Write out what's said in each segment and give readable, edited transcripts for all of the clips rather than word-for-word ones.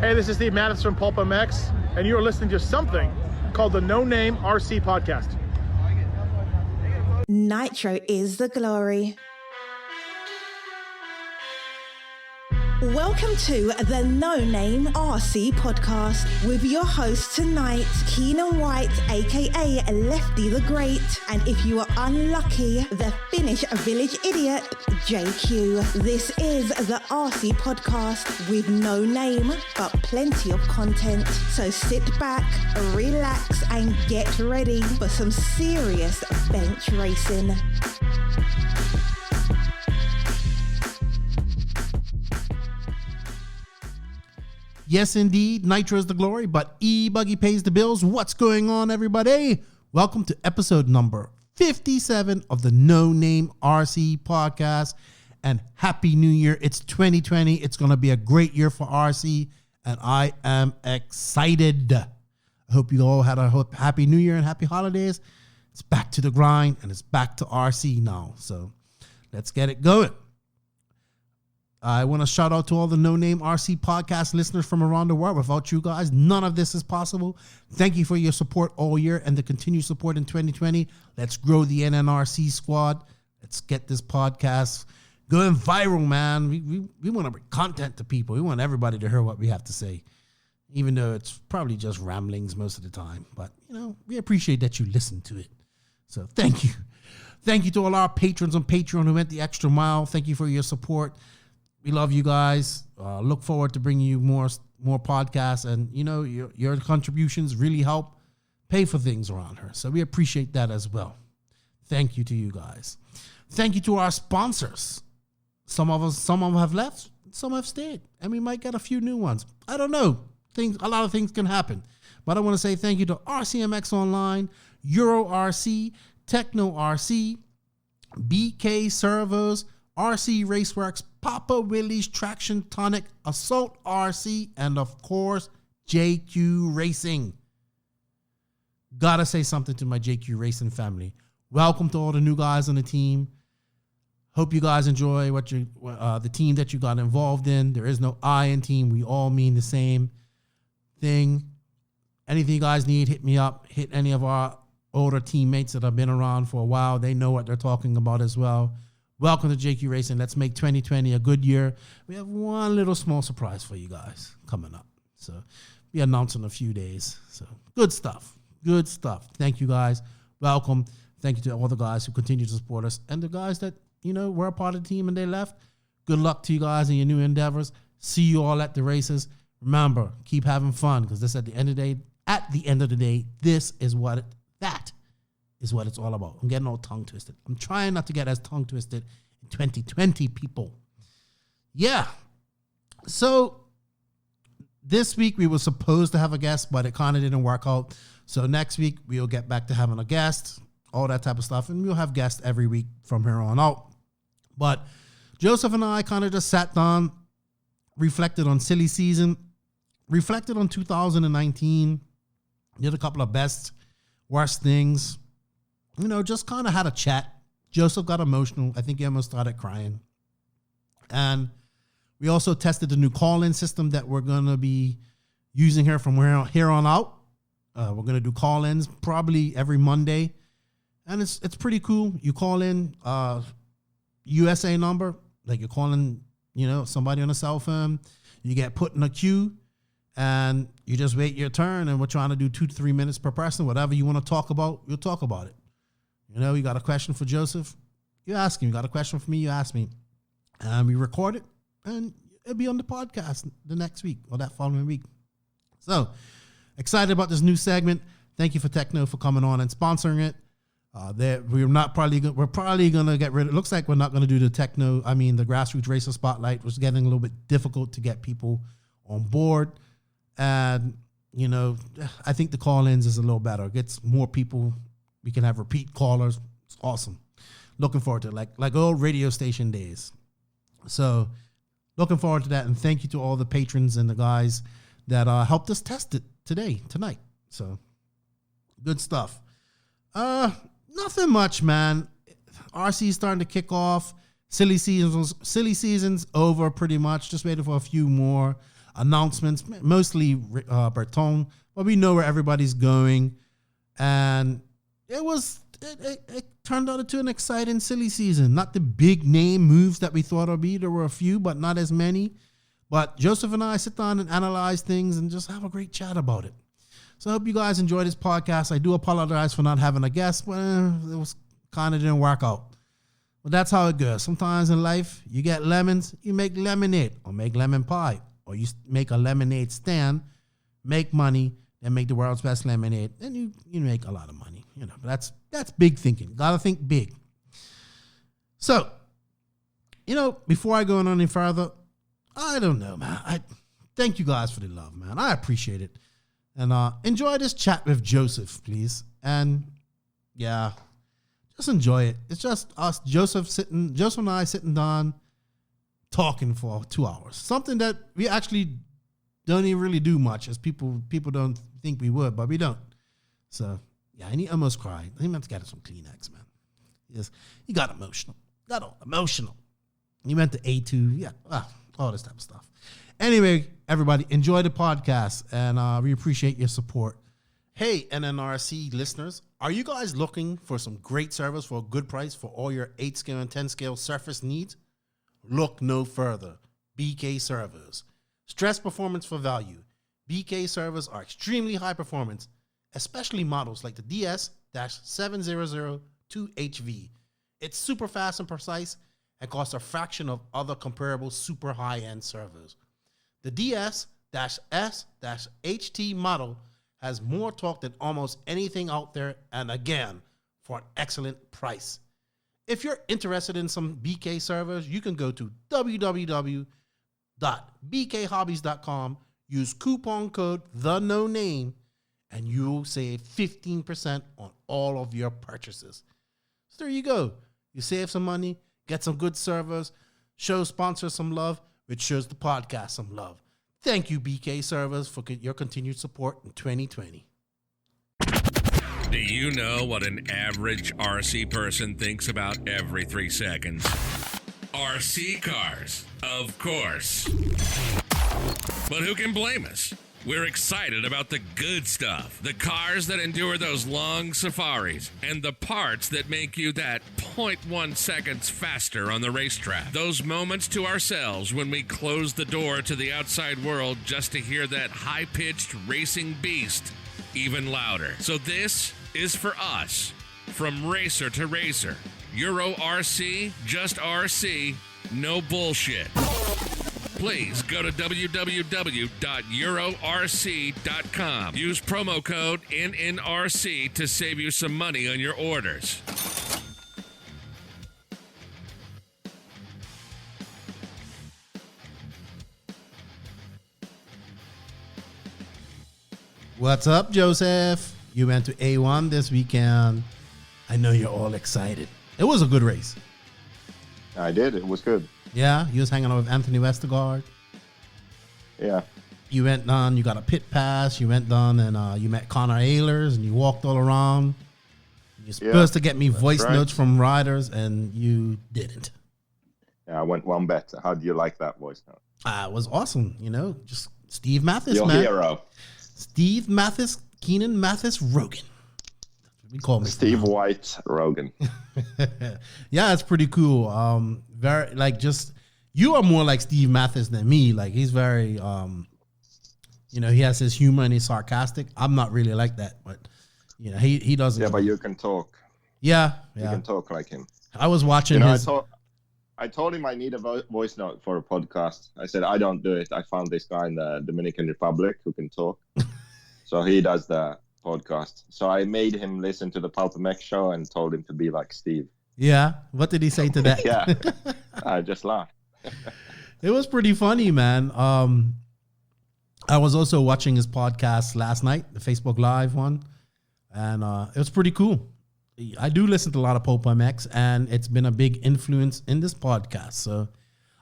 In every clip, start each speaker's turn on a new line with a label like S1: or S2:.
S1: Hey, this is Steve Mattis from Pulp MX, and you are listening to something called the No Name RC Podcast.
S2: Nitro is the glory. Welcome to the No Name RC Podcast with your host tonight, Keenan White, aka Lefty the Great, and if you are unlucky, the Finnish village idiot, JQ. This is the RC Podcast with no name, but plenty of content. So sit back, relax, and get ready for some serious bench racing.
S3: Yes, indeed, Nitro is the glory, but E-Buggy pays the bills. What's going on, everybody? Welcome to episode number 57 of the No Name RC Podcast, and Happy New Year. It's 2020. It's going to be a great year for RC, and I am excited. I hope you all had a Happy New Year and Happy Holidays. It's back to the grind, and it's back to RC now, so let's get it going. I want to shout out to all the No Name RC Podcast listeners from around the world. Without you guys, none of this is possible. Thank you for your support all year and the continued support in 2020. Let's grow the NNRC Squad. Let's get this podcast going viral, man. We want to bring content to people. We want everybody to hear what we have to say, even though it's probably just ramblings most of the time. But, you know, we appreciate that you listen to it. So thank you. Thank you to all our patrons on Patreon who went the extra mile. Thank you for your support. We love you guys. Look forward to bringing you more podcasts, and you know your contributions really help pay for things around here. So we appreciate that as well. Thank you to you guys. Thank you to our sponsors. Some of them have left, some have stayed, and we might get a few new ones. I don't know. A lot of things can happen, but I want to say thank you to RCMX Online, Euro RC, Tekno RC, BK Servos, RC Raceworks, Papa Willie's Traction Tonic, Assault RC, and of course, JQ Racing. Gotta say something to my JQ Racing family. Welcome to all the new guys on the team. Hope you guys enjoy the team that you got involved in. There is no I in team. We all mean the same thing. Anything you guys need, hit me up. Hit any of our older teammates that have been around for a while. They know what they're talking about as well. Welcome to JQ Racing. Let's make 2020 a good year. We have one little small surprise for you guys coming up. So we announce in a few days. So good stuff. Good stuff. Thank you guys. Welcome. Thank you to all the guys who continue to support us and the guys that, you know, were a part of the team and they left. Good luck to you guys in your new endeavors. See you all at the races. Remember, keep having fun because this at the end of the day, this is what it's all about. I'm getting all tongue twisted. I'm trying not to get as tongue twisted in 2020, people. Yeah. So this week we were supposed to have a guest, but it kind of didn't work out. So next week we'll get back to having a guest, all that type of stuff. And we'll have guests every week from here on out. But Joseph and I kind of just sat down, reflected on silly season, reflected on 2019, did a couple of best, worst things. You know, just kind of had a chat. Joseph got emotional. I think he almost started crying. And we also tested the new call-in system that we're going to be using here from here on out. We're going to do call-ins probably every Monday. And it's pretty cool. You call in USA number, like you're calling, you know, somebody on a cell phone. You get put in a queue and you just wait your turn. And we're trying to do 2 to 3 minutes per person. Whatever you want to talk about, you'll talk about it. You know, you got a question for Joseph, you ask him. You got a question for me, you ask me. And we record it, and it'll be on the podcast the next week or that following week. So, excited about this new segment. Thank you for Tekno for coming on and sponsoring it. We're probably going to get rid of it. Looks like we're not going to do the Grassroots Racer Spotlight. It's getting a little bit difficult to get people on board. And, you know, I think the call-ins is a little better. It gets more people. We can have repeat callers. It's awesome. Looking forward to it, like old radio station days. So looking forward to that. And thank you to all the patrons and the guys that helped us test it tonight. So good stuff. Nothing much, man. RC is starting to kick off. Silly season's over pretty much. Just waiting for a few more announcements, mostly Breton, but we know where everybody's going. And it turned out into an exciting silly season. Not the big name moves that we thought it'd be. There were a few, but not as many. But Joseph and I sit down and analyze things and just have a great chat about it. So I hope you guys enjoy this podcast. I do apologize for not having a guest, but it was kind of didn't work out. But that's how it goes. Sometimes in life, you get lemons, you make lemonade or make lemon pie, or you make a lemonade stand, make money, and make the world's best lemonade, and you make a lot of money. But that's big thinking. Gotta think big. So, before I go on any further, I don't know, man. I thank you guys for the love, man. I appreciate it. And enjoy this chat with Joseph, please. And yeah, just enjoy it. It's just us, Joseph and I sitting down talking for 2 hours. Something that we actually don't even really do much, as people don't think we would, but we don't. So yeah, I almost cried. I meant to get some Kleenex, man. Yes, he got emotional. Got all emotional. He went to A2. Yeah, all this type of stuff. Anyway, everybody, enjoy the podcast, and we appreciate your support. Hey, NNRC listeners, are you guys looking for some great service for a good price for all your 8-scale and 10-scale surface needs? Look no further. BK Servers. Stress performance for value. BK servers are extremely high performance, especially models like the DS-7002HV. It's super fast and precise and costs a fraction of other comparable super high-end servers. The DS-S-HT model has more torque than almost anything out there, and again, for an excellent price. If you're interested in some BK servers, you can go to www.bkhobbies.com, use coupon code THENONAME, and you'll save 15% on all of your purchases. So there you go. You save some money, get some good servers, show sponsors some love, which shows the podcast some love. Thank you, BK Servers, for your continued support in 2020.
S4: Do you know what an average RC person thinks about every 3 seconds? RC cars, of course. But who can blame us? We're excited about the good stuff, the cars that endure those long safaris, and the parts that make you that 0.1 seconds faster on the racetrack. Those moments to ourselves when we close the door to the outside world just to hear that high-pitched racing beast even louder. So this is for us. From racer to racer. Euro RC, just RC, no bullshit. Please go to www.eurorc.com. Use promo code NNRC to save you some money on your orders.
S3: What's up, Joseph? You went to A1 this weekend. I know you're all excited. It was a good race.
S5: I did. It was good.
S3: Yeah, you was hanging out with Anthony Westergaard.
S5: Yeah.
S3: You went down, you got a pit pass, you went down and you met Connor Ehlers and you walked all around. You're supposed to get me voice notes from riders and you didn't.
S5: Yeah, I went one bet. How do you like that voice note?
S3: It was awesome, just Steve Mathis,
S5: Your
S3: man.
S5: hero.
S3: Steve Mathis, Keenan Mathis Rogan. That's what we call me.
S5: Steve White Rogan.
S3: Yeah, it's pretty cool. Very you are more like Steve Mathis than me. Like he's very he has his humor and he's sarcastic. I'm not really like that, but he doesn't.
S5: Yeah, but you can talk.
S3: Yeah.
S5: You can talk like him.
S3: I was watching his.
S5: I told him I need a voice note for a podcast. I said I don't do it. I found this guy in the Dominican Republic who can talk, so he does the podcast. So I made him listen to the Pulp MX show and told him to be like Steve.
S3: Yeah. What did he say to that?
S5: Yeah. I just laughed.
S3: It was pretty funny, man. I was also watching his podcast last night, the Facebook Live one, and it was pretty cool. I do listen to a lot of Pulp MX, and it's been a big influence in this podcast. So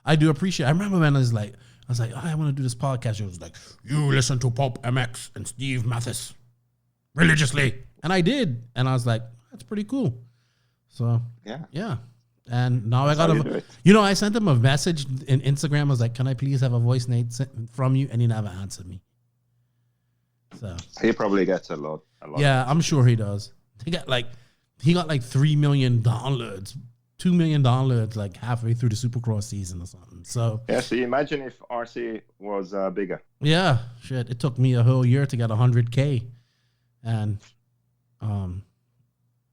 S3: I do appreciate it. I remember when I was like, oh, I want to do this podcast. It was like, you listen to Pulp MX and Steve Mathis religiously. And I did. And I was like, that's pretty cool. So, yeah. And now
S5: That's
S3: I
S5: how you
S3: got
S5: do it.
S3: I sent him a message in Instagram. I was like, can I please have a voice note from you? And he never answered me. So
S5: He probably gets a lot.
S3: yeah, I'm sure he does. He got like 3 million downloads, 2 million downloads like halfway through the Supercross season or something. So
S5: Yeah, so imagine if RC was bigger.
S3: yeah, shit. It took me a whole year to get 100K. And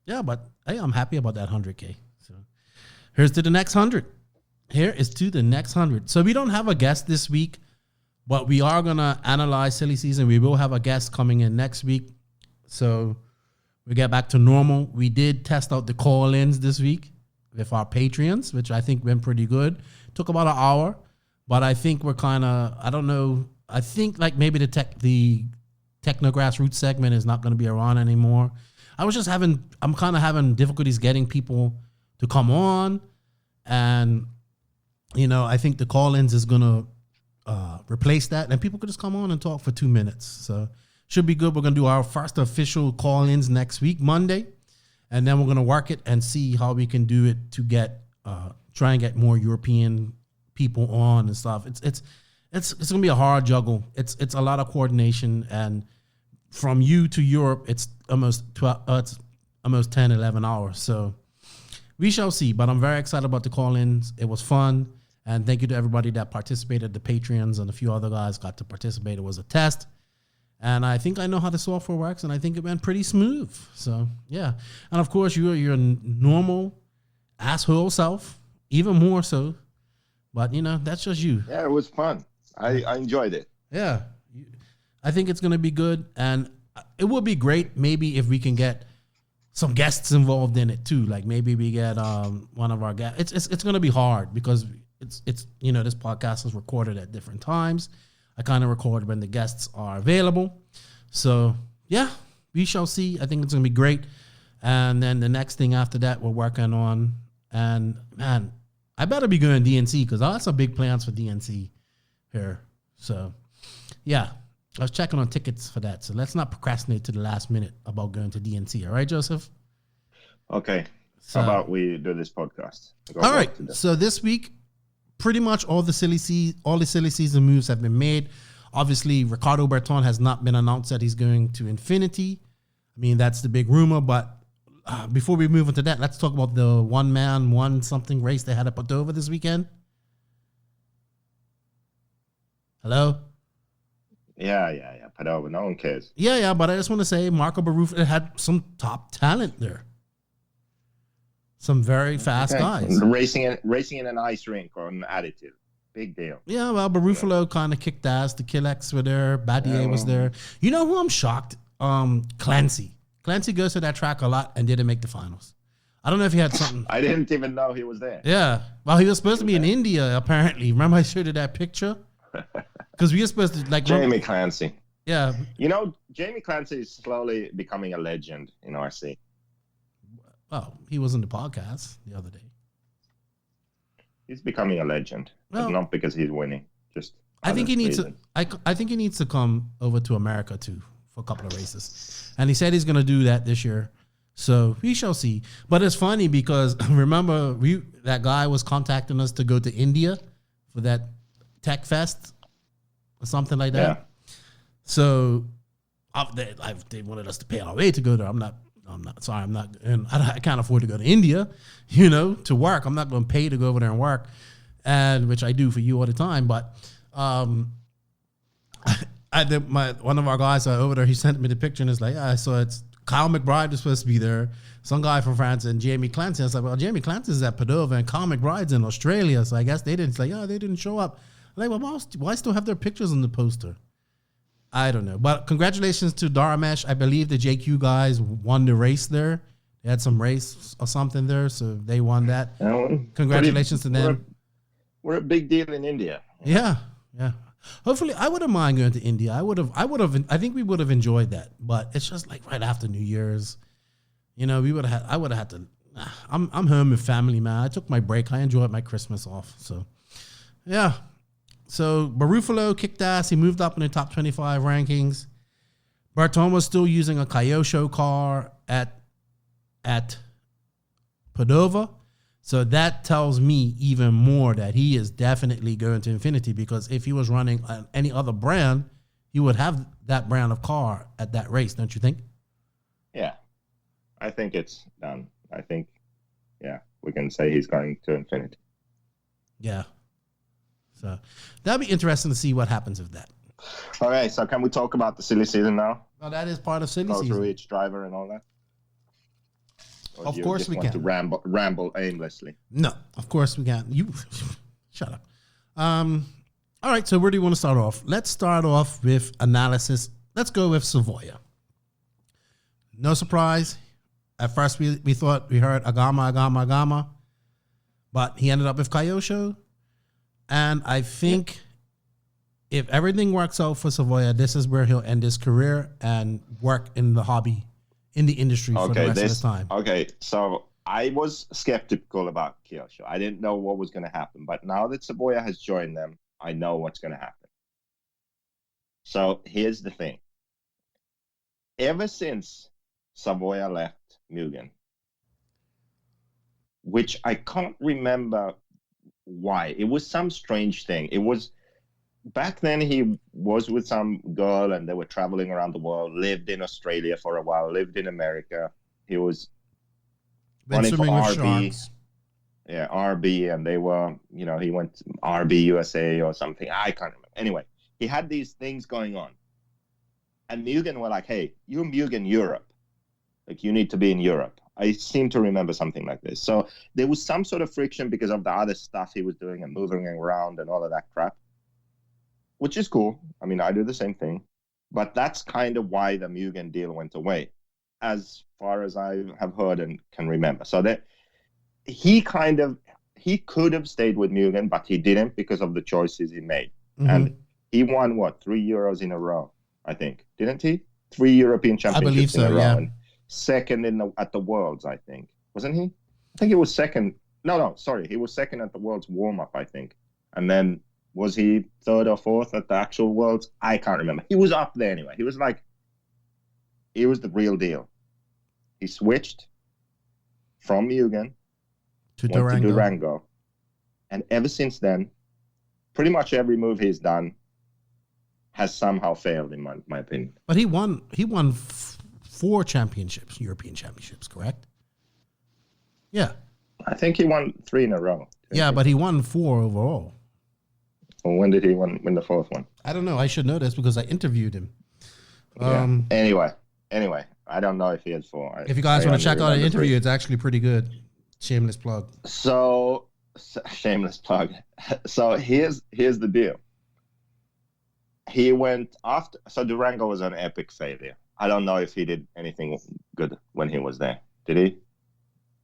S3: yeah, but hey, I'm happy about that 100K. So here's to the next 100. Here is to the next 100. So we don't have a guest this week, but we are going to analyze silly season. We will have a guest coming in next week. So we get back to normal. We did test out the call-ins this week with our Patreons, which I think went pretty good. Took about an hour, but I think we're kind of, I don't know. I think like maybe the Tekno Grassroots segment is not going to be around anymore. I'm kind of having difficulties getting people to come on. And, I think the call-ins is going to replace that. And people could just come on and talk for 2 minutes. So should be good. We're going to do our first official call-ins next week, Monday. And then we're going to work it and see how we can do it to get, try and get more European people on and stuff. It's going to be a hard juggle. It's a lot of coordination, and from you to Europe, it's almost 10, 11 hours. So we shall see, but I'm very excited about the call-ins. It was fun. And thank you to everybody that participated. The Patreons and a few other guys got to participate. It was a test. And I think I know how the software works, and I think it went pretty smooth. So, yeah. And, of course, you're your normal asshole self, even more so. But, that's just you.
S5: Yeah, it was fun. I enjoyed it.
S3: Yeah. I think it's going to be good. And it would be great maybe if we can get some guests involved in it, too. Like, maybe we get one of our guests. It's going to be hard because it's this podcast is recorded at different times. I kind of record when the guests are available. So, yeah, we shall see. I think it's going to be great. And then the next thing after that we're working on. And, man, I better be going to DNC because that's a big plans for DNC here. So, yeah, I was checking on tickets for that. So let's not procrastinate to the last minute about going to DNC. All right, Joseph?
S5: Okay.
S3: So,
S5: how about we do this podcast?
S3: All right. So this week, pretty much all the silly season moves have been made. Obviously, Ricardo Berton has not been announced that he's going to Infinity. I mean, that's the big rumor. But before we move into that, let's talk about the one-man, one-something race they had at Padova this weekend. Hello?
S5: Yeah. Padova, no one cares.
S3: Yeah, but I just want to say Marco Barufalo had some top talent there. Some very fast guys.
S5: Racing in an ice rink or an additive. Big deal.
S3: Yeah, well, Barufalo kind of kicked ass. The Killex were there. Badier was there. You know who I'm shocked? Clancy. Clancy goes to that track a lot and didn't make the finals. I don't know if he had something.
S5: I didn't even know he was there.
S3: Yeah. Well, he was supposed to be in India, apparently. Remember I showed you that picture? Because we were supposed to, like...
S5: Jamie Clancy.
S3: Yeah.
S5: Jamie Clancy is slowly becoming a legend in RC.
S3: Well, he was in the podcast the other day.
S5: He's becoming a legend.
S3: Well,
S5: but not because he's winning. Just
S3: I think he needs
S5: reasons.
S3: I think he needs to come over to America too for a couple of races. And he said he's going to do that this year. So we shall see. But it's funny because remember that guy was contacting us to go to India for that Tech Fest or something like that.
S5: Yeah.
S3: So they wanted us to pay our way to go there. I'm not, and I can't afford to go to India, to work. I'm not going to pay to go over there and work, and which I do for you all the time. But one of our guys over there, he sent me the picture and it's like, yeah, so it's Kyle McBride was supposed to be there, some guy from France, and Jamie Clancy. I was like, well, Jamie Clancy's at Padova and Kyle McBride's in Australia, so I guess they didn't. It's like, they didn't show up. I'm like, well, why still have their pictures on the poster? I don't know. But congratulations to Daramesh. I believe the JQ guys won the race there. They had some race or something there, so they won that. Congratulations to them.
S5: We're a big deal in India.
S3: Yeah. Hopefully, I wouldn't mind going to India. I think we would have enjoyed that. But it's just like right after New Year's. I would have had to. I'm home with family, man. I took my break. I enjoyed my Christmas off. So, yeah. So Barufalo kicked ass. He moved up in the top 25 rankings. Berton was still using a Kyosho car at Padova. So that tells me even more that he is definitely going to Infinity, because if he was running any other brand, he would have that brand of car at that race, don't you think?
S5: Yeah, I think it's done. I think, yeah, we can say he's going to Infinity.
S3: Yeah. So that'd be interesting to see what happens with that.
S5: All right, so can we talk about the silly season now?
S3: Well, that is part of silly
S5: Go through
S3: season.
S5: each driver and all that? Or
S3: Of
S5: do you
S3: course
S5: just
S3: we
S5: want
S3: can.
S5: to ramble aimlessly.
S3: No, of course we can't. You shut up. All right, so where do you want to start off? Let's start off with analysis. Let's go with Savoia. No surprise. At first we thought we heard Agama, but he ended up with Kyosho. And I think if everything works out for Savoia, this is where he'll end his career and work in the hobby, in the industry for the rest of his time.
S5: Okay, so I was skeptical about Kyosho. I didn't know what was going to happen. But now that Savoia has joined them, I know what's going to happen. So here's the thing. Ever since Savoia left Mugen, which I can't remember why. It was some strange thing. It was back then he was with some girl and they were traveling around the world, lived in Australia for a while, lived in America. He was running for RB. Yeah, RB, and they were, he went to RB USA or something. I can't remember. Anyway, he had these things going on. And Mugen were like, hey, you're Mugen Europe. Like, you need to be in Europe. I seem to remember something like this. So there was some sort of friction because of the other stuff he was doing and moving around and all of that crap, which is cool. I mean, I do the same thing. But that's kind of why the Mugen deal went away, as far as I have heard and can remember. So that he could have stayed with Mugen, but he didn't because of the choices he made. Mm-hmm. And he won, €3 in a row, I think. Didn't he? 3 European championships in a row.
S3: Yeah.
S5: And second at the Worlds, I think. Wasn't he? I think he was second. No, sorry. He was second at the Worlds warm-up, I think. And then was he third or fourth at the actual Worlds? I can't remember. He was up there anyway. He was the real deal. He switched from Mugen to Durango. And ever since then, pretty much every move he's done has somehow failed, in my opinion.
S3: But he won 4 championships, European championships, correct? Yeah.
S5: I think he won 3 in a row.
S3: Yeah, but he won 4 overall.
S5: Well, when did he win the 4th one?
S3: I don't know. I should know this because I interviewed him.
S5: Anyway, I don't know if he had 4.
S3: If you guys want to check out an interview, it's actually pretty good. Shameless plug.
S5: So shameless plug. So here's the deal. He went after. So Durango was an epic failure. I don't know if he did anything good when he was there. Did he?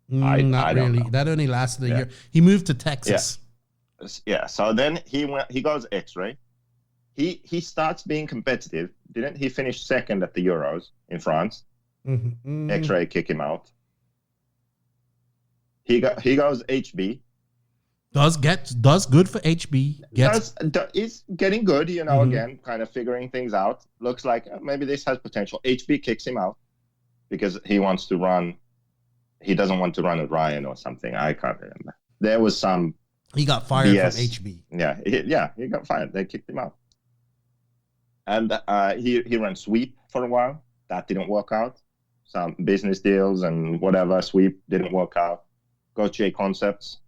S3: Not really. That only lasted a year. He moved to Texas.
S5: Yeah. So then he goes X-Ray. He starts being competitive. Didn't he finish second at the Euros in France? Mm-hmm. X-Ray kick him out. He goes HB.
S3: Does good for HB.
S5: He's getting good, again, kind of figuring things out. Looks like maybe this has potential. HB kicks him out because he wants to run. He doesn't want to run at Ryan or something. I can't remember. There was some.
S3: He got fired from HB.
S5: Yeah, he got fired. They kicked him out. And he ran Sweep for a while. That didn't work out. Some business deals and whatever. Sweep didn't work out. Got J Concepts.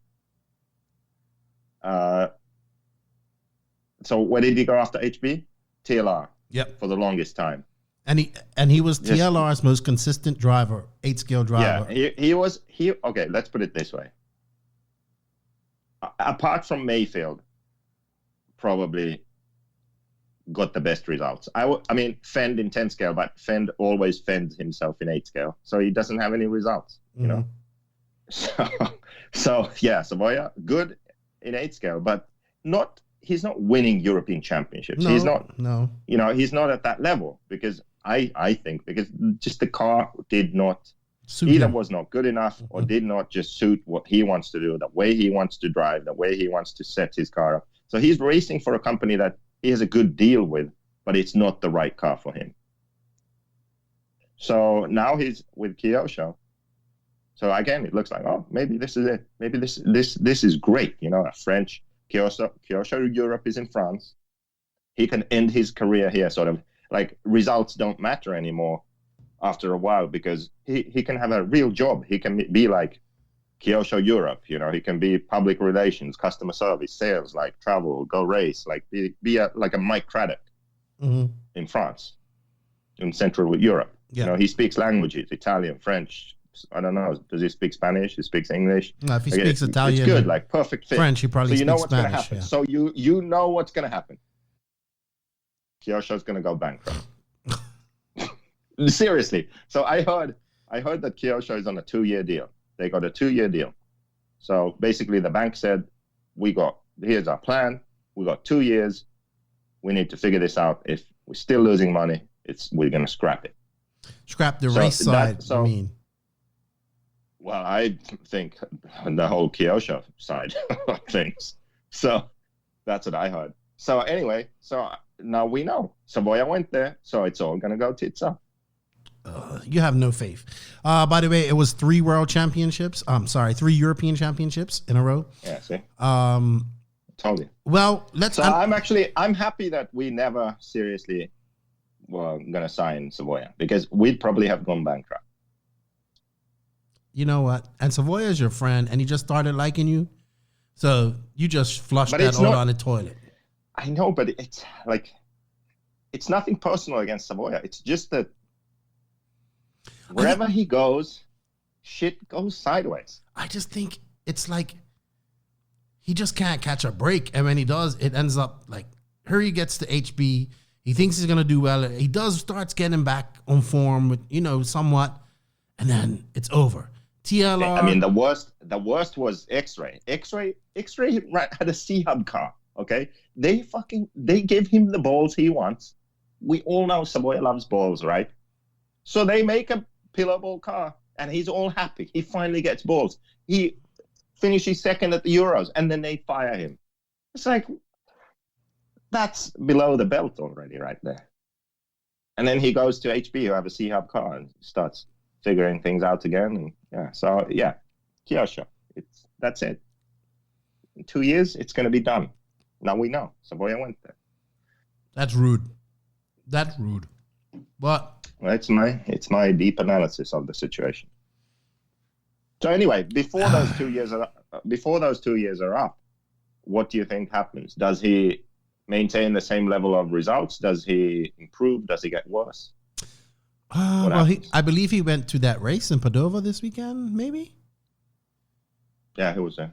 S5: So where did he go after HB? TLR.
S3: Yep.
S5: For the longest time.
S3: And he was TLR's most consistent driver, 8-scale driver.
S5: Yeah, he was. Okay, let's put it this way. Apart from Mayfield, probably got the best results. I mean, Fend in 10-scale, but Fend always fends himself in 8-scale, so he doesn't have any results, So yeah, Savoia, good in 8-scale, but he's not winning European championships. He's not. No. He's not at that level because I think just the car did not was not good enough or did not just suit what he wants to do, the way he wants to drive, the way he wants to set his car up. So he's racing for a company that he has a good deal with, but it's not the right car for him. So now he's with Kyosho. So again, it looks like, oh, maybe this is it. Maybe this is great. You know, a French Kyosho Europe is in France. He can end his career here, sort of like results don't matter anymore after a while because he can have a real job. He can be like Kyosho Europe, you know, he can be public relations, customer service, sales, like travel, go race, like be like a Mike Craddock in France, in Central Europe.
S3: Yeah.
S5: You know, he speaks languages, Italian, French. I don't know. Does he speak Spanish? He speaks English.
S3: No, if he
S5: Like,
S3: speaks Italian,
S5: it's good, like perfect fit.
S3: French, he probably
S5: so you know
S3: speaks
S5: what's going to
S3: Spanish.
S5: happen.
S3: Yeah.
S5: So you know what's going to happen. Kyosho's going to go bankrupt. Seriously. So I heard that Kyosho is on a 2-year deal. They got a 2-year deal. So basically the bank said, here's our plan. We got 2 years. We need to figure this out. If we're still losing money, we're going to scrap it.
S3: Scrap the race side, I mean.
S5: Well, I think the whole Kyosho side of things. So that's what I heard. So anyway, now we know. Savoia went there, so it's all going to go tits up.
S3: You have no faith. By the way, it was 3 world championships. 3 European championships in a row.
S5: Yeah, see? Told you.
S3: Well,
S5: I'm happy that we never seriously were going to sign Savoia because we'd probably have gone bankrupt.
S3: You know what? And Savoia is your friend, and he just started liking you. So you just flushed that all down the toilet.
S5: I know, but it's like, it's nothing personal against Savoia. It's just that wherever he goes, shit goes sideways.
S3: I just think it's like he just can't catch a break. And when he does, it ends up like here he gets to HB. He thinks he's going to do well. He starts getting back on form with, somewhat. And then it's over. TLR.
S5: I mean, the worst was X-Ray. X-Ray had a C-Hub car, okay? They give him the balls he wants. We all know Savoia loves balls, right? So they make a pillow ball car, and he's all happy. He finally gets balls. He finishes second at the Euros, and then they fire him. It's like, that's below the belt already right there. And then he goes to HB, who have a C-Hub car, and starts figuring things out again. And Kyosho. That's it. In 2 years, it's going to be done. Now we know. Savoia went there.
S3: That's rude. But
S5: it's my deep analysis of the situation. So anyway, before those 2 years are up, what do you think happens? Does he maintain the same level of results? Does he improve? Does he get worse?
S3: I believe he went to that race in Padova this weekend, maybe.
S5: Yeah, who was there?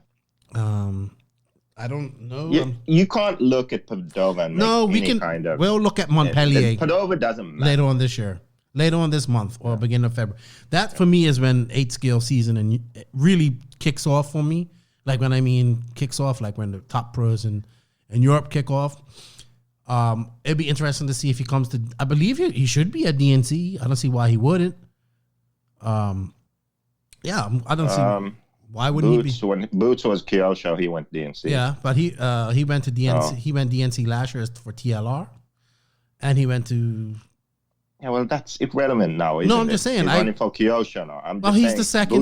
S3: I don't know.
S5: You can't look at Padova and
S3: we'll look at Montpellier.
S5: Padova doesn't matter.
S3: Later on this year. Later on this month or beginning of February. That for me is when 8-scale season and it really kicks off for me. Like when I mean kicks off, like when the top pros in Europe kick off. It'd be interesting to see if he comes to. I believe he should be at DNC. I don't see why he wouldn't. I don't see why wouldn't he be.
S5: When Boots was Kyosho, he went DNC.
S3: Yeah, but he went to DNC. Oh. He went DNC last year for TLR, and he went to.
S5: Yeah, well, that's irrelevant now. Isn't
S3: I'm just saying.
S5: He's running for Kyosho now.
S3: He's the second.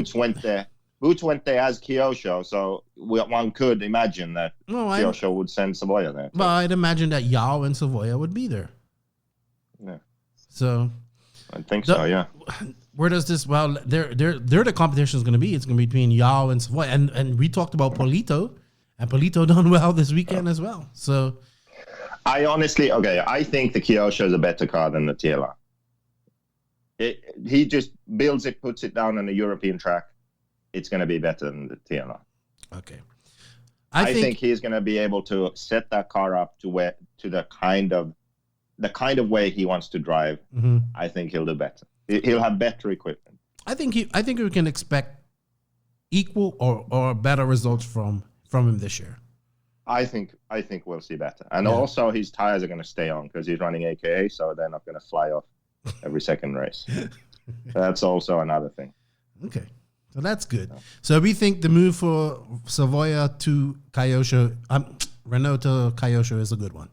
S5: Boots went there as Kyosho, so one could imagine that Kyosho would send Savoia there.
S3: Well, I'd imagine that Yao and Savoia would be there.
S5: Yeah.
S3: So.
S5: I think so. Yeah.
S3: Where does this? Well, the competition is going to be. It's going to be between Yao and Savoia, and we talked about Polito, and Polito done well this weekend as well. So.
S5: I think the Kyosho is a better car than the TLR. He just builds it, puts it down on a European track. It's going to be better than the TLR.
S3: Okay.
S5: I think he's going to be able to set that car up to the kind of way he wants to drive. Mm-hmm. I think he'll do better. He'll have better equipment.
S3: I think we can expect equal or better results from him this year.
S5: I think we'll see better. And also his tires are going to stay on because he's running AKA, so they're not going to fly off every second race. That's also another thing.
S3: Okay. So that's good. So we think the move for Savoia to Kyosho, Renault to Kyosho is a good one.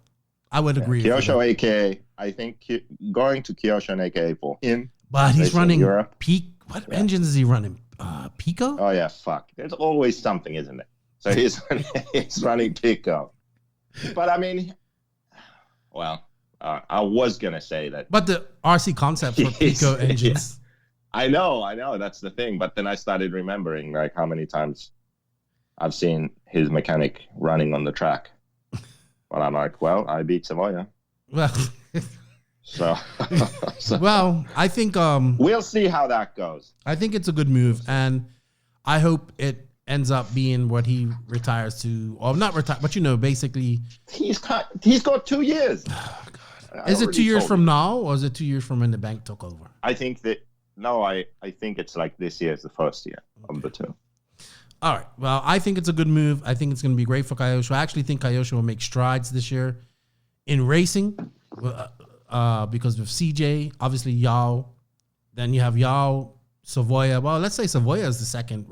S3: I would agree.
S5: Kyosho AKA, I think going to Kyosho and AKA for him.
S3: But he's running
S5: Europe.
S3: peak. What engines is he running? Pico?
S5: Oh yeah, fuck. There's always something, isn't it? So he's running Pico. But I mean, well, I was gonna say that.
S3: But the RC concepts were Pico engines.
S5: I know. That's the thing. But then I started remembering like how many times I've seen his mechanic running on the track. Well, I'm like, well, I beat Savoia.
S3: Well,
S5: so
S3: well, I think
S5: we'll see how that goes.
S3: I think it's a good move, and I hope it ends up being what he retires to, or not retire, but basically
S5: he's got 2 years.
S3: Oh, God. Is it 2 years from now, or is it 2 years from when the bank took over?
S5: I think that I think it's like this year is the first year of the two.
S3: All right. Well, I think it's a good move. I think it's going to be great for Kyosho. I actually think Kyosho will make strides this year in racing because with CJ, obviously Yao, then you have Yao, Savoia. Well, let's say Savoia is the second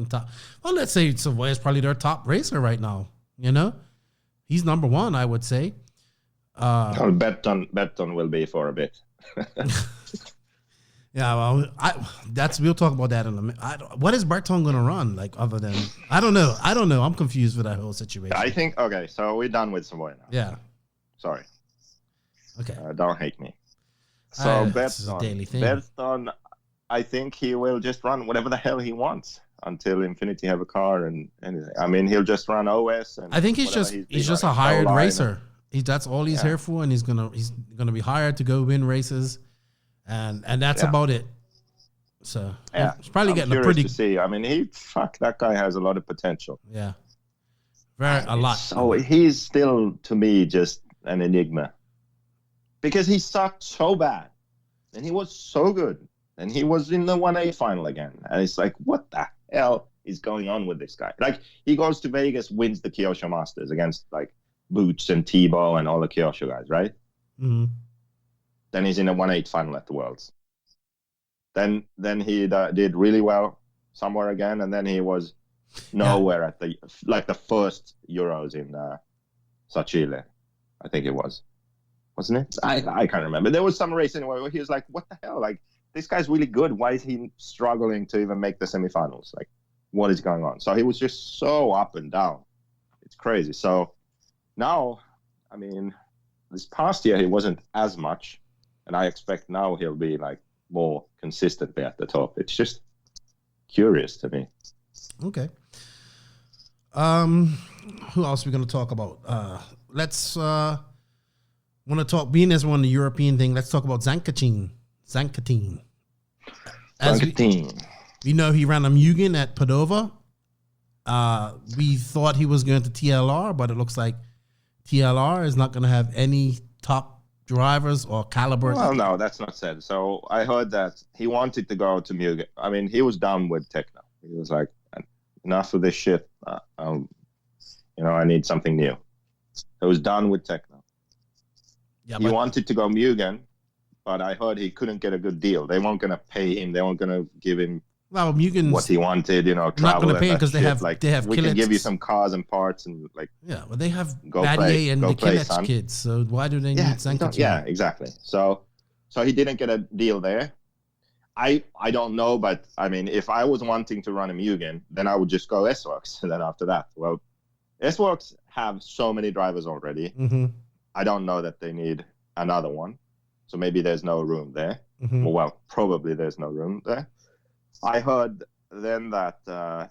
S3: top. Well, let's say Savoia is probably their top racer right now. He's number one, I would say.
S5: Betton will be for a bit.
S3: Yeah, well, we'll talk about that in a minute. What is Berton going to run? Like, other than I don't know. I'm confused with that whole situation.
S5: I think so we're done with Savoia now.
S3: Yeah.
S5: Sorry.
S3: Okay.
S5: Don't hate me. So
S3: this is a daily thing.
S5: Berton, I think he will just run whatever the hell he wants until Infinity have a car and anything. I mean, he'll just run OS. And
S3: I think he's just a hired racer. That's all he's here for, and he's gonna be hired to go win races. And that's about it. So he's probably getting a pretty.
S5: To see. I mean, that guy has a lot of potential.
S3: Yeah, a lot.
S5: So he's still to me just an enigma because he sucked so bad, and he was so good, and he was in the 1A final again, and it's like, what the hell is going on with this guy? Like, he goes to Vegas, wins the Kyosho Masters against like Boots and Tebow and all the Kyosho guys, right?
S3: Mm-hmm.
S5: Then he's in a 1/8 final at the Worlds. Then he did really well somewhere again, and then he was nowhere at the first Euros in Sachile, I think it was, wasn't it? I can't remember. There was some race anyway where he was like, "What the hell? Like, this guy's really good. Why is he struggling to even make the semifinals? Like, what is going on?" So he was just so up and down. It's crazy. So now, I mean, this past year he wasn't as much. And I expect now he'll be like more consistently at the top. It's just curious to me.
S3: Okay. Who else are we going to talk about? Let's want to talk. Being as one the European thing, let's talk about Zankatine. We know he ran a Mugen at Padova. We thought he was going to TLR, but it looks like TLR is not going to have any top drivers or caliber.
S5: Well, no, that's not said. So I heard that he wanted to go to Mugen. I mean, he was done with Tekno. He was like, enough of this shit. I need something new. He was done with Tekno. Yeah, he wanted to go Mugen, but I heard he couldn't get a good deal. They weren't going to pay him. They weren't going to give him what he wanted, travel.
S3: Not going to pay him because they have
S5: we can give you some cars and parts and like.
S3: Yeah, but they have Badier and the Killets kids, so why do they need Zankatine?
S5: Yeah, exactly. So he didn't get a deal there. I don't know, but I mean, if I was wanting to run a Mugen, then I would just go S-Works. And then after that, well, S-Works have so many drivers already.
S3: Mm-hmm.
S5: I don't know that they need another one. So maybe there's no room there.
S3: Mm-hmm.
S5: Well, probably there's no room there. I heard then that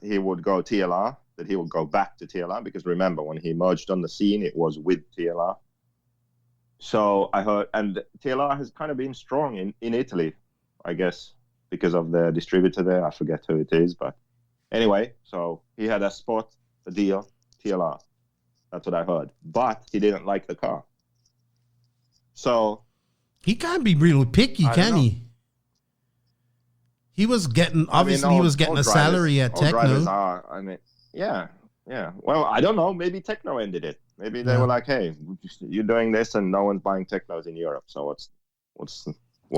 S5: he would go TLR, that he would go back to TLR, because remember, when he merged on the scene, it was with TLR. So I heard, and TLR has kind of been strong in Italy, I guess, because of the distributor there. I forget who it is, but anyway, so he had a deal, TLR. That's what I heard. But he didn't like the car. So
S3: he can't be really picky, can he? He was getting, obviously, he was getting a salary at Tekno.
S5: Yeah. Well, I don't know. Maybe Tekno ended it. Maybe they were like, "Hey, you're doing this, and no one's buying Teknos in Europe. So what gives,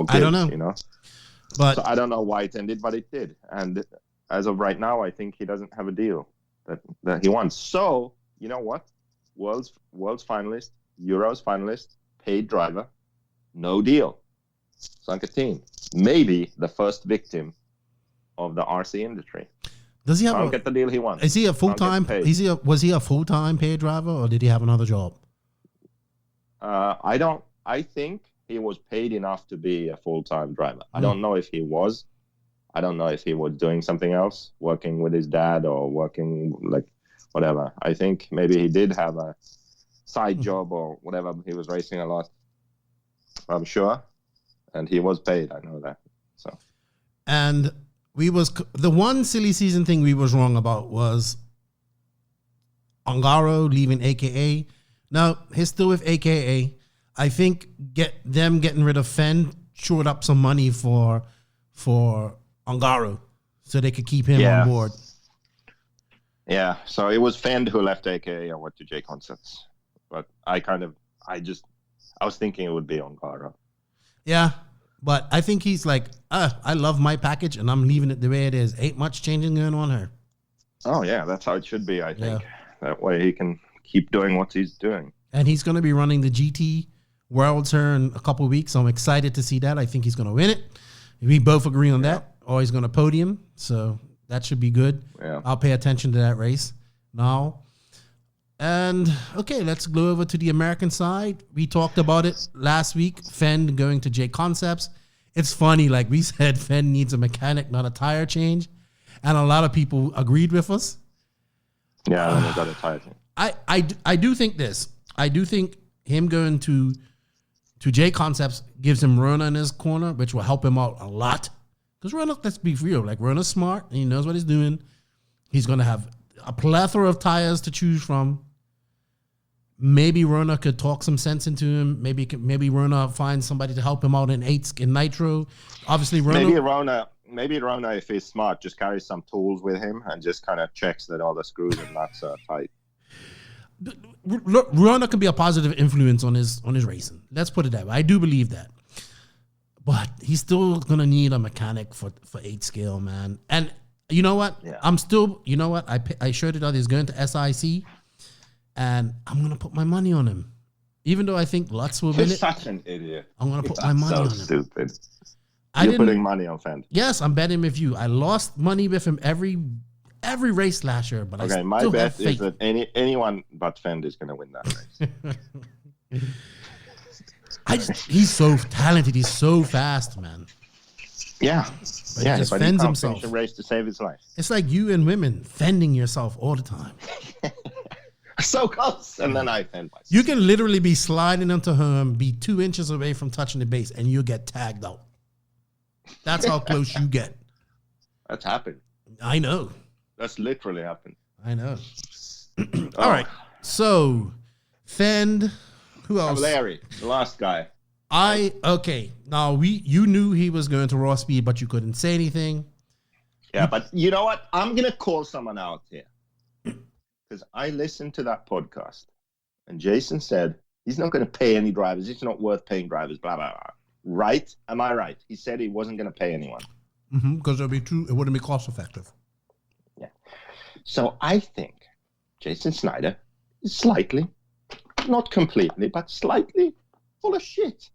S3: I don't know. But
S5: so I don't know why it ended, but it did. And as of right now, I think he doesn't have a deal that he wants. So you know what? World's finalist, Euros finalist, paid driver, no deal. Zankatine, maybe the first victim of the RC industry.
S3: Does he have
S5: Can't get the deal he wants.
S3: Is he a
S5: Can't
S3: full
S5: get
S3: time?
S5: paid.
S3: Was he a full time paid driver, or did he have another job?
S5: I think he was paid enough to be a full-time driver. I don't know if he was. I don't know if he was doing something else, working with his dad or working like whatever. I think maybe he did have a side job or whatever. He was racing a lot, I'm sure. And he was paid. I know that. So.
S3: And the one silly season thing we was wrong about was Ongaro leaving AKA. Now, he's still with AKA. I think getting rid of Fenn shored up some money for Ongaro so they could keep him on board.
S5: Yeah, so it was Fenn who left AKA and went to J Concepts. But I was thinking it would be Ongaro.
S3: Yeah, but I think he's like, I love my package and I'm leaving it the way it is. Ain't much changing going on here.
S5: Oh, yeah, that's how it should be, I think. Yeah. That way he can keep doing what he's doing.
S3: And he's going to be running the GT Worlds here in a couple of weeks. So I'm excited to see that. I think he's going to win it. We both agree on that. Or he's going to podium. So that should be good.
S5: Yeah.
S3: I'll pay attention to that race now. And, okay, let's go over to the American side. We talked about it last week. Fenn going to J Concepts. It's funny. Like we said, Fenn needs a mechanic, not a tire change. And a lot of people agreed with us.
S5: Yeah, then he got a tire change.
S3: I do think this. I do think him going to J Concepts gives him Rona in his corner, which will help him out a lot. Because Rona, let's be real, like Rona's smart and he knows what he's doing. He's going to have a plethora of tires to choose from. Maybe Rona could talk some sense into him. Maybe Rona finds somebody to help him out in Nitro. Obviously,
S5: Maybe Rona, if he's smart, just carries some tools with him and just kind of checks that all the screws and nuts are tight.
S3: Rona can be a positive influence on his racing. Let's put it that way. I do believe that. But he's still going to need a mechanic for 8 scale, man. And you know what?
S5: Yeah.
S3: I showed it out. He's going to SIC. And I'm going to put my money on him. Even though I think Lutz will win it.
S5: You're such an idiot.
S3: I'm going to put my money on him.
S5: So stupid. You're putting money on Fenn.
S3: Yes, I'm betting with you. I lost money with him every race last year, but
S5: okay, my bet is that anyone but Fenn is going to win that race.
S3: He's so talented. He's so fast, man.
S5: Yeah.
S3: But he just fends himself.
S5: Finish a race to save his life.
S3: It's like you and women fending yourself all the time.
S5: So close, and then I fend myself.
S3: You can literally be sliding into him, be 2 inches away from touching the base, and you'll get tagged out. That's how close you get.
S5: That's happened.
S3: I know.
S5: That's literally happened.
S3: I know. All right. So, Fend. Who else?
S5: Larry, the last guy.
S3: Okay. Now, you knew he was going to raw speed, but you couldn't say anything.
S5: Yeah, but you know what? I'm going to call someone out here. Because I listened to that podcast, and Jason said he's not going to pay any drivers. It's not worth paying drivers, blah, blah, blah. Right? Am I right? He said he wasn't going to pay anyone.
S3: Because it wouldn't be cost effective.
S5: Yeah. So I think Jason Snyder is slightly, not completely, but slightly full of shit.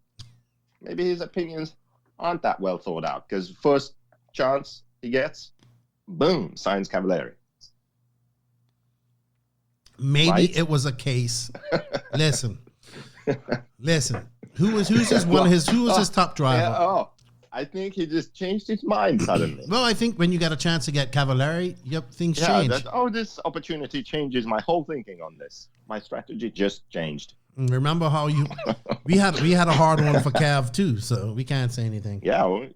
S5: Maybe his opinions aren't that well thought out, because first chance he gets, boom, signs Cavalieri.
S3: Maybe
S5: right?
S3: It was a case. Listen. Who was his top driver?
S5: I think he just changed his mind suddenly.
S3: Well, I think when you got a chance to get Cavalieri, things change.
S5: This opportunity changes my whole thinking on this. My strategy just changed.
S3: Remember how we had a hard one for Cav too, so we can't say anything.
S5: Yeah,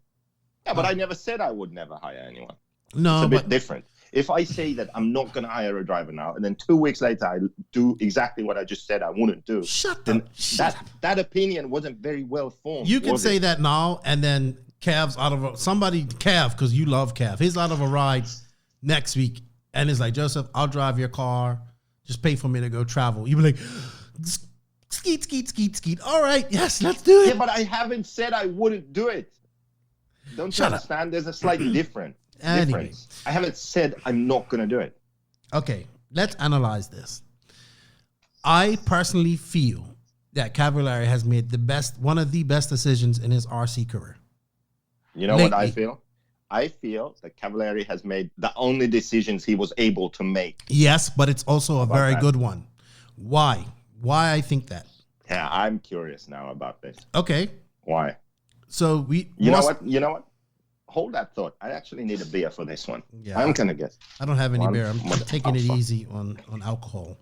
S5: but I never said I would never hire anyone.
S3: No,
S5: it's a bit different. If I say that I'm not going to hire a driver now, and then 2 weeks later I do exactly what I just said I wouldn't do,
S3: shut
S5: up.
S3: That
S5: opinion wasn't very well formed.
S3: You can say that now, and then Cav's out of Cav, because you love Cav. He's out of a ride next week, and it's like, Joseph, I'll drive your car. Just pay for me to go travel. You be like, skeet. All right, yes, let's do it.
S5: Yeah, but I haven't said I wouldn't do it. Don't you understand? There's a slight difference.
S3: Anyway.
S5: I haven't said I'm not going to do it.
S3: Okay, let's analyze this. I personally feel that Cavalieri has made one of the best decisions in his RC career.
S5: You know what I feel? I feel that Cavalieri has made the only decisions he was able to make.
S3: Yes, but it's also a very
S5: that?
S3: good one. Why? Why I think that?
S5: Yeah, I'm curious now about this.
S3: Okay.
S5: Why?
S3: So
S5: You know what? Hold that thought. I actually need a beer for this one.
S3: Yeah.
S5: I'm gonna guess.
S3: I don't have any beer. I'm
S5: One-
S3: taking it
S5: fuck.
S3: easy on alcohol.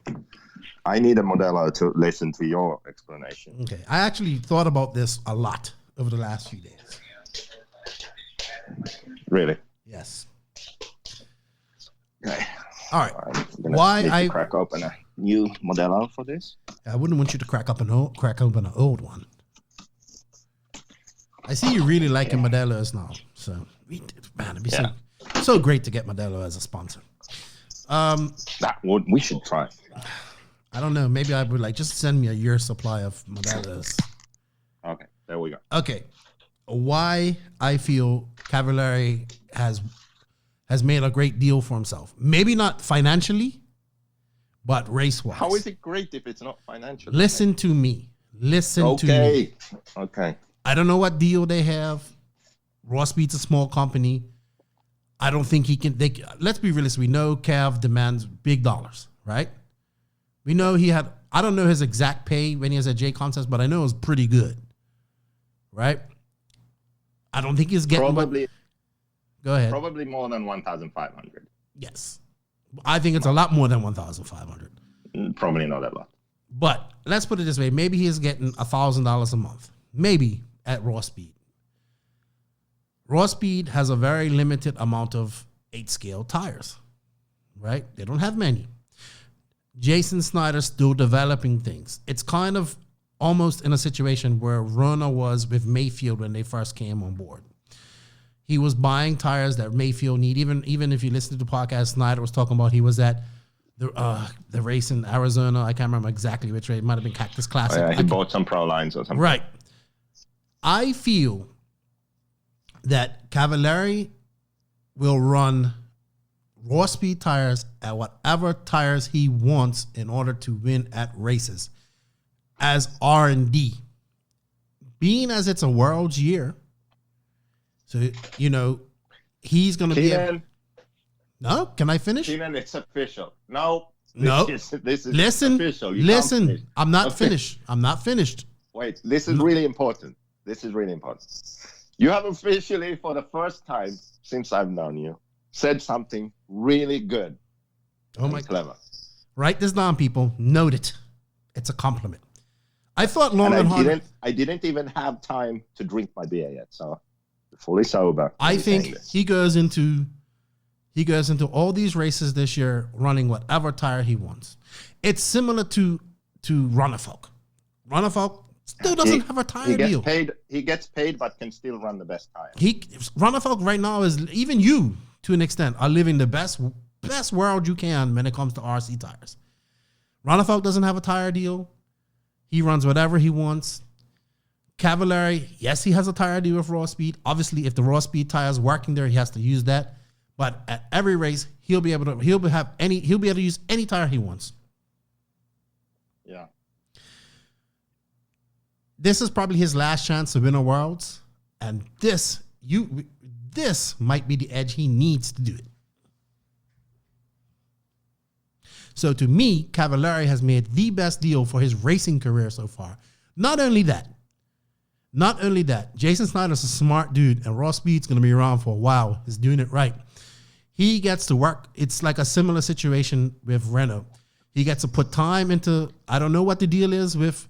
S5: I need a Modelo to listen to your explanation.
S3: Okay. I actually thought about this a lot over the last few days.
S5: Really?
S3: Yes.
S5: Okay.
S3: All right.
S5: I'm gonna
S3: Why
S5: need to
S3: I
S5: crack open a new Modelo for this.
S3: I wouldn't want you to crack open an old one. I see you really liking Modelo's now. So, man, it'd be so great to get Modelo as a sponsor.
S5: We should try.
S3: I don't know. Maybe I would just send me a year's supply of Modelo's.
S5: Okay, there we go.
S3: Okay. Why I feel Cavalieri has made a great deal for himself. Maybe not financially, but race-wise.
S5: How is it great if it's not financial?
S3: Listen to me. Listen to me.
S5: Okay.
S3: I don't know what deal they have. Raw Speed's a small company. I don't think he can. Let's be realistic. We know Cav demands big dollars, right? We know he had. I don't know his exact pay when he was at J Concepts, but I know it was pretty good, right? I don't think he's getting.
S5: Probably.
S3: Go ahead.
S5: Probably more than 1,500.
S3: Yes, I think it's a lot more than 1,500.
S5: Probably not that lot.
S3: But let's put it this way: maybe he's getting $1,000 a month, maybe at Raw Speed. Raw Speed has a very limited amount of 8-scale tires, right? They don't have many. Jason Snyder's still developing things. It's kind of almost in a situation where Rona was with Mayfield when they first came on board. He was buying tires that Mayfield need. Even if you listen to the podcast, Snyder was talking about he was at the race in Arizona. I can't remember exactly which race. It might have been Cactus Classic.
S5: Oh, yeah, he bought some Pro Lines or something.
S3: Right. I feel that Cavalieri will run Raw Speed tires at whatever tires he wants in order to win at races as R&D. Being as it's a World's year, so, he's going to be... No? Can I finish?
S5: Keenan, it's official. No.
S3: No.
S5: This is
S3: Listen.
S5: official. You can't
S3: Listen.
S5: finish.
S3: I'm not
S5: Okay.
S3: finished. I'm not finished.
S5: Wait, this is really important. You have officially, for the first time since I've known you, said something really good.
S3: Oh my
S5: and clever.
S3: Write this down, people. Note it. It's a compliment. I thought long
S5: And
S3: and hard.
S5: I didn't even have time to drink my beer yet, so fully sober.
S3: I think
S5: Saying this.
S3: he goes into all these races this year running whatever tire he wants. It's similar to Runnerfolk. Runnerfolk still doesn't have a tire deal.
S5: He gets paid, but can still run the best tire.
S3: Runnerfolk right now is, even you to an extent, are living the best world you can when it comes to RC tires. Runnerfolk doesn't have a tire deal. He runs whatever he wants. Cavalieri, yes, he has a tire deal with Raw Speed. Obviously, if the Raw Speed tire is working there, he has to use that. But at every race, he'll be able to use any tire he wants.
S5: Yeah.
S3: This is probably his last chance to win a Worlds, and this might be the edge he needs to do it. So to me, Cavalieri has made the best deal for his racing career so far. Not only that, Jason Snyder's a smart dude, and Raw Speed's going to be around for a while. He's doing it right. He gets to work. It's like a similar situation with Renault. He gets to put time into, I don't know what the deal is with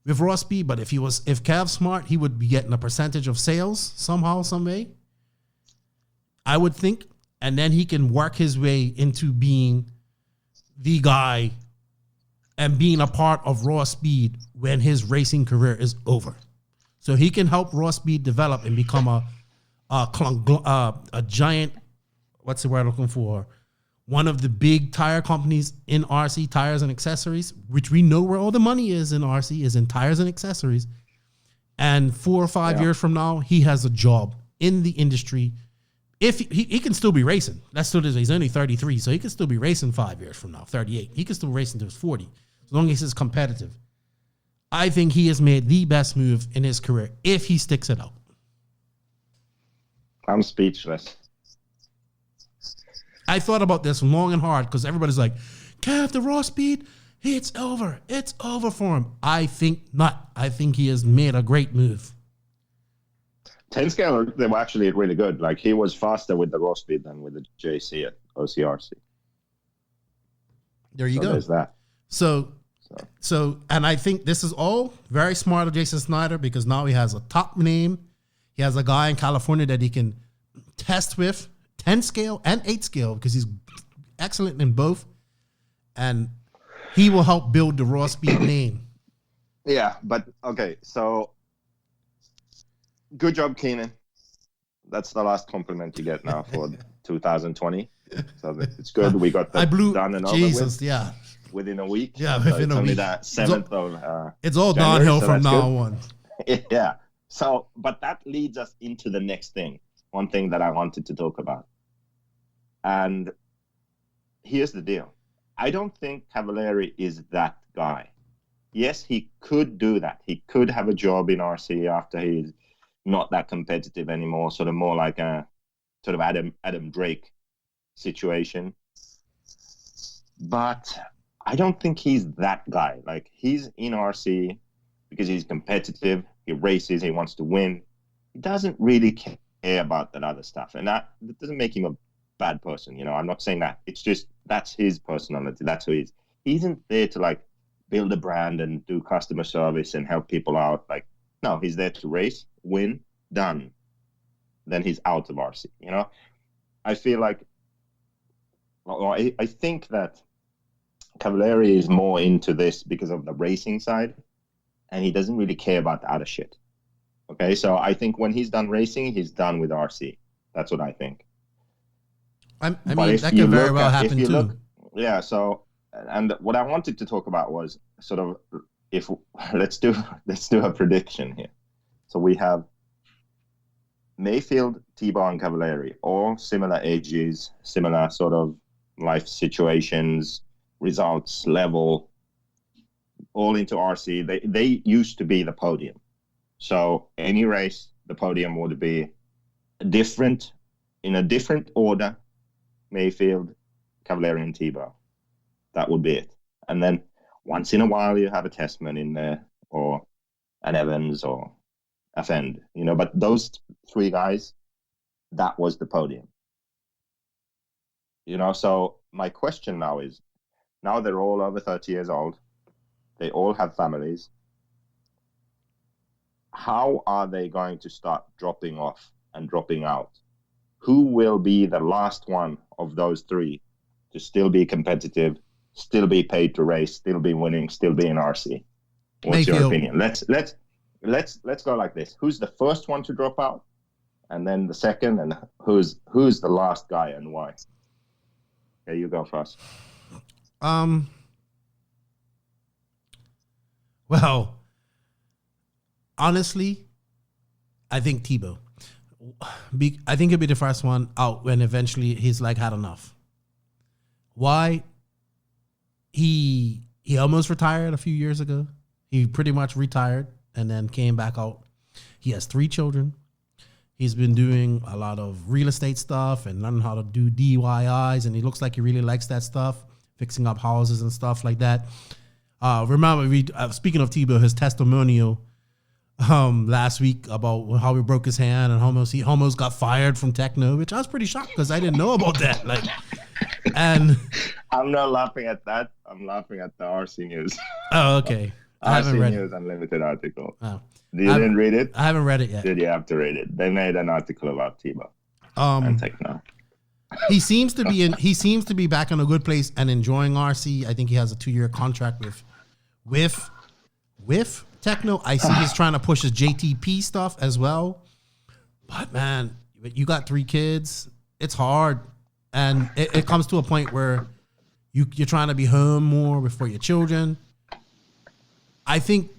S3: Raw Speed, but if Cav's smart, he would be getting a percentage of sales somehow, some way. I would think. And then he can work his way into being the guy and being a part of Raw Speed when his racing career is over. So he can help Raw Speed develop and become a giant, what's the word I'm looking for? One of the big tire companies in RC, tires and accessories, which we know where all the money is in RC, is in tires and accessories. And 4 or 5 years from now, he has a job in the industry. If he can still be racing. He's only 33, so he can still be racing 5 years from now, 38. He can still race until he's 40, as long as he's competitive. I think he has made the best move in his career if he sticks it out.
S5: I'm speechless.
S3: I thought about this long and hard because everybody's like, Kev, the raw speed, it's over. It's over for him. I think not. I think he has made a great move.
S5: 10 scale, they were actually really good. Like, he was faster with the raw speed than with the JC at OCRC.
S3: There you
S5: So
S3: go.
S5: there's that.
S3: So, and I think this is all very smart of Jason Snyder because now he has a top name. He has a guy in California that he can test with 10 scale and 8 scale because he's excellent in both. And he will help build the raw speed name.
S5: Yeah, but okay, so good job, Keenan. That's the last compliment you get now for 2020. So it's good. We got that done and over with.
S3: Yeah.
S5: Within a week.
S3: Yeah,
S5: so
S3: within
S5: it's
S3: a
S5: only
S3: week.
S5: that 7th of
S3: it's all
S5: January,
S3: downhill
S5: so
S3: from
S5: that's
S3: now
S5: good.
S3: on.
S5: Yeah. So, but that leads us into the next thing. One thing that I wanted to talk about. And here's the deal. I don't think Cavalieri is that guy. Yes, he could do that. He could have a job in RC after he's not that competitive anymore, sort of more like a sort of Adam Drake situation. But I don't think he's that guy. Like, he's in RC because he's competitive, he races, he wants to win. He doesn't really care about that other stuff. And that doesn't make him a bad person. You know, I'm not saying that. It's just, that's his personality. That's who he is. He isn't there to, like, build a brand and do customer service and help people out. Like, no, he's there to race, win, done. Then he's out of RC, you know? I feel like, well, I think that Cavalieri is more into this because of the racing side, and he doesn't really care about the other shit. Okay, so I think when he's done racing, he's done with RC. That's what I think.
S3: I mean, that could very well happen too.
S5: Yeah, so, and what I wanted to talk about was sort of, if let's do a prediction here. So we have Mayfield, T-Bar, and Cavalieri, all similar ages, similar sort of life situations, results, level, all into RC. They used to be the podium. So any race, the podium would be different, in a different order, Mayfield, Cavalieri, and T-Bar. That would be it. And then once in a while you have a Testman in there, or an Evans, or a Fend, you know, but those three guys, that was the podium. You know, so my question now is, now they're all over 30 years old, they all have families. How are they going to start dropping off and dropping out? Who will be the last one of those three to still be competitive, still be paid to race, still be winning, still be in RC? What's
S3: Mayfield.
S5: Your opinion? Let's go like this. Who's the first one to drop out? And then the second, and who's the last guy and why? Okay, you go first.
S3: Well, honestly, I think Tebow. I think he'll be the first one out when eventually he's like had enough. Why? He almost retired a few years ago. He pretty much retired and then came back out. He has 3 children. He's been doing a lot of real estate stuff and learning how to do DIYs, and he looks like he really likes that stuff, fixing up houses and stuff like that. Remember, speaking of Tebow, his testimonial last week about how he broke his hand and he almost got fired from Tekno, which I was pretty shocked because I didn't know about that. Like, and
S5: I'm not laughing at that. I'm laughing at the RC News.
S3: Oh, okay. I haven't read
S5: News Unlimited article.
S3: Oh.
S5: You didn't read it?
S3: I haven't read it yet.
S5: Did you have to read it? They made an article about Tebow and Tekno.
S3: He seems to be back in a good place and enjoying RC. I think he has a 2-year contract with Tekno. I see he's trying to push his JTP stuff as well. But man, you got 3 kids. It's hard. And it comes to a point where you're trying to be home more before your children. I think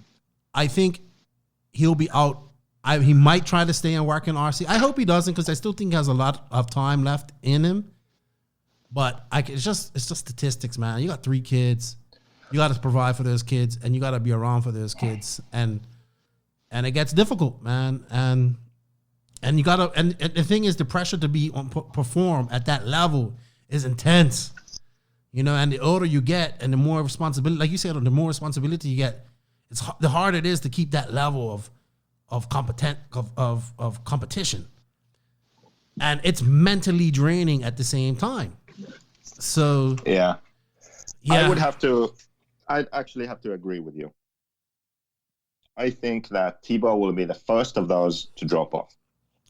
S3: he'll be out. He might try to stay and work in RC. I hope he doesn't, because I still think he has a lot of time left in him. But it's just statistics, man. You got 3 kids. You got to provide for those kids, and you got to be around for those kids, and it gets difficult, man. And And you gotta, and the thing is, the pressure to be on perform at that level is intense, you know. And the older you get, and the more responsibility, like you said, the more responsibility you get, the harder it is to keep that level of competition, and it's mentally draining at the same time. So
S5: yeah. I'd actually have to agree with you. I think that Tebow will be the first of those to drop off.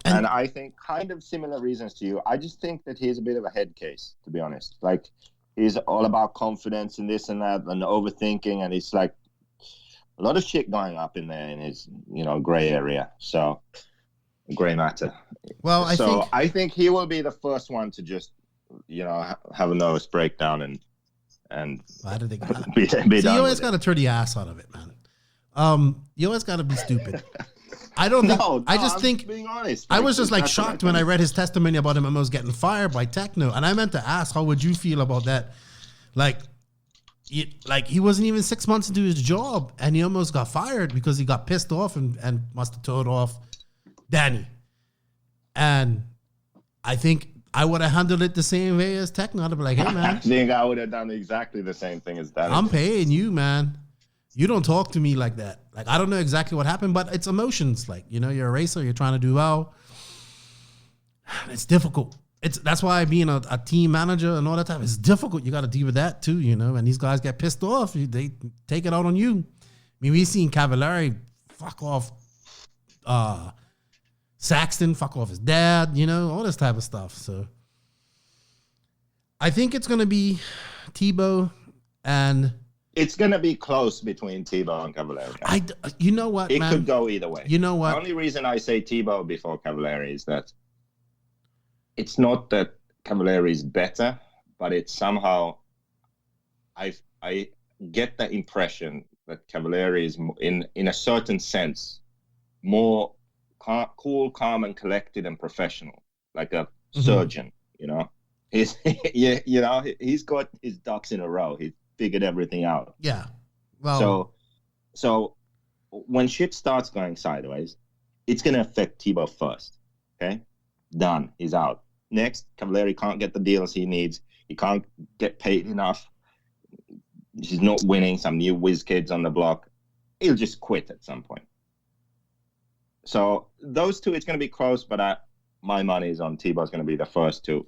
S5: And I think kind of similar reasons to you. I just think that he's a bit of a head case, to be honest. Like, he's all about confidence and this and that and overthinking. And it's like a lot of shit going up in there in his, you know, gray area. So, gray matter.
S3: Well,
S5: I think he will be the first one to just, you know, have a nervous breakdown and
S3: why do they
S5: be done.
S3: You always got to turn the ass out of it, man. You always got to be stupid. I don't think.
S5: No,
S3: I just
S5: I'm
S3: think.
S5: being honest.
S3: I was just like shocked when I read his testimony about him almost getting fired by Tekno, and I meant to ask, how would you feel about that? Like he wasn't even 6 months into his job, and he almost got fired because he got pissed off and must have told off Danny. And I think I would have handled it the same way as Tekno. I'd be like, hey man,
S5: I think I would have done exactly the same thing as Danny.
S3: I'm paying you, man. You don't talk to me like that. Like, I don't know exactly what happened, but it's emotions. Like, you know, you're a racer, you're trying to do well. It's difficult. That's why being a team manager and all that time, it's difficult. You got to deal with that too, you know, and these guys get pissed off. They take it out on you. I mean, we've seen Cavallari fuck off Saxton, fuck off his dad, you know, all this type of stuff. So I think it's going to be Tebow, and
S5: it's going to be close between Tebow and Cavallari.
S3: You know what,
S5: it
S3: man?
S5: could go either way.
S3: You know what?
S5: The only reason I say Tebow before Cavallari is that it's not that Cavallari is better, but it's somehow I get the impression that Cavallari is in a certain sense more cool, calm, and collected and professional, like a surgeon. You know, he's got his ducks in a row. He's figured everything out.
S3: Yeah. Well,
S5: so when shit starts going sideways, it's going to affect Tebow first. Okay? Done. He's out. Next, Cavallari can't get the deals he needs. He can't get paid enough. He's not winning some new whiz kids on the block. He'll just quit at some point. So those two, it's going to be close, but my money is on Tebow's going to be the first to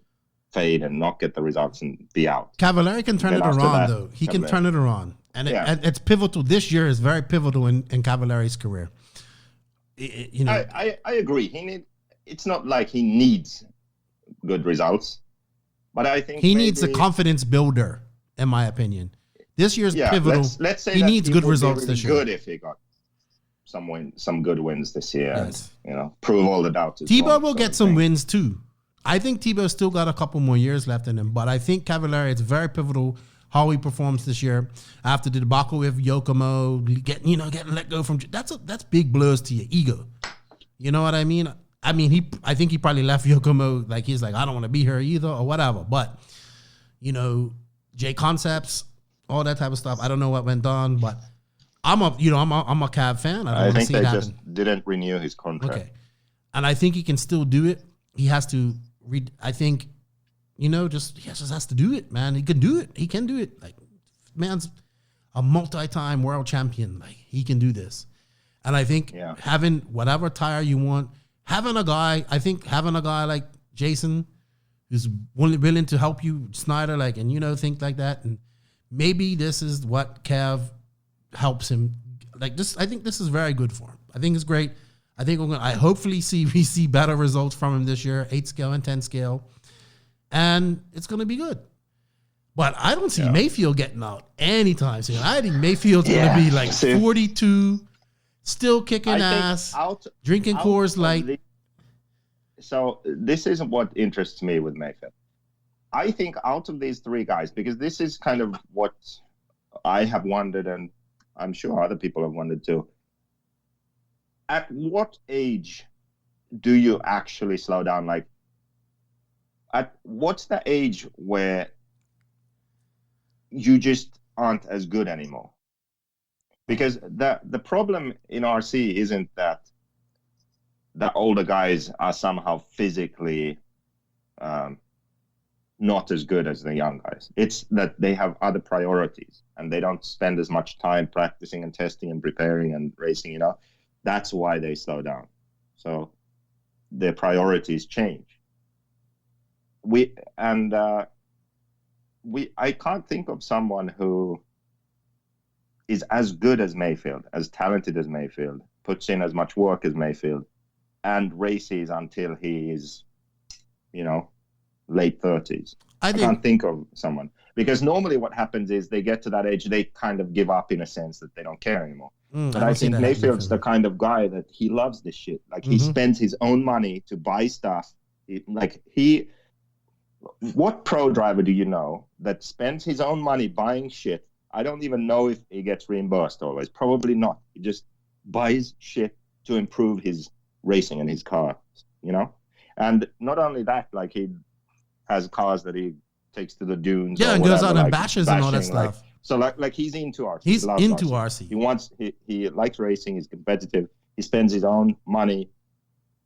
S5: fade and not get the results and be out.
S3: Cavallari can turn it around, though. He can turn it around. And it's pivotal. This year is very pivotal in Cavallari's career. You know,
S5: I agree. It's not like he needs good results, but I think
S3: he needs a confidence builder, in my opinion. This year's pivotal.
S5: Let's say
S3: he needs good results this year.
S5: Good if he got some good wins this year, yes. And, you know, prove all the doubts.
S3: Tebow will get some wins too. I think Tebow's still got a couple more years left in him, but I think Cavallari, it's very pivotal how he performs this year after the debacle with Yokomo, getting let go from. That's big blows to your ego. You know what I mean? I think he probably left Yokomo like he's like, I don't want to be here either or whatever. But you know, J Concepts, all that type of stuff. I don't know what went on, but I'm a Cav fan.
S5: I think they just didn't renew his contract.
S3: Okay, and I think he can still do it. He has to read. I think, he just has to do it, man. He can do it. He can do it. Like, man's a multi-time world champion. Like, he can do this. And I think having whatever tire you want, having a guy like Jason who's willing to help you, Snyder, like, and think like that, and maybe this is what Cav helps him. Like this, I think this is very good for him. I think it's great. I think I hopefully we see better results from him this year, 8 scale and 10 scale, and it's going to be good. But I don't see Mayfield getting out anytime soon. I think Mayfield's going to be like 42, still kicking ass, drinking Coors Light.
S5: So this is what interests me with Mayfield. I think out of these 3 guys, because this is kind of what I have wondered, and I'm sure other people have wondered too. At what age do you actually slow down? Like, what's the age where you just aren't as good anymore? Because the problem in RC isn't that the older guys are somehow physically not as good as the young guys. It's that they have other priorities and they don't spend as much time practicing and testing and preparing and racing, That's why they slow down. So their priorities change. I can't think of someone who is as good as Mayfield, as talented as Mayfield, puts in as much work as Mayfield, and races until he is, late 30s. I can't think of someone. Because normally what happens is they get to that age, they kind of give up in a sense that they don't care anymore. But I think Mayfield's the kind of guy that he loves this shit. Like, he spends his own money to buy stuff. What pro driver do you know that spends his own money buying shit? I don't even know if he gets reimbursed always. Probably not. He just buys shit to improve his racing and his car, And not only that, like, he has cars that he takes to the dunes.
S3: Yeah, and goes out and bashes and all that stuff.
S5: So he's into RC.
S3: He's into RC.
S5: He likes racing. He's competitive. He spends his own money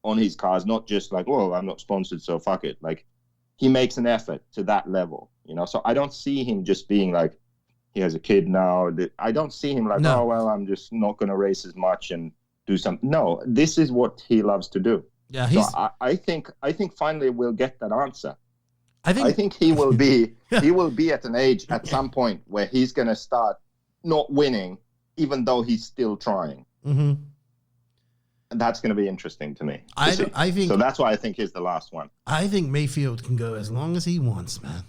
S5: on his cars, not just like, oh, I'm not sponsored, so fuck it. Like, he makes an effort to that level, So I don't see him just being like, he has a kid now. I don't see him like, oh, well, I'm just not going to race as much and do something. No, this is what he loves to do.
S3: Yeah,
S5: I think finally we'll get that answer. I think he will be at an age at some point where he's going to start not winning, even though he's still trying.
S3: Mm-hmm.
S5: And that's going to be interesting to me.
S3: I think
S5: so. That's why I think he's the last one.
S3: I think Mayfield can go as long as he wants, man.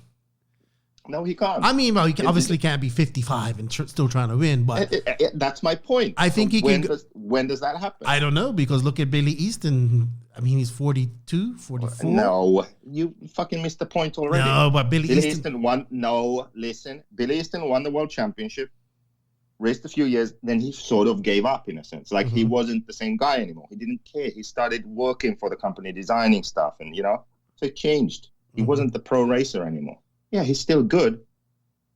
S5: No, he can't.
S3: I mean, well, he obviously can't be 55 and still trying to win, but
S5: that's my point.
S3: I think
S5: when does that happen?
S3: I don't know, because look at Billy Easton. I mean, he's 42, 44.
S5: No, you fucking missed the point already.
S3: No, but Billy
S5: Easton won. No, listen. Billy Easton won the world championship, raced a few years, then he sort of gave up in a sense. Like, he wasn't the same guy anymore. He didn't care. He started working for the company, designing stuff, and so it changed. He wasn't the pro racer anymore. Yeah, he's still good,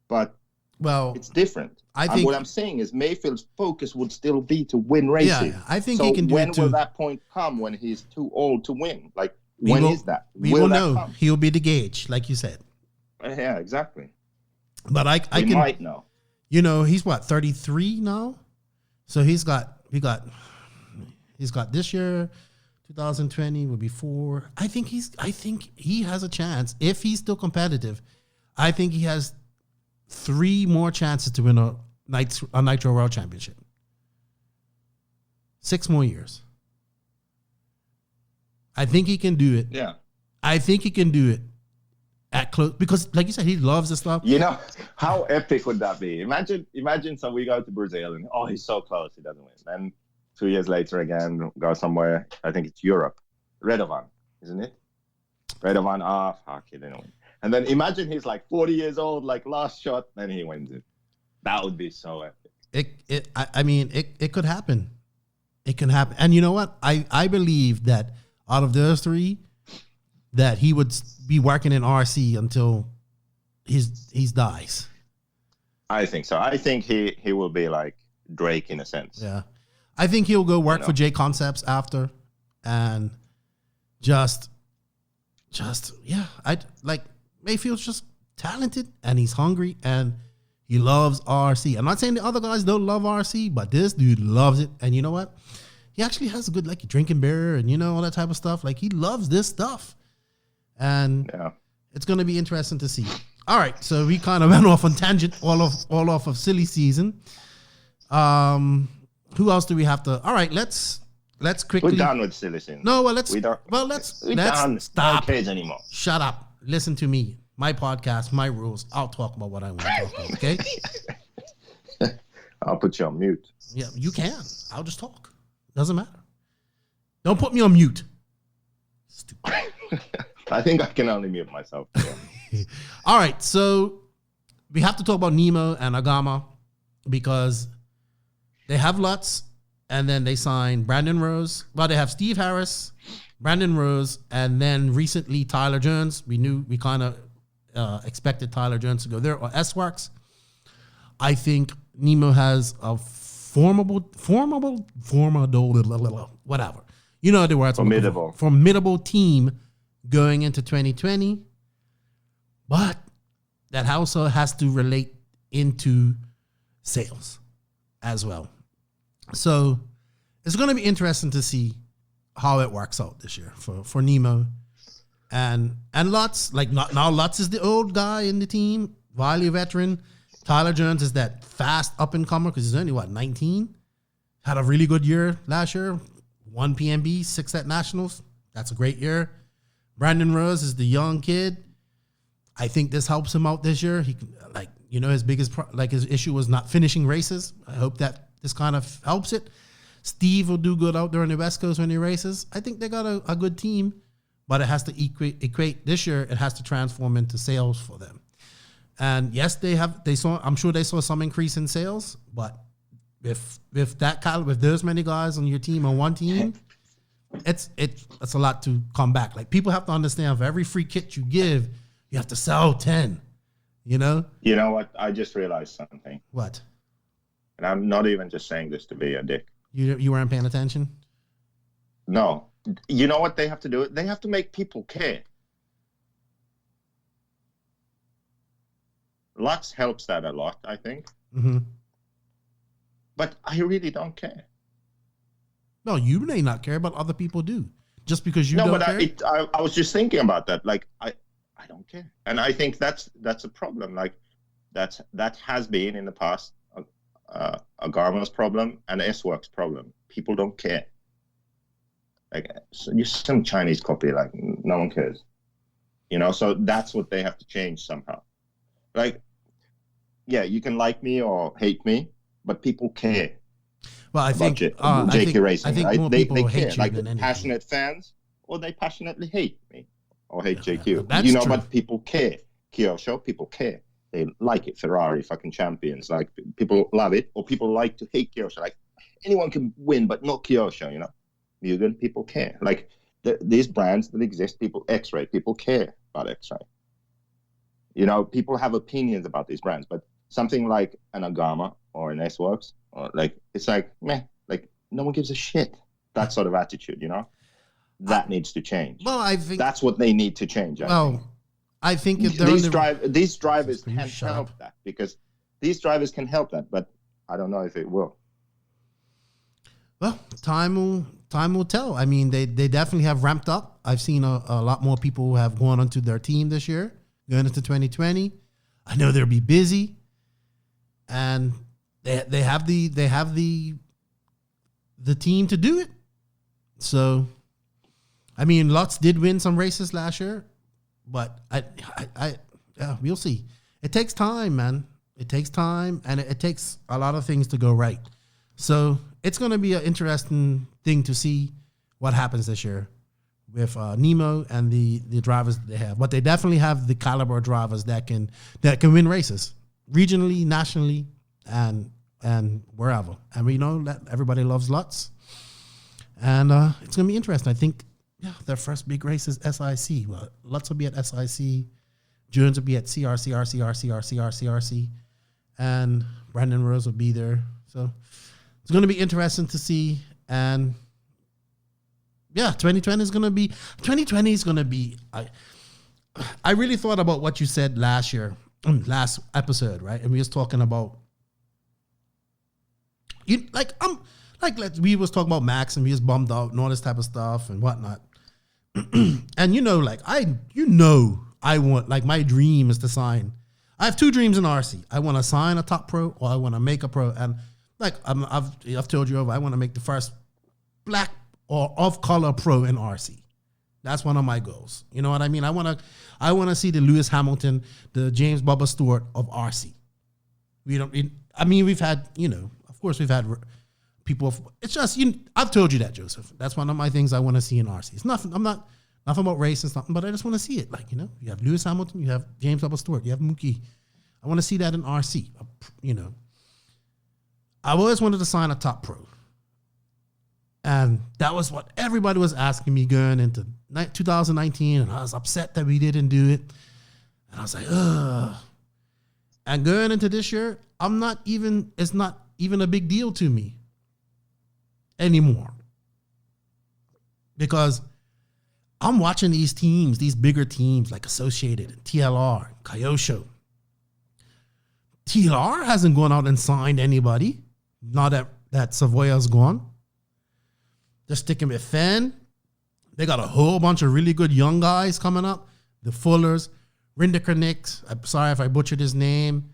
S5: but it's different. I think what I'm saying is Mayfield's focus would still be to win races.
S3: Yeah, I think he can do it too.
S5: When will that point come when he's too old to win? Like, when is that?
S3: We will know. Come? He'll be the gauge, like you said.
S5: Yeah, exactly.
S3: But I
S5: might know.
S3: He's what, 33 now? So he's got this year, 2020 would be 4. I think he has a chance if he's still competitive. I think he has 3 more chances to win a Nitro World Championship. 6 more years. I think he can do it.
S5: Yeah.
S3: I think he can do it at close, because like you said, he loves the stuff.
S5: How epic would that be? Imagine so we go to Brazil and he's so close, he doesn't win. Then 2 years later again, go somewhere, I think it's Europe. Radovan, isn't it? Radovan, fuck, he didn't win. And then imagine he's like 40 years old, like last shot, then he wins it. That would be so epic.
S3: It could happen. It can happen. And you know what? I believe that out of those 3, that he would be working in RC until he dies.
S5: I think so. I think he will be like Drake in a sense.
S3: Yeah. I think he'll go work for J Concepts after, and just Mayfield's just talented, and he's hungry, and he loves RC. I'm not saying the other guys don't love RC, but this dude loves it. And you know what? He actually has a good, like, drinking beer and all that type of stuff. Like, he loves this stuff. And it's going to be interesting to see. All right, so we kind of went off on tangent all off of silly season. Who else do we have to? All right, let's quickly.
S5: We're done with silly season.
S3: No, well, let's stop.
S5: Don't care anymore.
S3: Shut up. Listen to me. My podcast, my rules. I'll talk about what I want to talk about. Okay.
S5: I'll put you on mute.
S3: Yeah, you can. I'll just talk. Doesn't matter. Don't put me on mute. Stupid.
S5: I think I can only mute myself. Yeah.
S3: All right, so we have to talk about Nemo and Agama, because they have Lutz, and then they signed Brandon Rose. Well, they have Steve Harris, Brandon Rose, and then recently Tyler Jones. We kind of expected Tyler Jones to go there, or S-Works. I think Nemo has a formidable, whatever. You know the words. Formidable team going into 2020. But that also has to relate into sales as well. So it's going to be interesting to see how it works out this year for Nemo. And Lutz, like now Lutz is the old guy in the team, Wiley veteran. Tyler Jones is that fast up and comer because he's only 19. Had a really good year last year. 1 PMB, 6 at Nationals. That's a great year. Brandon Rose is the young kid. I think this helps him out this year. He his biggest his issue was not finishing races. I hope that this kind of helps it. Steve will do good out there on the West Coast when he races. I think they got a good team, but it has to equate this year. It has to transform into sales for them. And yes, I'm sure they saw some increase in sales, but if those many guys on your team on one team, it's a lot to come back. Like, people have to understand, for every free kit you give, you have to sell 10. You know
S5: what? I just realized something.
S3: What?
S5: And I'm not even just saying this to be a dick.
S3: You weren't paying attention?
S5: No. You know what they have to do? They have to make people care. Lutz helps that a lot, I think.
S3: Mm-hmm.
S5: But I really don't care.
S3: No, you may not care, but other people do. Just because you don't care?
S5: I was just thinking about that. Like, I don't care. And I think that's a problem. Like, that has been in the past a Garmin's problem and S-Works problem. People don't care. Like, so you some Chinese copy, like, no one cares. So that's what they have to change somehow. Like, yeah, you can like me or hate me, but people care.
S3: Well, I think
S5: JK Racing,
S3: I think
S5: right?
S3: more
S5: They
S3: people hate
S5: care.
S3: you
S5: Like,
S3: than anything.
S5: passionate fans, or they passionately hate me or hate JQ.
S3: That's true.
S5: But people care. Kyosho, people care. They like it. Ferrari, fucking champions. Like, people love it, or people like to hate Kyosho. Like, anyone can win, but not Kyosho. Mugen, people care. Like, these brands that exist, X-Ray, people care about X-Ray. People have opinions about these brands, but something like an Agama or an S-Works, or it's like, meh, like, no one gives a shit. That sort of attitude, that needs to change.
S3: Well, I think
S5: that's what they need to change.
S3: I think if
S5: these drivers can help that, because these drivers can help that, but I don't know if it will.
S3: Well, time will tell. I mean, they definitely have ramped up. I've seen a lot more people who have gone onto their team this year, going into 2020. I know they'll be busy, and they have the team to do it. So, I mean, Lutz did win some races last year, but we'll see. It takes time, man. It takes time, and it takes a lot of things to go right. So it's going to be an interesting thing to see what happens this year with Nemo and the drivers that they have. But they definitely have the caliber of drivers that can win races regionally, nationally, and wherever. And we know that everybody loves Lutz, and it's going to be interesting. I think their first big race is SIC. Well, Lutz will be at SIC, Jones will be at CRC, and Brandon Rose will be there. So it's going to be interesting to see. And 2020 is going to be. I really thought about what you said last episode, right? And we was talking about we was talking about Max, and we was bummed out and all this type of stuff and whatnot. And I want, like, my dream is to sign. I have 2 dreams in RC. I want to sign a top pro, or I want to make a pro. And like, I've told you, I want to make the first black or of color pro in RC. That's one of my goals. You know what I mean? I want to see the Lewis Hamilton, the James Bubba Stewart of RC. We've had, of course we've had people. It's just, I've told you that, Joseph. That's one of my things I want to see in RC. It's nothing. I'm not nothing about race and something, but I just want to see it. Like, you have Lewis Hamilton, you have James Bubba Stewart, you have Mookie. I want to see that in RC. I always wanted to sign a top pro. And that was what everybody was asking me going into 2019. And I was upset that we didn't do it. And I was like, ugh. And going into this year, it's not even a big deal to me anymore. because I'm watching these teams, these bigger teams like Associated and TLR, and Kyosho. TLR hasn't gone out and signed anybody. Now that Savoya's gone. They're sticking with Fenn. They got a whole bunch of really good young guys coming up. The Fullers, Rinderkernick. I'm sorry if I butchered his name.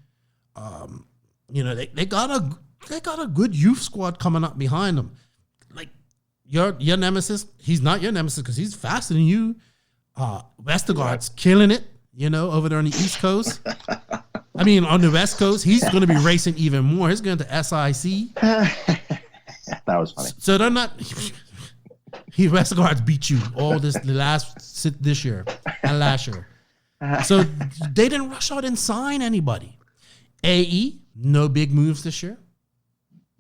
S3: They got a good youth squad coming up behind them. Like your nemesis, he's not your nemesis because he's faster than you. Westergaard's killing it, over there on the East Coast. I mean, on the West Coast, he's going to be racing even more. He's going to SIC.
S5: That was funny.
S3: So they're not. Westergaard's beat you all this year and last year. So they didn't rush out and sign anybody. AE, no big moves this year.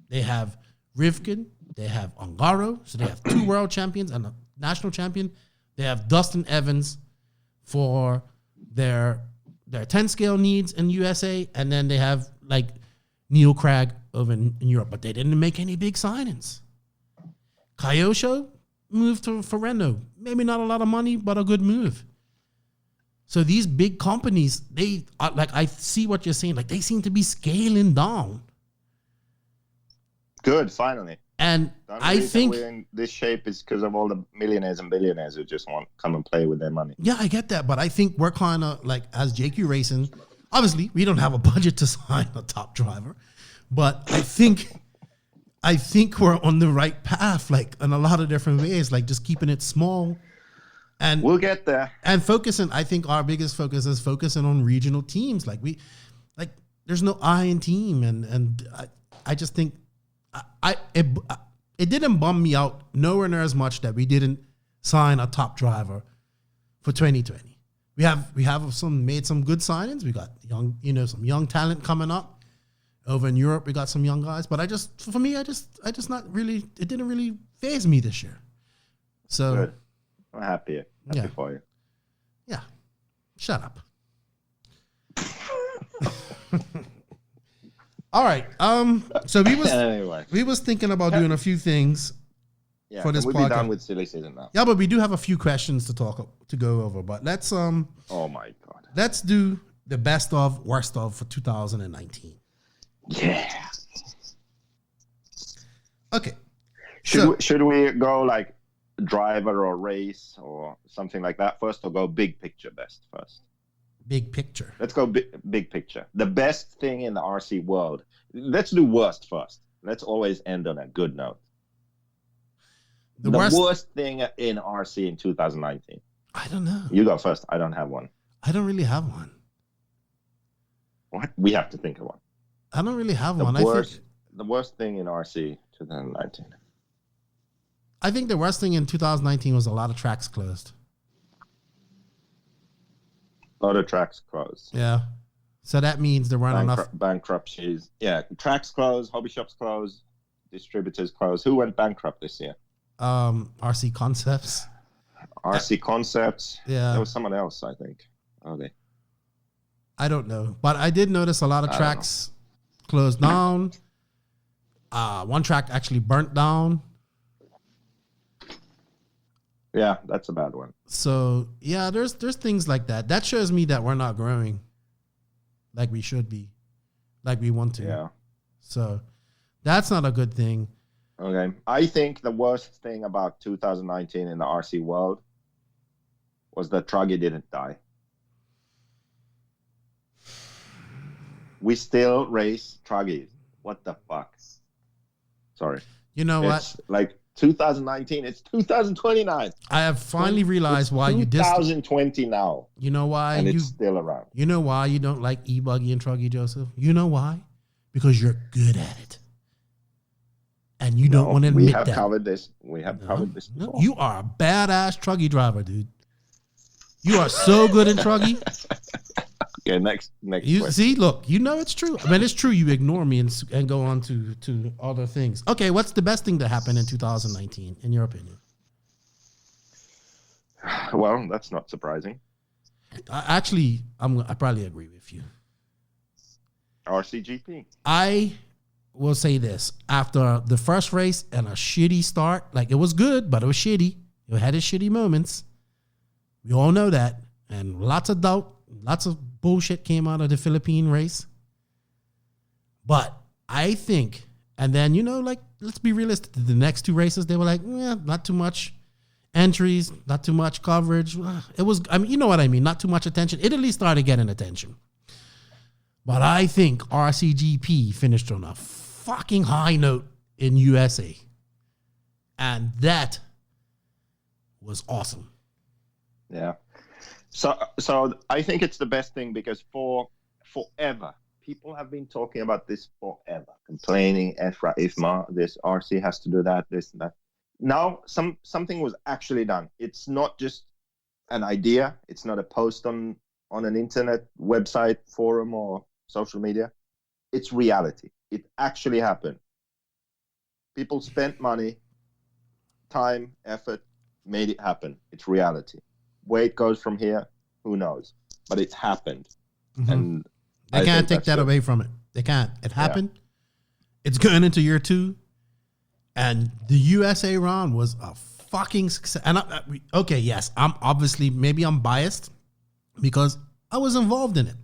S3: They have Rivkin. They have Ongaro. So they have 2 world champions and a national champion. They have Dustin Evans for their 10 scale needs in USA. And then they have like Neil Craig over in Europe. But they didn't make any big signings. Kyosho moved for Renault. Maybe not a lot of money, but a good move. So these big companies, they are, like, I see what you're saying. Like, they seem to be scaling down.
S5: Good, finally.
S3: And
S5: I think we're in this shape is because of all the millionaires and billionaires who just want to come and play with their money.
S3: Yeah, I get that. But I think we're kind of like, as JQ Racing, obviously, we don't have a budget to sign a top driver. But I think we're on the right path, like in a lot of different ways, like just keeping it small. And
S5: we'll get there. And
S3: focusing, I think our biggest focus is focusing on regional teams. Like there's no I in team. And I just think it didn't bum me out nowhere near as much that we didn't sign a top driver for 2020. We have made some good signings. We got some young talent coming up. Over in Europe, we got some young guys, but I just not really. It didn't really faze me this year. So
S5: good. I'm happy for you.
S3: Yeah, shut up. All right. So we was thinking about doing a few things for this podcast.
S5: We'll be done with silly season now.
S3: Yeah, but we do have a few questions to go over. But let's
S5: Oh my God.
S3: Let's do the best of, worst of for 2019.
S5: Yeah.
S3: Okay.
S5: Should we go like driver or race or something like that first, or go big picture best first?
S3: Big picture.
S5: Let's go big picture. The best thing in the RC world. Let's do worst first. Let's always end on a good note. The worst thing in RC in 2019.
S3: I don't know.
S5: You go first. I don't have one.
S3: I don't really have one.
S5: What? We have to think of one.
S3: I don't really have one.
S5: The worst thing in RC 2019.
S3: I think the worst thing in 2019 was a lot of tracks closed.
S5: A lot of tracks closed.
S3: Yeah. So that means there weren't enough
S5: bankruptcies. Yeah, tracks closed, hobby shops closed, distributors closed. Who went bankrupt this year?
S3: RC Concepts.
S5: RC Concepts.
S3: Yeah.
S5: There was someone else, I think. Okay.
S3: I don't know, but I did notice a lot of tracks closed down. One track actually burnt down.
S5: Yeah, that's a bad one.
S3: So yeah, there's things like that. That shows me that we're not growing like we should be, like we want to.
S5: Yeah.
S3: So that's not a good thing.
S5: Okay. I think the worst thing about 2019 in the RC world was that Truggy didn't die. We still race Truggies. What the fuck? Sorry.
S3: You know
S5: it's what? Like 2019, it's 2029.
S3: I have finally realized why you
S5: 2020 now.
S3: You know why?
S5: And it's still around.
S3: You know why you don't like E-Buggy and Truggy, Joseph? You know why? Because you're good at it. And you don't want to admit that.
S5: We have covered this. Before.
S3: No, you are a badass Truggy driver, dude. You are so good in Truggy.
S5: Okay, next.
S3: You see, look, you know it's true. I mean, it's true. You ignore me and go on to other things. Okay, what's the best thing that happened in 2019, in your opinion?
S5: Well, that's not surprising.
S3: I probably agree with you.
S5: RCGP.
S3: I will say this. After the first race and a shitty start, like it was good, but it was shitty. He had his shitty moments. We all know that. And lots of doubt, lots of bullshit came out of the Philippine race. But I think, and then, like, let's be realistic. The next two races, they were like, not too much entries, not too much coverage. It was, you know what I mean? Not too much attention. It at least started getting attention. But I think RCGP finished on a fucking high note in USA. And that was awesome.
S5: Yeah. So I think it's the best thing because forever, people have been talking about this forever, complaining, IFMA, this RC has to do that, this and that. Now something was actually done. It's not just an idea. It's not a post on an internet website, forum, or social media. It's reality. It actually happened. People spent money, time, effort, made it happen. It's reality. Where it goes from here, who knows? But it happened.
S3: Mm-hmm.
S5: And
S3: they can't take that away from it. They can't. It happened. Yeah. It's going into year 2. And the USA round was a fucking success. And okay, yes, maybe I'm biased because I was involved in it.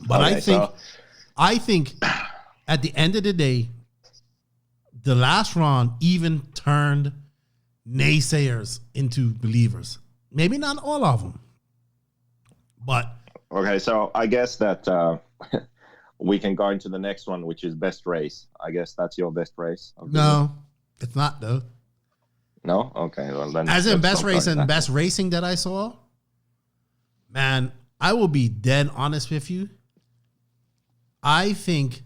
S3: But okay, I think at the end of the day, the last round even turned naysayers into believers. Maybe not all of them, but
S5: okay. So I guess that we can go into the next one, which is best race. I guess that's your best race.
S3: No, it's not though.
S5: No, okay. Well, then
S3: as in best race and best racing that I saw, man, I will be dead honest with you. I think,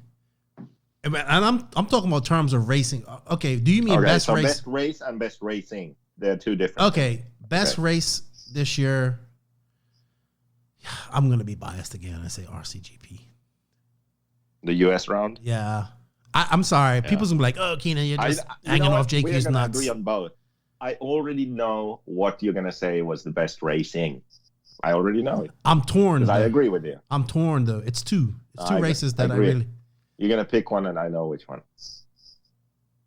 S3: and I'm talking about terms of racing. Okay, do you mean best race?
S5: Best race and best racing, they're two different.
S3: Okay, best race this year. I'm gonna be biased again. I say RCGP.
S5: The US round.
S3: Yeah, I'm sorry. Yeah. People's gonna be like, "Oh, Keenan, you're just hanging off JQ's nuts."
S5: Agree on both. I already know what you're gonna say was the best racing. I already know it.
S3: I'm torn.
S5: I agree with you.
S3: I'm torn though. It's two races that I really.
S5: You're gonna pick one, and I know which one.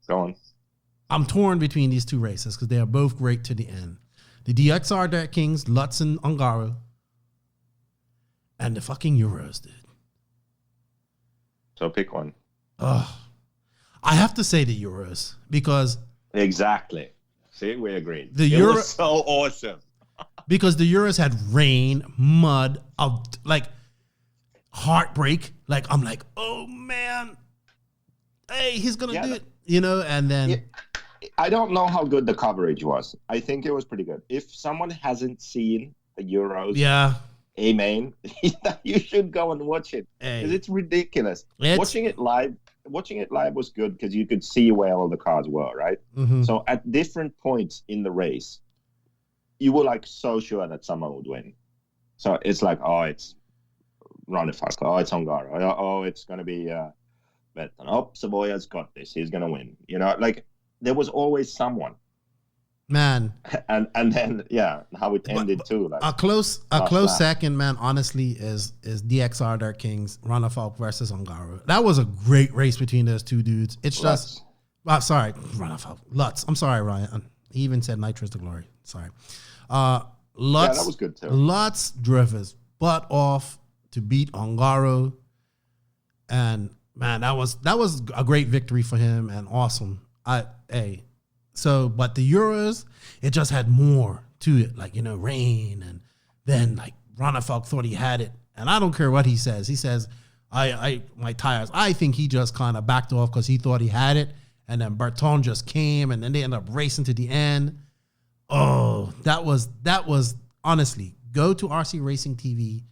S5: Go on.
S3: I'm torn between these two races because they are both great to the end. The DXR Dirt Kings, Lutz and Ongaro, and the fucking Euros, dude.
S5: So pick one.
S3: I have to say the Euros because
S5: exactly. See, we agreed.
S3: It
S5: was so awesome.
S3: Because the Euros had rain, mud, like heartbreak. Like I'm like, oh man, hey, he's gonna do it, and then
S5: I don't know how good the coverage was. I think it was pretty good. If someone hasn't seen the Euros, amen, you should go and watch it because it's ridiculous. Watching it live was good because you could see where all the cars were, right?
S3: Mm-hmm.
S5: So at different points in the race, you were like so sure that someone would win. So it's like, oh, it's Ronifak. Oh, it's Ongaro. Oh, it's going to be Vettel. Oh, Saboya's got this. He's going to win. Like there was always someone.
S3: Man.
S5: And then, how it ended too. Like,
S3: a close second, man, honestly, is DXR Dirt Kings, Ronifak versus Ongaro. That was a great race between those two dudes. It's just, sorry, Ronifak. Lutz. I'm sorry, Ryan. He even said Nitrous the Glory. Sorry. Lutz,
S5: that was good too.
S3: Lutz drove his butt off to beat Ongaro. And man, that was a great victory for him and awesome. But the Euros, it just had more to it, like, rain, and then like Ronifak thought he had it. And I don't care what he says. He says, my tires. I think he just kind of backed off because he thought he had it. And then Berton just came, and then they ended up racing to the end. Oh, that was honestly, go to RC Racing TV.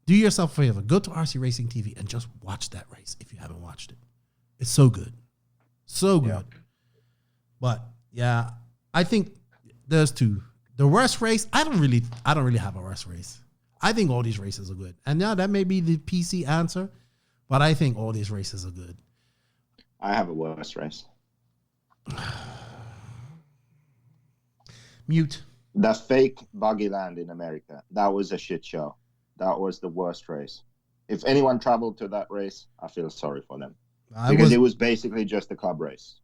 S3: Do yourself a favor. Go to RC Racing TV and just watch that race if you haven't watched it. It's so good. So good. Yeah. But yeah, I think there's two. The worst race, I don't really have a worst race. I think all these races are good. And now that may be the PC answer, but I think all these races are good.
S5: I have a worst race.
S3: Mute.
S5: The fake buggy land in America. That was a shit show. That was the worst race. If anyone traveled to that race, I feel sorry for them. Because it was basically just a club race.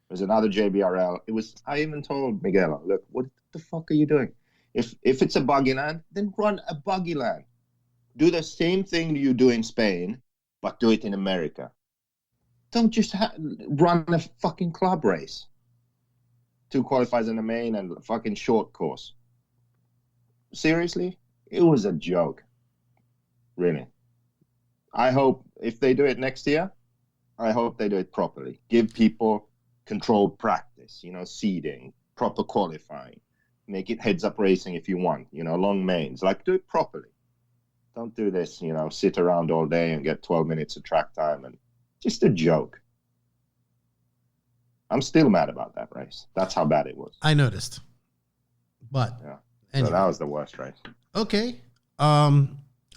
S5: There's another JBRL. I even told Miguel, look, what the fuck are you doing? If it's a buggy land, then run a buggy land. Do the same thing you do in Spain, but do it in America. Don't just run a fucking club race. 2 qualifiers in the main and a fucking short course. Seriously? It was a joke. Really. I hope if they do it next year, I hope they do it properly. Give people controlled practice, seeding, proper qualifying. Make it heads-up racing if you want, long mains. Like, do it properly. Don't do this, sit around all day and get 12 minutes of track time. And just a joke. I'm still mad about that race. That's how bad it was.
S3: I noticed. But
S5: yeah.
S3: Anyway.
S5: So that was the worst race.
S3: Okay. I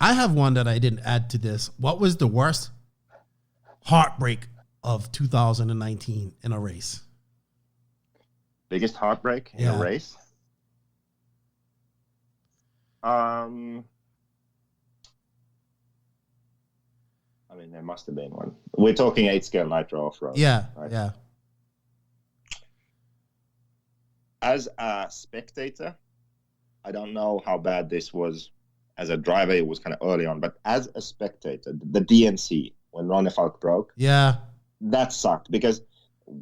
S3: have one that I didn't add to this. What was the worst heartbreak of 2019 in a race?
S5: Biggest heartbreak in a race? I mean, there must have been one. We're talking 8-scale nitro off-road.
S3: Yeah,
S5: right?
S3: yeah.
S5: As a spectator, I don't know how bad this was. As a driver, it was kind of early on. But as a spectator, the DNC, when Ronnie Falk broke, that sucked. Because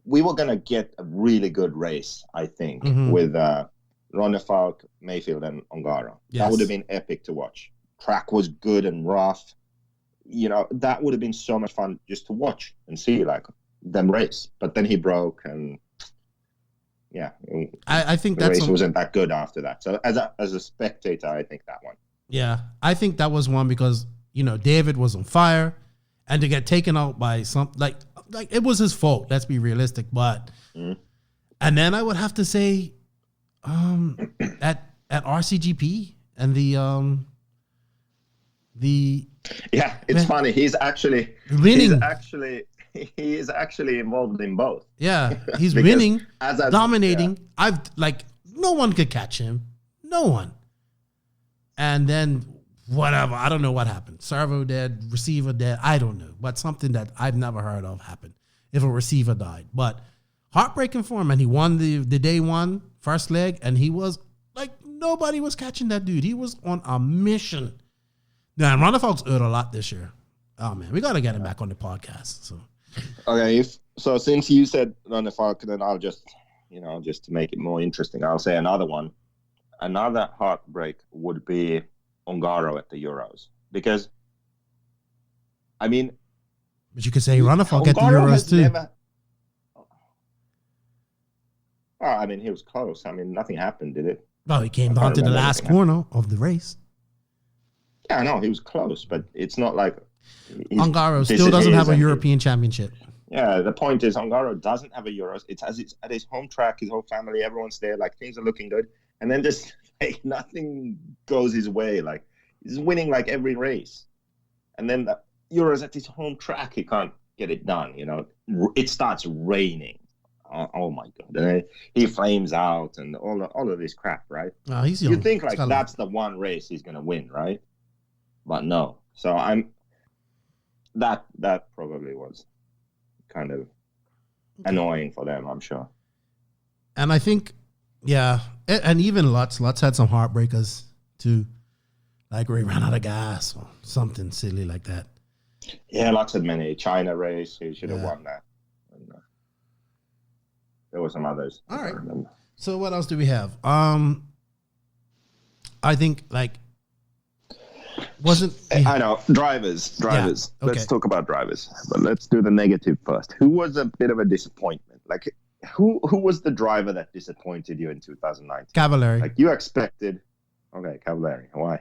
S5: we were going to get a really good race, I think, with Ronnie Falk, Mayfield, and Ongaro.
S3: Yes.
S5: That would have been epic to watch. Track was good and rough. That would have been so much fun just to watch and see, them race. But then he broke, and
S3: I think
S5: the race wasn't that good after that. So as a spectator, I think that one.
S3: Yeah, I think that was one because David was on fire, and to get taken out by some like it was his fault. Let's be realistic, but and then I would have to say, at RCGP and
S5: it's funny. He's actually
S3: winning.
S5: He is actually involved in both.
S3: Yeah, he's winning, dominating.
S5: Yeah.
S3: No one could catch him. No one. And then whatever, I don't know what happened. Servo dead, receiver dead. I don't know, but something that I've never heard of happened. If a receiver died, but heartbreaking for him. And he won the day one first leg, and he was nobody was catching that dude. He was on a mission. Now, Ronnie Falk's earned a lot this year. Oh man, we got to get him back on the podcast. So.
S5: Okay, since you said Ronnie Falk, then I'll just to make it more interesting, I'll say another one. Another heartbreak would be Ongaro at the Euros, because but
S3: you could say Ronnie Falk at the Euros too.
S5: He was close. Nothing happened, did it?
S3: Well, he came down to the last corner of the race.
S5: Yeah, I know he was close, but it's not like
S3: Ongaro still doesn't have a European championship.
S5: Yeah, the point is Ongaro doesn't have a Euros. It's at his home track, his whole family, everyone's there. Things are looking good, and then just nothing goes his way. He's winning every race, and then the Euros at his home track, he can't get it done. It starts raining. Oh my god! And he flames out and all of this crap, right?
S3: He's young.
S5: You think that's the one race he's gonna win, right? But no. So that probably was kind of annoying for them, I'm sure.
S3: And I think, and even Lutz had some heartbreakers too, where he ran out of gas or something silly like that.
S5: Yeah, Lutz had many. China race, he should have won that. And, there were some others.
S3: All right. So what else do we have? I think I
S5: know drivers.
S3: Yeah, okay.
S5: Let's talk about drivers, but let's do the negative first. Who was a bit of a disappointment? Who was the driver that disappointed you in 2019?
S3: Cavallari.
S5: You expected. Okay, Cavallari. Why?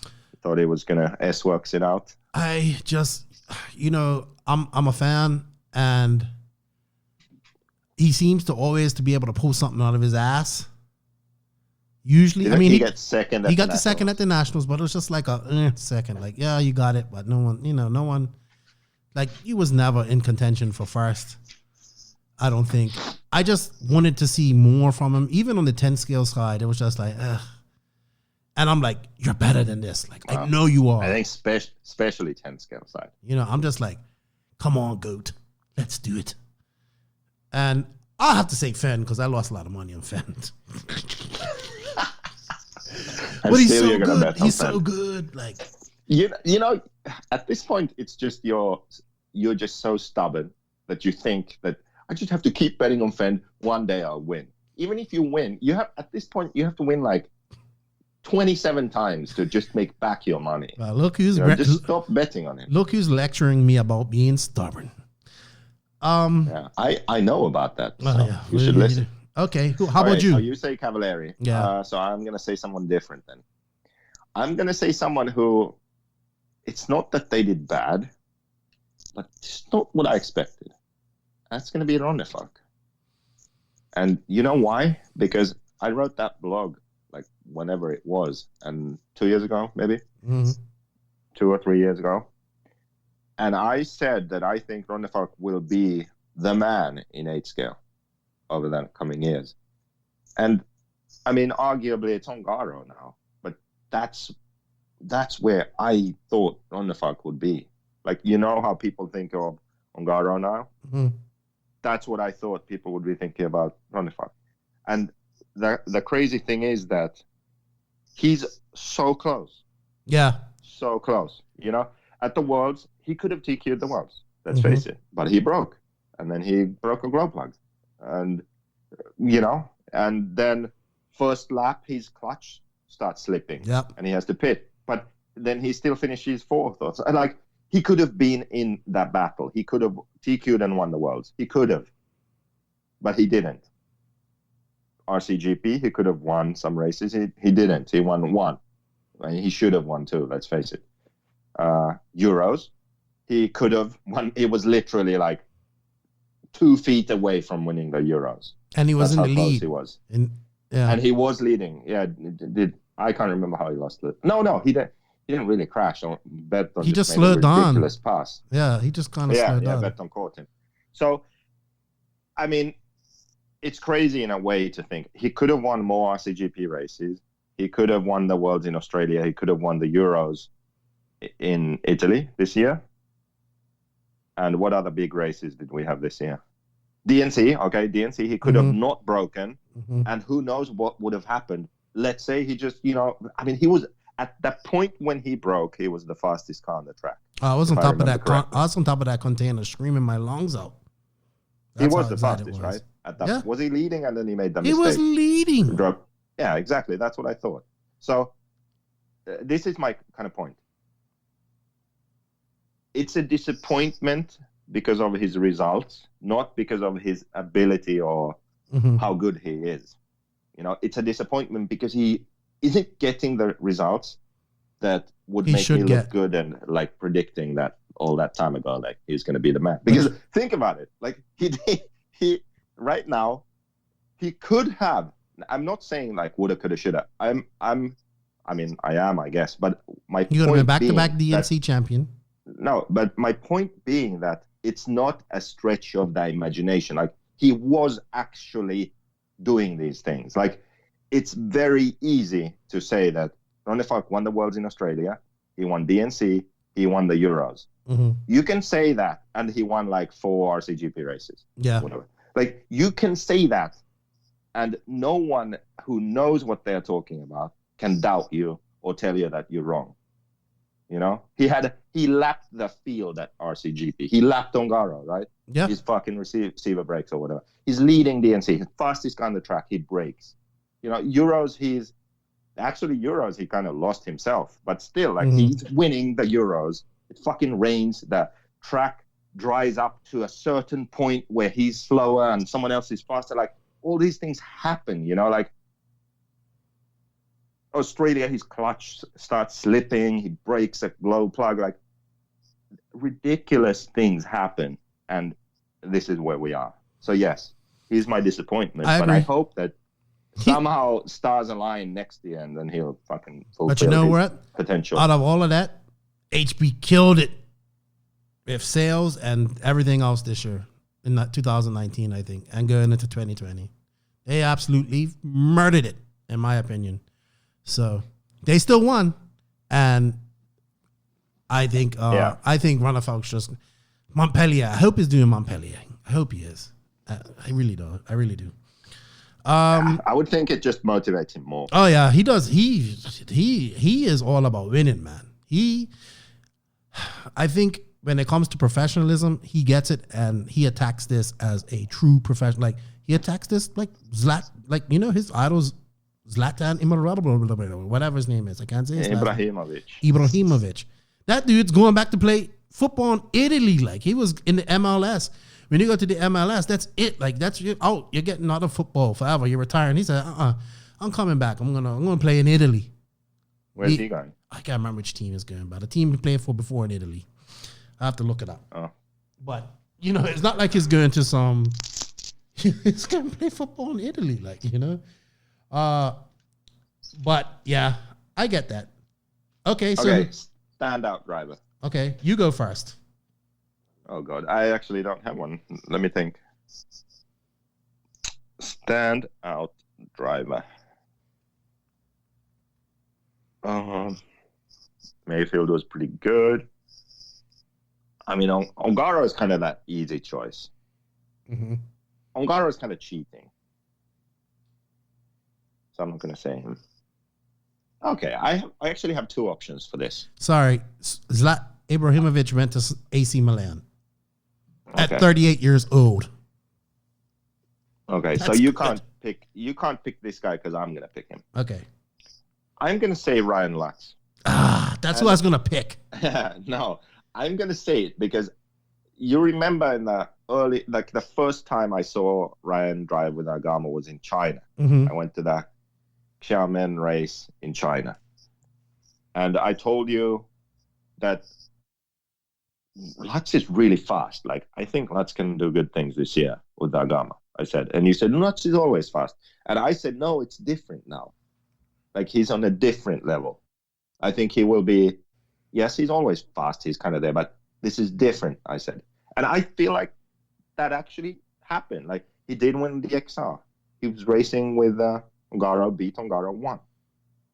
S5: You thought he was gonna S-Works it out.
S3: I just, I'm a fan, and he seems to always to be able to pull something out of his ass. Usually,
S5: he got second.
S3: He got the second at the Nationals, but it was just a second. You got it, but no one. He was never in contention for first. I don't think. I just wanted to see more from him, even on the 10 scale side. It was just ugh. And I'm you're better than this. I know you are.
S5: I think especially 10 scale side.
S3: I'm just come on, goat, let's do it. And I'll have to say Fenn because I lost a lot of money on Fenn. But he's so good. He's so good. Like
S5: you know, at this point, it's just you're just so stubborn that you think that I just have to keep betting on Fenn. One day I'll win. Even if you win, you have at this point you have to win like 27 times to just make back your money.
S3: Look who's
S5: just stop betting on him.
S3: Look who's lecturing me about being stubborn.
S5: Yeah, I know about that. So
S3: yeah.
S5: You should listen.
S3: Okay, how about you?
S5: So you say Cavalieri.
S3: Yeah.
S5: So I'm gonna say someone different then. I'm gonna say someone who, it's not that they did bad, but it's not what I expected. That's gonna be Ronnefalk. And you know why? Because I wrote that blog like whenever it was, and 2 years ago, maybe 2 or 3 years ago. And I said that I think Ronnefalk will be the man in 8 scale over the coming years. And I mean, arguably it's Ongaro now, but that's where I thought Ronnefalk would be. Like, you know how people think of Ongaro now? Mm-hmm. That's what I thought people would be thinking about Ronnefalk. And the crazy thing is that he's so close.
S3: Yeah. So
S5: close, you know? At the Worlds, he could have TQ'd the Worlds. Let's face it. But he broke. And then he broke a glow plug. And, you know, and then first lap, his clutch starts slipping.
S3: Yep.
S5: And he has to pit. But then he still finishes fourth. And like, he could have been in that battle. He could have TQ'd and won the Worlds. He could have. But he didn't. RCGP, he could have won some races. He didn't. He won one. And he should have won two, let's face it. Euros, he could have won. It was literally like 2 feet away from winning the Euros.
S3: And he was in the lead.
S5: He was.
S3: Yeah.
S5: And he was leading. Yeah, I can't remember how he lost it. No, he didn't really crash.
S3: He just slowed down.
S5: Ridiculous pass.
S3: Yeah, he just kind of slowed down.
S5: Yeah, Betton caught him. So, I mean, it's crazy in a way to think he could have won more RCGP races. He could have won the Worlds in Australia. He could have won the Euros in Italy this year. And what other big races did we have this year? DNC, he could have not broken. And who knows what would have happened. Let's say he just, you know, I mean, he was at that point when he broke, he was the fastest car on the track.
S3: I was on top of that. I was on top of that container, screaming my lungs out.
S5: He was the fastest, right? Was he leading and then he made the mistake?
S3: He was leading.
S5: Yeah, exactly. That's what I thought. So this is my kind of point. It's a disappointment because of his results, not because of his ability or how good he is. You know, it's a disappointment because he isn't getting the results that would make me look good and like predicting that all that time ago, like he's going to be the man. Because think about it, like he right now, he could have. I'm not saying like woulda, coulda, shoulda. I am, I guess. But my
S3: you're going to be back-to-back DNC champion.
S5: No, but my point being that it's not a stretch of the imagination. Like he was actually doing these things. Like it's very easy to say that Ronnefalk won the Worlds in Australia. He won DNC. He won the Euros. You can say that, and he won like 4 RCGP races.
S3: Yeah,
S5: whatever. Like you can say that, and no one who knows what they're talking about can doubt you or tell you that you're wrong. You know, he lapped the field at RCGP. He lapped Ongaro, right?
S3: Yeah.
S5: His fucking receiver brakes or whatever. He's leading DNC. His fastest guy on the track. He breaks. You know, Euros, he kind of lost himself, but still, like he's winning the Euros. It fucking rains. The track dries up to a certain point where he's slower and someone else is faster. Like all these things happen, you know, like Australia, his clutch starts slipping. He breaks a glow plug. Like ridiculous things happen. And this is where we are. So yes, he's my disappointment, but I hope that somehow stars align next year and then he'll fucking fulfill
S3: but you know what?
S5: Potential.
S3: Out of all of that, HB killed it with sales and everything else this year in 2019, I think, and going into 2020. They absolutely murdered it, in my opinion. So they still won, and I think Ronnefalk's just Montpellier. I hope he's doing Montpellier. I hope he is. I really do. I really do.
S5: I would think it just motivates him more.
S3: Oh yeah, he does. He is all about winning, man. I think when it comes to professionalism, he gets it, and he attacks this as a true professional. Like he attacks this like his idols, Zlatan Ibrahimovic, whatever his name is. I can't say his last name. Ibrahimovic. That dude's going back to play football in Italy. Like he was in the MLS. When you go to the MLS, that's it. Like that's you're out. You're getting out of football forever. You're retiring. He said, I'm coming back. I'm gonna play in Italy.
S5: Where's he going?
S3: I can't remember which team is going, but a team he played for before in Italy. I have to look it up.
S5: Oh.
S3: But it's not like he's going to some. He's going to play football in Italy, like But yeah, I get that. Okay, so
S5: standout driver.
S3: Okay, you go first.
S5: Oh God, I actually don't have one. Let me think. Standout driver. Mayfield was pretty good. I mean, Ongaro is kind of that easy choice.
S3: Mm-hmm.
S5: Ongaro is kind of cheating. So I'm not going to say him. Okay, I actually have two options for this.
S3: Sorry, Ibrahimovic went to AC Milan at 38 years old.
S5: Okay, so you can't pick this guy because I'm going to pick him.
S3: Okay.
S5: I'm going to say Ryan Lutz.
S3: That's who I was going to pick.
S5: No, I'm going to say it because you remember in the early, like the first time I saw Ryan drive with Agama was in China.
S3: Mm-hmm.
S5: I went to the Xiamen race in China. And I told you that Lutz is really fast. Like, I think Lutz can do good things this year with Agama, I said. And you said, Lutz is always fast. And I said, no, it's different now. Like, he's on a different level. I think he will be, yes, he's always fast. He's kind of there, but this is different, I said. And I feel like that actually happened. Like, he did win the XR. He was racing with Ongaro, beat Ongaro, won.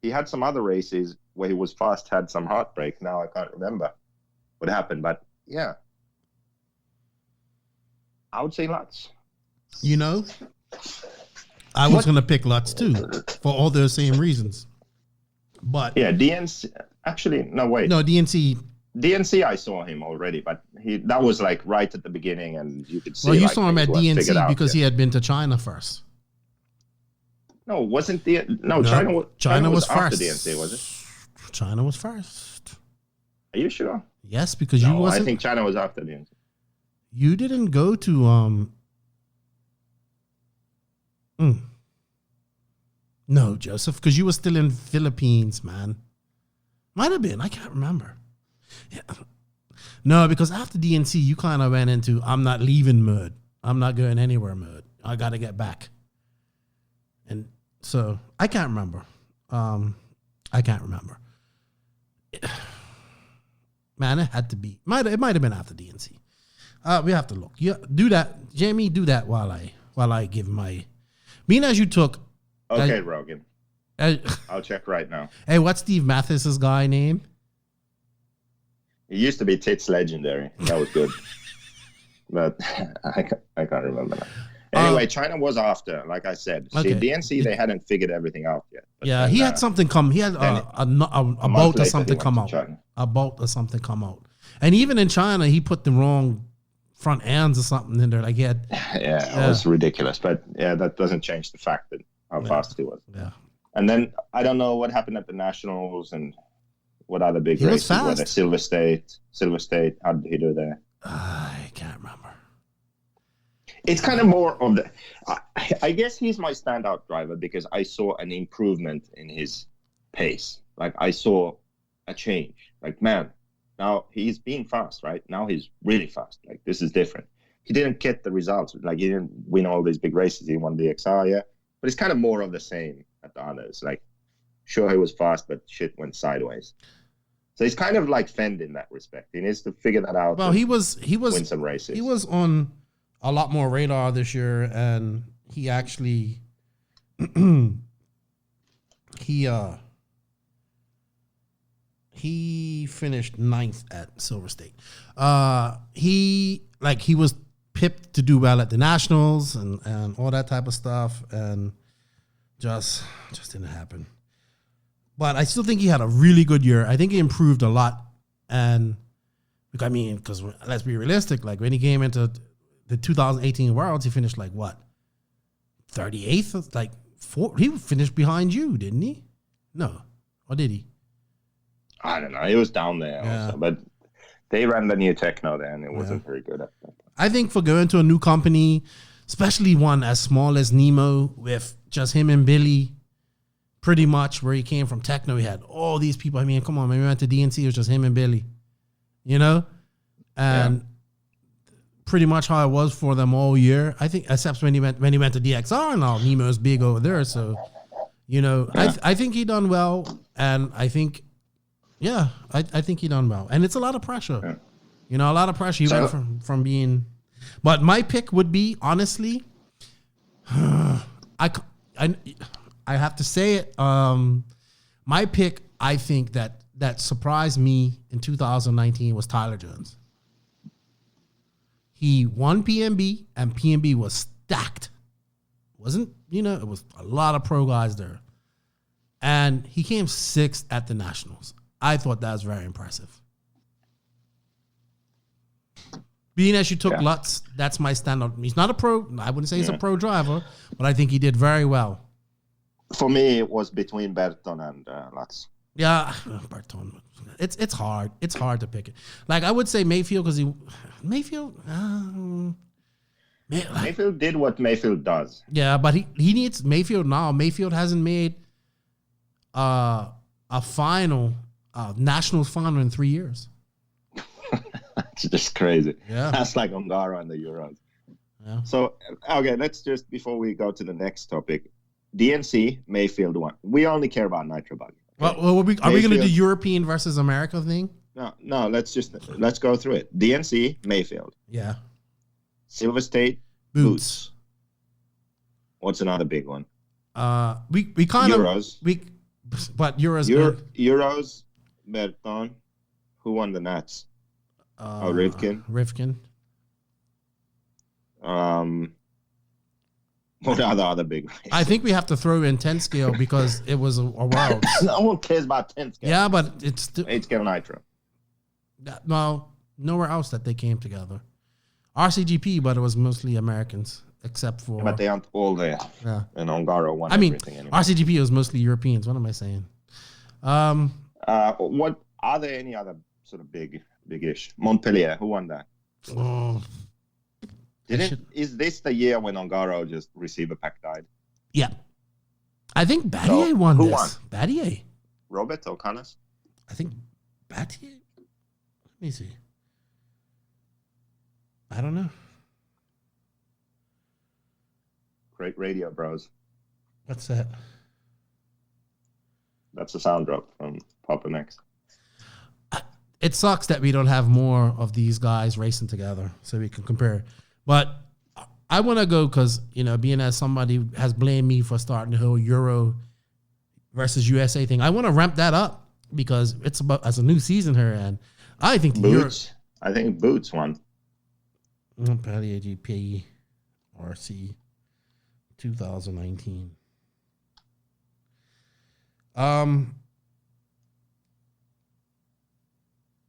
S5: He had some other races where he was fast, had some heartbreak. Now I can't remember what happened, but yeah. I would say Lutz.
S3: I was going to pick Lutz too, for all those same reasons. But
S5: yeah, DNC, actually, no, wait.
S3: No, DNC,
S5: I saw him already, but that was like right at the beginning, and you could see.
S3: Well, you saw him at DNC because he had been to China first.
S5: No, wasn't China was after
S3: first.
S5: DNC, was it?
S3: China was first.
S5: Are you sure?
S3: Yes, because you wasn't.
S5: I think China was after DNC.
S3: You didn't go to No, Joseph, because you were still in Philippines, man. Might have been. I can't remember. Yeah. No, because after DNC, you kind of went into I'm not leaving mode. I'm not going anywhere mode. I got to get back. And so I can't remember. Man, it had to be. It might have been after DNC. We have to look. Yeah, do that, Jamie. Do that while I give my. Being as you took.
S5: Okay, Rogan. I'll check right now.
S3: Hey, what's Steve Mathis's guy name?
S5: It used to be Tits Legendary. That was good. But I can't remember now. Anyway, China was after, like I said. See, DNC, they hadn't figured everything out yet. But
S3: yeah, he had something come. He had a boat or something come out. A boat or something come out. And even in China, he put the wrong front ends or something in there. Like he had.
S5: Yeah, it was ridiculous. But yeah, that doesn't change the fact that how fast he was.
S3: Yeah.
S5: And then I don't know what happened at the Nationals and what other big races were there. Silver State. How did he do there?
S3: I can't remember.
S5: It's kind of more of the. I guess he's my standout driver because I saw an improvement in his pace. Like I saw a change. Like man, now he's being fast, right? Now he's really fast. Like this is different. He didn't get the results. Like he didn't win all these big races. He won the XR, yeah. But it's kind of more of the same at the others. Like sure he was fast, but shit went sideways. So he's kind of like Fend in that respect. He needs to figure that out.
S3: Well, he was
S5: win some races.
S3: He was on a lot more radar this year, and he actually he finished 9th at Silver State. He was pipped to do well at the Nationals and all that type of stuff, and just didn't happen. But I still think he had a really good year. I think he improved a lot. And I mean, because let's be realistic, like when he came into the 2018 Worlds, he finished like what? 38th? Like he finished behind you, didn't he? No. Or did he?
S5: I don't know. He was down there also. But they ran the new Tekno there, and it wasn't very good at that.
S3: I think for going to a new company, especially one as small as Nemo, with just him and Billy, pretty much where he came from Tekno, he had all these people. I mean, come on, man, we went to DNC, it was just him and Billy, you know? And pretty much how it was for them all year. I think, except when he went to DXR and all, Nemo's big over there. So, you know, I think he done well. And I think, I think he done well. And it's a lot of pressure. Yeah. You know, a lot of pressure. He went from being, but my pick would be, honestly, I have to say it. My pick, I think that surprised me in 2019 was Tyler Jones. He won PMB, and PMB was stacked. Wasn't, you know, it was a lot of pro guys there. And he came 6th at the Nationals. I thought that was very impressive. Being as you took Lutz, that's my standout. He's not a pro. I wouldn't say he's a pro driver, but I think he did very well.
S5: For me, it was between Berton and Lutz.
S3: Yeah, Berton. It's hard. It's hard to pick it. Like I would say Mayfield because Mayfield
S5: did what Mayfield does.
S3: Yeah, but he needs Mayfield now. Mayfield hasn't made a final Nationals final in 3 years.
S5: It's just crazy.
S3: Yeah,
S5: that's like Ongaro and the Euros.
S3: Yeah.
S5: So okay, let's just before we go to the next topic. DNC, Mayfield won. We only care about Nitro Buggy. Okay?
S3: Well, are we going to do European versus America thing?
S5: No. Let's go through it. DNC, Mayfield.
S3: Yeah.
S5: Silver State, Boots. What's another big one?
S3: We kind
S5: Euros.
S3: But Euros.
S5: Euros, Berton. Who won the Nats?
S3: Rivkin.
S5: What are the other big races?
S3: I think we have to throw in 10 scale because it was a world.
S5: No one cares about 10 scale.
S3: Yeah, but it's still
S5: 8 scale Nitro.
S3: No, nowhere else that they came together. RCGP, but it was mostly Americans, except for.
S5: But they aren't all there.
S3: Yeah.
S5: And Ongaro won everything anyway.
S3: RCGP was mostly Europeans. What am I saying?
S5: What are there any other sort of big-ish? Montpellier, who won that?
S3: Oh.
S5: Is this the year when Ongaro just receiver pack died?
S3: Yeah. I think Battier won this.
S5: Who won?
S3: Battier.
S5: Robert or Canas?
S3: I think Battier. Let me see. I don't know.
S5: Great radio, bros.
S3: What's that?
S5: That's a sound drop from Papa Next.
S3: It sucks that we don't have more of these guys racing together so we can compare. But I want to go because, you know, being as somebody who has blamed me for starting the whole Euro versus USA thing, I want to ramp that up because it's about as a new season here. And I think
S5: Boots. I think Boots won.
S3: Patty AGP RC 2019.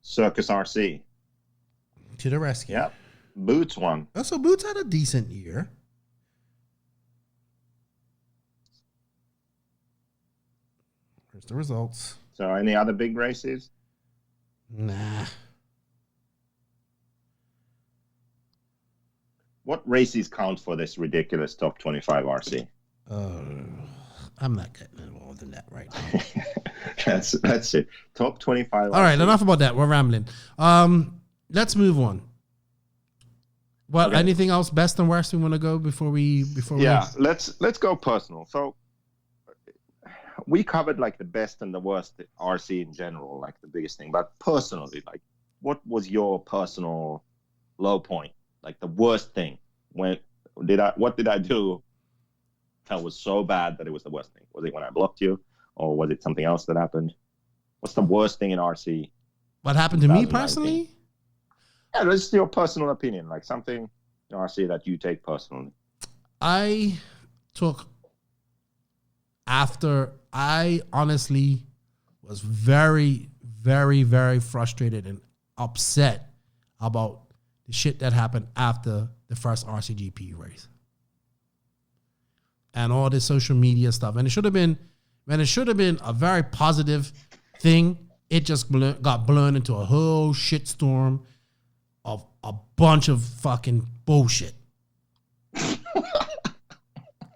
S5: Circus RC.
S3: To the rescue.
S5: Yep. Boots won.
S3: Oh, so Boots had a decent year. Here's the results.
S5: So any other big races?
S3: Nah.
S5: What races count for this ridiculous top 25 RC?
S3: I'm not getting involved in that right now.
S5: That's it. Top 25
S3: All right, enough about that. We're rambling. Let's move on. Well, okay. Anything else best and worst we want to go before we
S5: let's go personal. So we covered like the best and the worst RC in general, like the biggest thing. But personally, like what was your personal low point? Like the worst thing? What did I do that was so bad that it was the worst thing? Was it when I blocked you, or was it something else that happened? What's the worst thing in RC?
S3: What happened to me personally?
S5: Yeah, that's your personal opinion. Like something RC that you take personally?
S3: I took after I honestly was very, very, very frustrated and upset about the shit that happened after the first RCGP race. And all this social media stuff. And it should have been a very positive thing. It just got blown into a whole shitstorm of a bunch of fucking bullshit.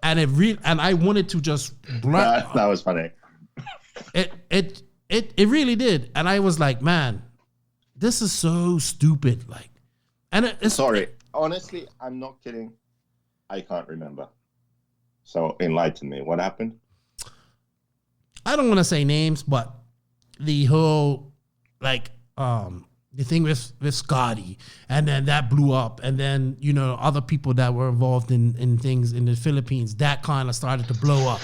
S3: And I wanted to just
S5: that was funny.
S3: It really did. And I was like, man, this is so stupid. Like, and it's
S5: sorry. Honestly, I'm not kidding. I can't remember. So enlighten me. What happened?
S3: I don't want to say names, but the whole the thing with Scotty, and then that blew up, and then other people that were involved in things in the Philippines that kind of started to blow up.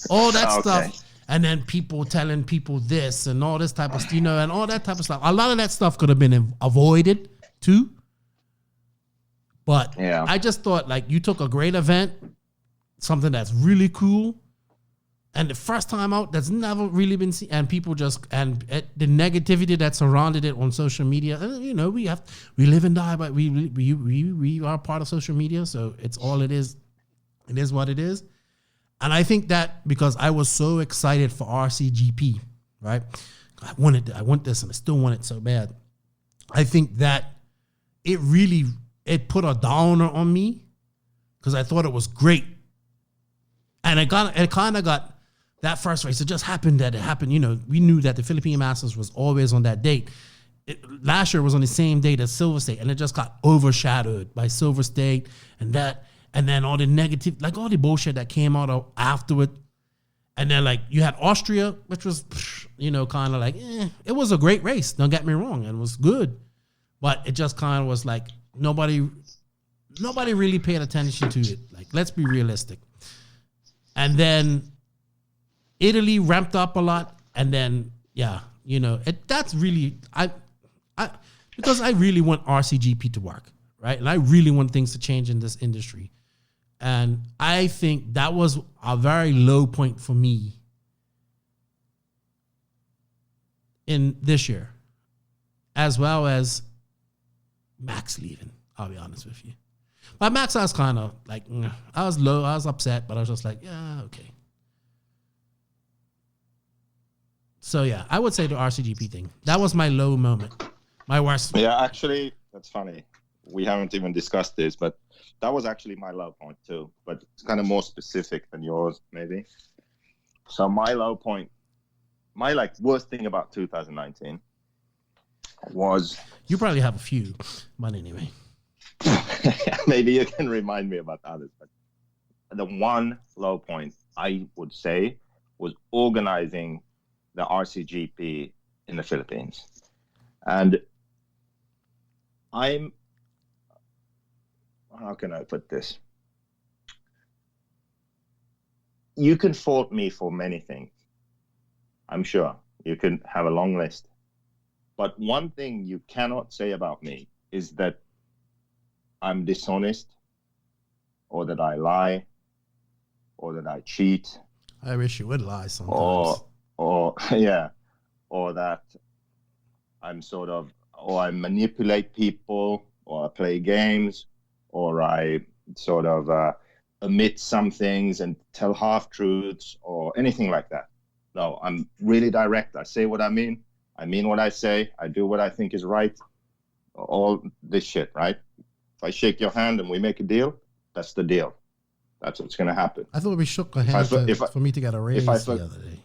S3: All that stuff, and then people telling people this and all this type of and all that type of stuff. A lot of that stuff could have been avoided too. But I just thought you took a great event, something that's really cool, and the first time out that's never really been seen, and people just the negativity that surrounded it on social media. We live and die, but we are part of social media, so it's all it is. It is what it is, and I think that because I was so excited for RCGP, right? I want this, and I still want it so bad. I think that it put a downer on me because I thought it was great. And it kind of got that first race. It just happened that it happened. We knew that the Philippine Masters was always on that date. Last year was on the same date as Silver State, and it just got overshadowed by Silver State and then all the negative, all the bullshit that came out afterward. And then you had Austria, which was, kind of it was a great race. Don't get me wrong, and it was good, but it just kind of was nobody really paid attention to it. Let's be realistic. And then Italy ramped up a lot, and then that's really because I really want RCGP to work, right? And I really want things to change in this industry. And I think that was a very low point for me in this year, as well as Max leaving, I'll be honest with you. But Max, I was kind of I was low, I was upset, but I was just yeah, okay. So yeah, I would say the RCGP thing. That was my low moment. My worst.
S5: Yeah, actually, that's funny. We haven't even discussed this, but that was actually my low point too. But it's kind of more specific than yours, maybe. So my low point, my worst thing about 2019 was...
S3: You probably have a few, but anyway.
S5: Maybe you can remind me about others. But the one low point I would say was organizing the RCGP in the Philippines. And how can I put this? You can fault me for many things. I'm sure you can have a long list. But one thing you cannot say about me is that I'm dishonest, or that I lie, or that I cheat.
S3: I wish you would lie sometimes.
S5: Or that I'm or I manipulate people, or I play games, or I omit some things and tell half-truths, or anything like that. No, I'm really direct. I say what I mean what I say. I do what I think is right. All this shit, right? If I shake your hand and we make a deal, that's the deal. That's what's going to happen.
S3: I thought we shook a hand for me to get a raise the other day.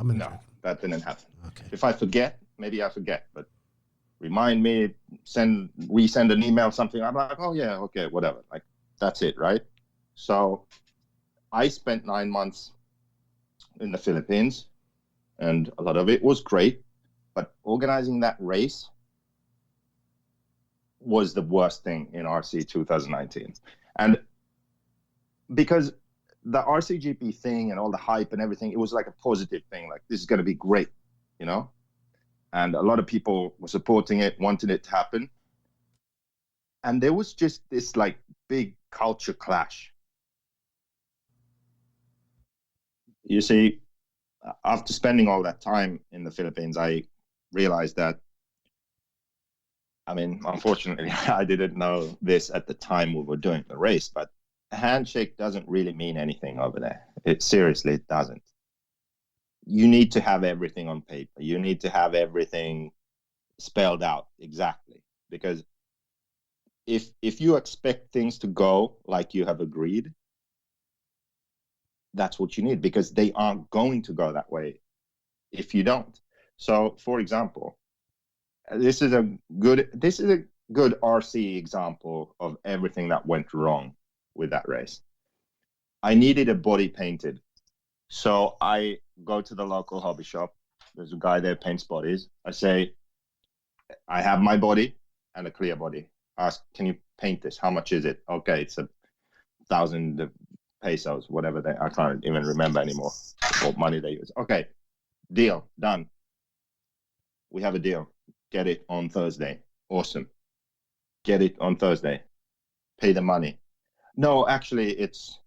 S5: No, that didn't happen.
S3: Okay.
S5: If I forget, maybe I forget, but remind me, resend an email, something. I'm oh yeah, okay, whatever. That's it, right? So I spent 9 months in the Philippines, and a lot of it was great, but organizing that race was the worst thing in RC 2019. And because the RCGP thing and all the hype and everything, it was a positive thing. This is going to be great, And a lot of people were supporting it, wanting it to happen. And there was just this like big culture clash. You see, after spending all that time in the Philippines, I realized that, I mean, unfortunately, I didn't know this at the time we were doing the race, but a handshake doesn't really mean anything over there. Seriously, it doesn't. You need to have everything on paper. You need to have everything spelled out exactly. Because if you expect things to go like you have agreed, that's what you need, because they aren't going to go that way if you don't. So, for example, this is a good RC example of everything that went wrong with that race. I needed a body painted. So I go to the local hobby shop. There's a guy there paints bodies. I say, I have my body and a clear body. Ask, can you paint this? How much is it? Okay, it's 1,000 pesos, whatever I can't even remember anymore what money they use. Okay, deal, done. We have a deal. Get it on Thursday. Awesome. Get it on Thursday. Pay the money. No, actually, it's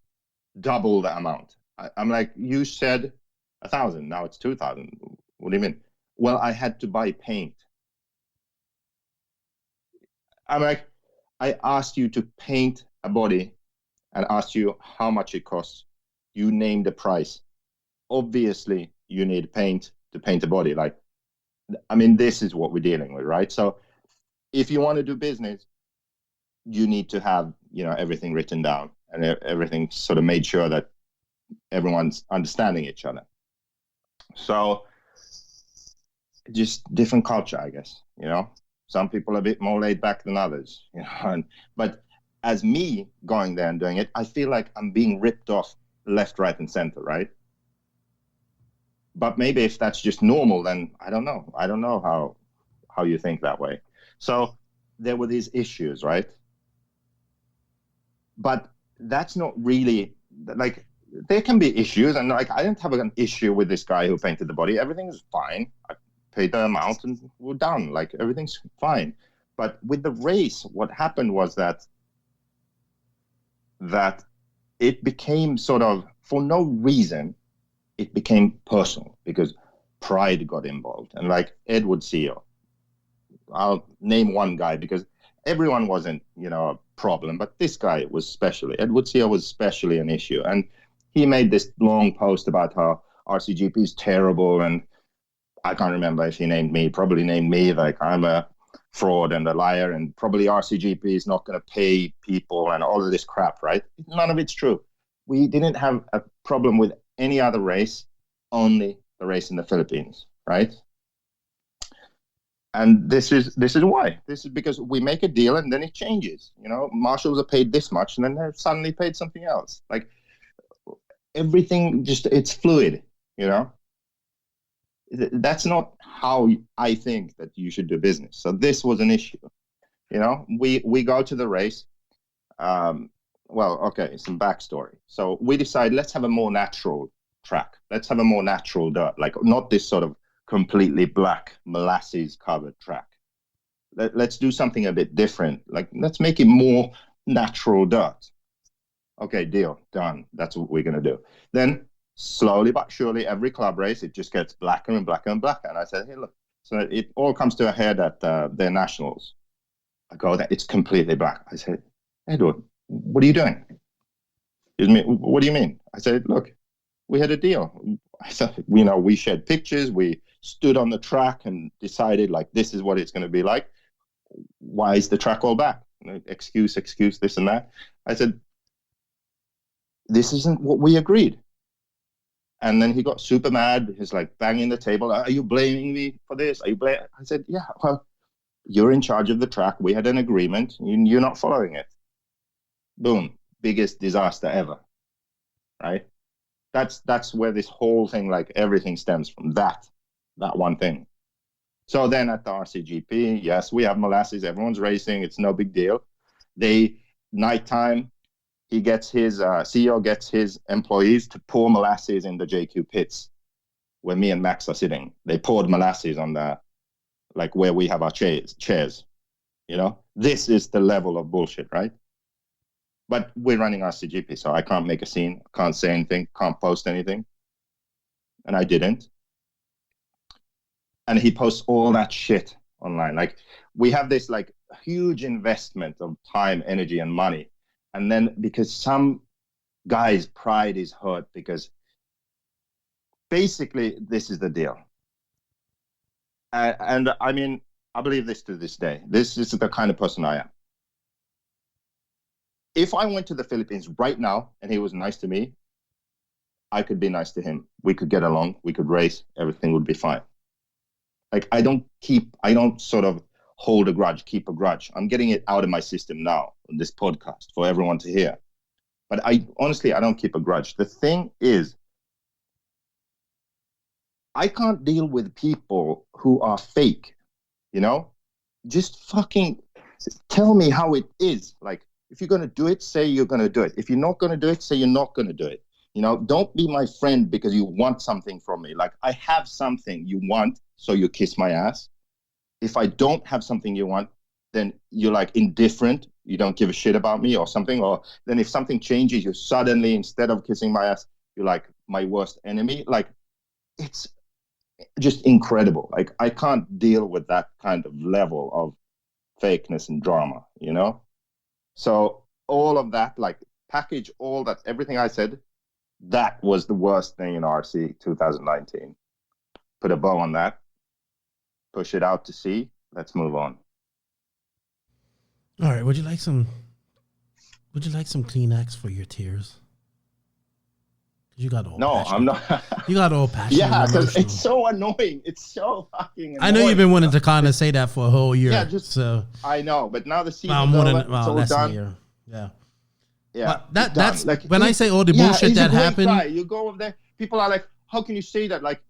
S5: double the amount. I'm like, you said 1,000. Now it's 2,000. What do you mean? Well, I had to buy paint. I'm like, I asked you to paint a body and asked you how much it costs. You named the price. Obviously, you need paint to paint a body. Like, I mean, this is what we're dealing with, right? So if you want to do business, you need to have, everything written down and everything sort of made sure that everyone's understanding each other. So just different culture, I guess, Some people are a bit more laid back than others, but as me going there and doing it, I feel like I'm being ripped off left, right, and center, right? But maybe if that's just normal, then I don't know. I don't know how you think that way. So there were these issues, right? But that's not really, like, there can be issues. And like, I didn't have an issue with this guy who painted the body. Everything's fine. I paid the amount and we're done. Like, everything's fine. But with the race, what happened was that it became sort of, for no reason, it became personal because pride got involved. And like Edward CEO, I'll name one guy because everyone wasn't, a problem, but this guy was especially, Edward CEO was especially an issue. And he made this long post about how RCGP is terrible. And I can't remember if he probably named me, like I'm a fraud and a liar, and probably RCGP is not going to pay people and all of this crap, right? None of it's true. We didn't have a problem with any other race, only the race in the Philippines, right? And this is why. This is because we make a deal and then it changes. Marshals are paid this much and then they're suddenly paid something else. Like, everything it's fluid, That's not how I think that you should do business. So this was an issue. We go to the race. Some backstory. So we decide, let's have a more natural track. Let's have a more natural dirt, like not this sort of completely black molasses covered track. Let's do something a bit different. Like, let's make it more natural dirt. Okay, deal, done. That's what we're going to do. Then slowly but surely, every club race, it just gets blacker and blacker and blacker. And I said, hey, look. So it all comes to a head at their nationals. I go there, it's completely black. I said, Edward, what are you doing? What do you mean? I said, look, we had a deal. I said, we shared pictures. We stood on the track and decided, like, this is what it's going to be like. Why is the track all black? Excuse, this and that. I said, this isn't what we agreed. And then he got super mad. He's like banging the table. Are you blaming me for this? I said, yeah, well, you're in charge of the track. We had an agreement. You're not following it. Boom. Biggest disaster ever. Right? That's where this whole thing, like everything stems from that one thing. So then at the RCGP, yes, we have molasses. Everyone's racing. It's no big deal. Nighttime, CEO gets his employees to pour molasses in the JQ pits where me and Max are sitting. They poured molasses on where we have our chairs, You know, this is the level of bullshit, right? But we're running RCGP, so I can't make a scene, can't say anything, can't post anything. And I didn't. And he posts all that shit online. Like, we have this like huge investment of time, energy, and money. And then because some guy's pride is hurt, because basically this is the deal. And I mean, I believe this to this day. This is the kind of person I am. If I went to the Philippines right now and he was nice to me, I could be nice to him. We could get along. We could race. Everything would be fine. Like, I don't sort of hold a grudge, keep a grudge. I'm getting it out of my system now on this podcast for everyone to hear. But I don't keep a grudge. The thing is, I can't deal with people who are fake, you know? Just fucking tell me how it is. Like, if you're going to do it, say you're going to do it. If you're not going to do it, say you're not going to do it. You know, don't be my friend because you want something from me. Like, I have something you want, so you kiss my ass. If I don't have something you want, then you're like indifferent. You don't give a shit about me or something. Or then if something changes, you suddenly, instead of kissing my ass, you're like my worst enemy. Like, it's just incredible. Like, I can't deal with that kind of level of fakeness and drama, you know? So all of that, like, package all that, everything I said, that was the worst thing in RC 2019. Put a bow on that. Push it out to sea. Let's move on.
S3: All right. Would you like some Kleenex for your tears? You got all.
S5: No,
S3: passionate.
S5: I'm not.
S3: You got all passionate.
S5: Yeah, because
S3: emotional.
S5: it's so annoying. It's so fucking annoying.
S3: I know you've been wanting to kind of say that for a whole year.
S5: Yeah,
S3: so
S5: I know, but now the season's
S3: less than a year. Yeah.
S5: Yeah,
S3: but that's
S5: like,
S3: when I say all the bullshit
S5: he's
S3: that
S5: a great
S3: happened.
S5: Guy. You go over there, people are like, "How can you say that?" Like,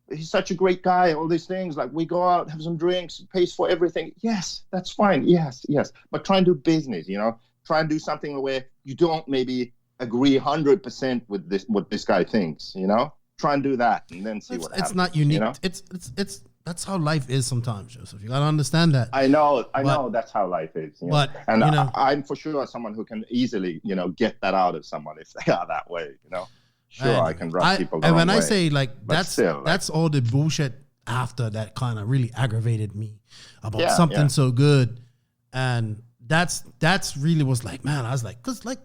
S5: he's such a great guy. All these things, like, we go out, have some drinks, pays for everything. Yes, that's fine. Yes, but try and do business. You know, try and do something where you don't maybe agree 100% with what this guy thinks. You know, try and do that, and then see what happens.
S3: It's not unique.
S5: You know?
S3: It's that's how life is sometimes, Joseph. You gotta understand that.
S5: I know that's how life is. You know?
S3: But
S5: and
S3: you know,
S5: I'm for sure someone who can easily, you know, get that out of someone if they are that way. You know, sure, I can rub people the
S3: and
S5: wrong
S3: when
S5: way.
S3: I say like
S5: But
S3: that's all the bullshit after that kind of really aggravated me about something so good, and that's really was like, man, I was like, cause like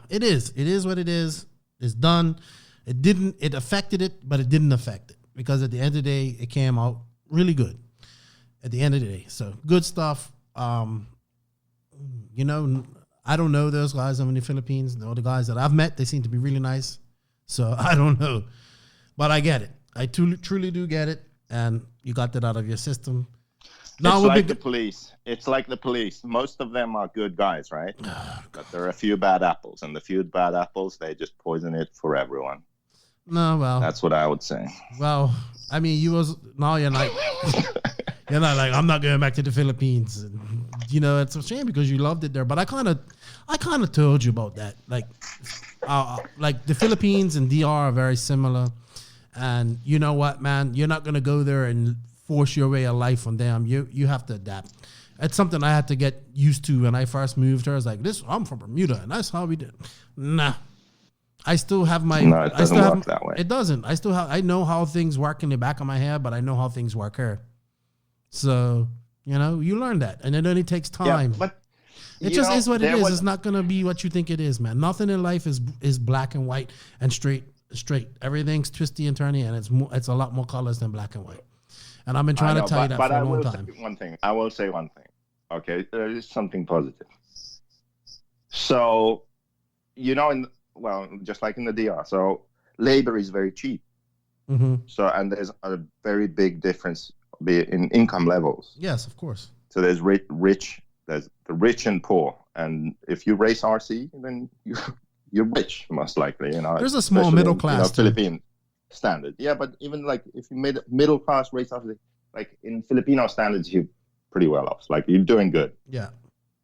S3: it is what it is. It's done. It affected it, but it didn't affect it. Because at the end of the day, it came out really good. At the end of the day, so good stuff. You know, I don't know those guys in the Philippines. All the guys that I've met, they seem to be really nice. So I don't know, but I get it. I truly do get it, and you got that out of your system. Now
S5: it's like the police. It's like the police. Most of them are good guys, right? But there are a few bad apples, and the few bad apples, they just poison it for everyone.
S3: No, well,
S5: that's what I would say.
S3: Well, I mean, you're like, I'm not going back to the Philippines. And, you know, it's a shame because you loved it there. But I kind of told you about that. Like the Philippines and DR are very similar. And you know what, man? You're not going to go there and force your way of life on them. You have to adapt. It's something I had to get used to when I first moved here. I was like, I'm from Bermuda, and that's how we did. Nah. I still have my.
S5: No, it doesn't work that way.
S3: It doesn't. I know how things work in the back of my head, but I know how things work here. So, you know, you learn that, and it only takes time.
S5: Yeah, but
S3: it just is what it is. It's not gonna be what you think it is, man. Nothing in life is black and white and straight. Everything's twisty and turny, and it's a lot more colors than black and white. And I've been trying to tell you that for a long time.
S5: I will say one thing. Okay, there is something positive. So, you know, just like in the DR, so labor is very cheap.
S3: Mm-hmm.
S5: So, and there's a very big difference in income levels.
S3: Yes, of course.
S5: So there's there's the rich and poor, and if you race RC, then you're rich, most likely. You know,
S3: there's a small middle class,
S5: Philippine standard. Yeah, but even like if you made middle class race RC, like in Filipino standards, you're pretty well off. Like you're doing good.
S3: Yeah,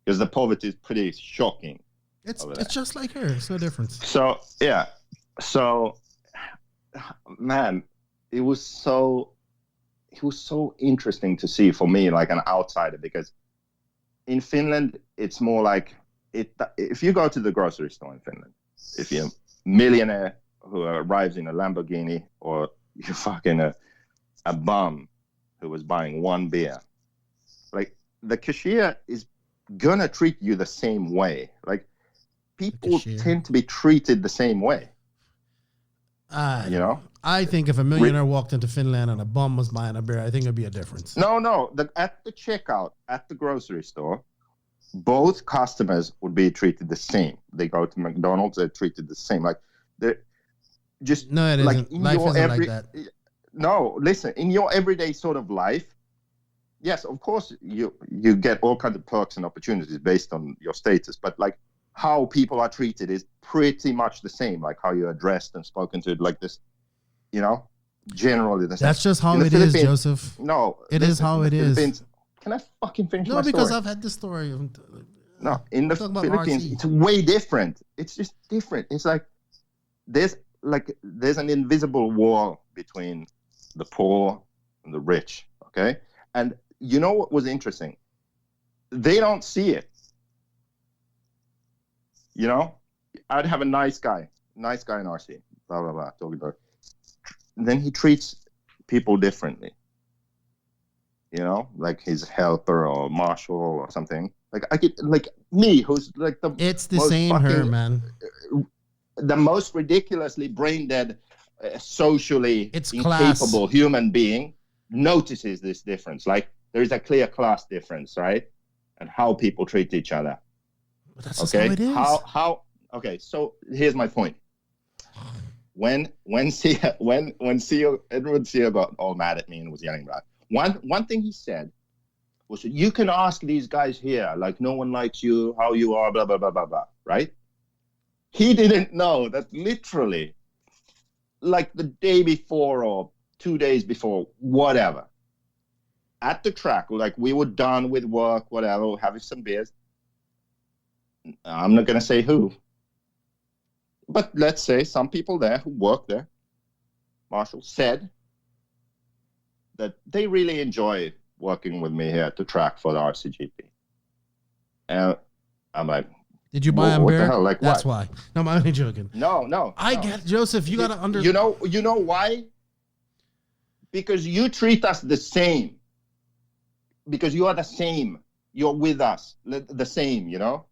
S5: because the poverty is pretty shocking.
S3: It's just like her. It's no difference.
S5: So yeah, so man, it was so he was so interesting to see for me, like an outsider, because in Finland, it's more like if you go to the grocery store in Finland, if you're a millionaire who arrives in a Lamborghini, or you're fucking a bum who was buying one beer, like the cashier is gonna treat you the same way. Like people tend to be treated the same way. You know?
S3: I think if a millionaire walked into Finland and a bum was buying a beer, I think it'd be a difference.
S5: No. At the checkout at the grocery store, both customers would be treated the same. They go to McDonald's, they're treated the same. Like they're just
S3: no, it
S5: like
S3: isn't. Life isn't like that.
S5: No, listen, in your everyday sort of life, yes, of course you get all kinds of perks and opportunities based on your status, but like how people are treated is pretty much the same, like how you're addressed and spoken to, like this, you know, generally the same.
S3: That's just how it is, Joseph.
S5: No,
S3: it is how it is.
S5: Can I fucking finish my
S3: story? No, because
S5: story?
S3: I've had this story.
S5: No, in the Philippines, it's way different. It's just different. It's like there's an invisible wall between the poor and the rich, okay? And you know what was interesting? They don't see it. You know? I'd have a nice guy in RC, blah, blah, blah, talking about. Then he treats people differently. You know? Like his helper or marshal or something. Like I get, like me, who's like the
S3: It's the same here, man.
S5: The most ridiculously brain dead, socially
S3: class.
S5: incapable human being notices this difference. Like there is a clear class difference, right? And how people treat each other.
S3: But that's just how it is.
S5: How? Okay, so here's my point. When Edward Seal got all mad at me and was yelling about one thing he said was, you can ask these guys here, like no one likes you, how you are, blah blah blah blah blah, right? He didn't know that literally, like the day before or 2 days before, whatever, at the track, like we were done with work, whatever, having some beers. I'm not going to say who, but let's say some people there who work there, Marshall, said that they really enjoy working with me here at the track for the RCGP. And I'm like,
S3: did you buy a
S5: what
S3: beer?
S5: The hell? Like,
S3: that's
S5: what?
S3: why. No, I'm only joking.
S5: No.
S3: I get it, Joseph. You got to understand.
S5: You know why? Because you treat us the same. Because you are the same. You're with us. The same, you know?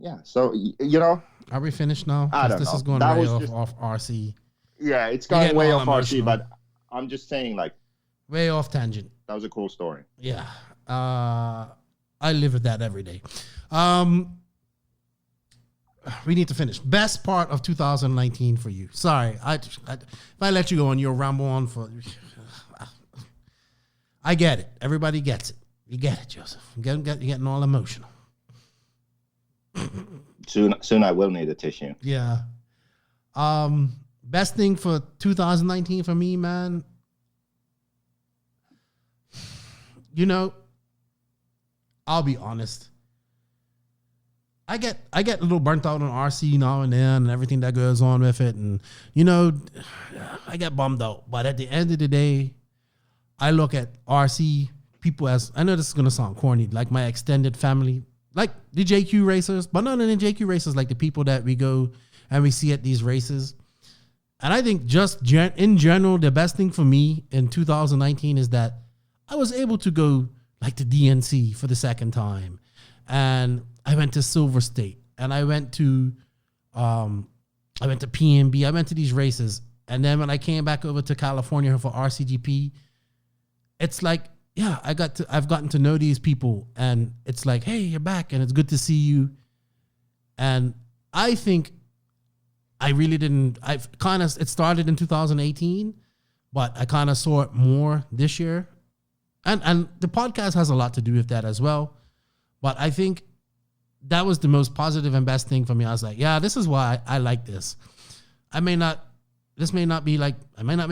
S5: Yeah, so, you know.
S3: Are we finished now?
S5: I don't know.
S3: This is going
S5: that
S3: way
S5: was
S3: off RC.
S5: Yeah, it's going way off
S3: emotional.
S5: RC, but I'm just saying, like.
S3: Way off tangent.
S5: That was a cool story.
S3: Yeah. I live with that every day. We need to finish. Best part of 2019 for you. Sorry, if I let you go on, you'll ramble on for. I get it. Everybody gets it. You get it, Joseph. You're getting all emotional.
S5: Soon I will need a tissue.
S3: Yeah. Best thing for 2019 for me, man. You know, I'll be honest. I get a little burnt out on RC now and then and everything that goes on with it. And, you know, I get bummed out. But at the end of the day, I look at RC people as, I know this is going to sound corny, like my extended family, like the JQ racers, but not only the JQ racers, like the people that we go and we see at these races. And I think just in general, the best thing for me in 2019 is that I was able to go like to DNC for the second time. And I went to Silver State and I went to PNB. I went to these races. And then when I came back over to California for RCGP, it's like, yeah, I've gotten to know these people and it's like, hey, you're back and it's good to see you. And I think it started in 2018, but I kind of saw it more this year. And the podcast has a lot to do with that as well. But I think that was the most positive and best thing for me. I was like, yeah, this is why I like this. I may not be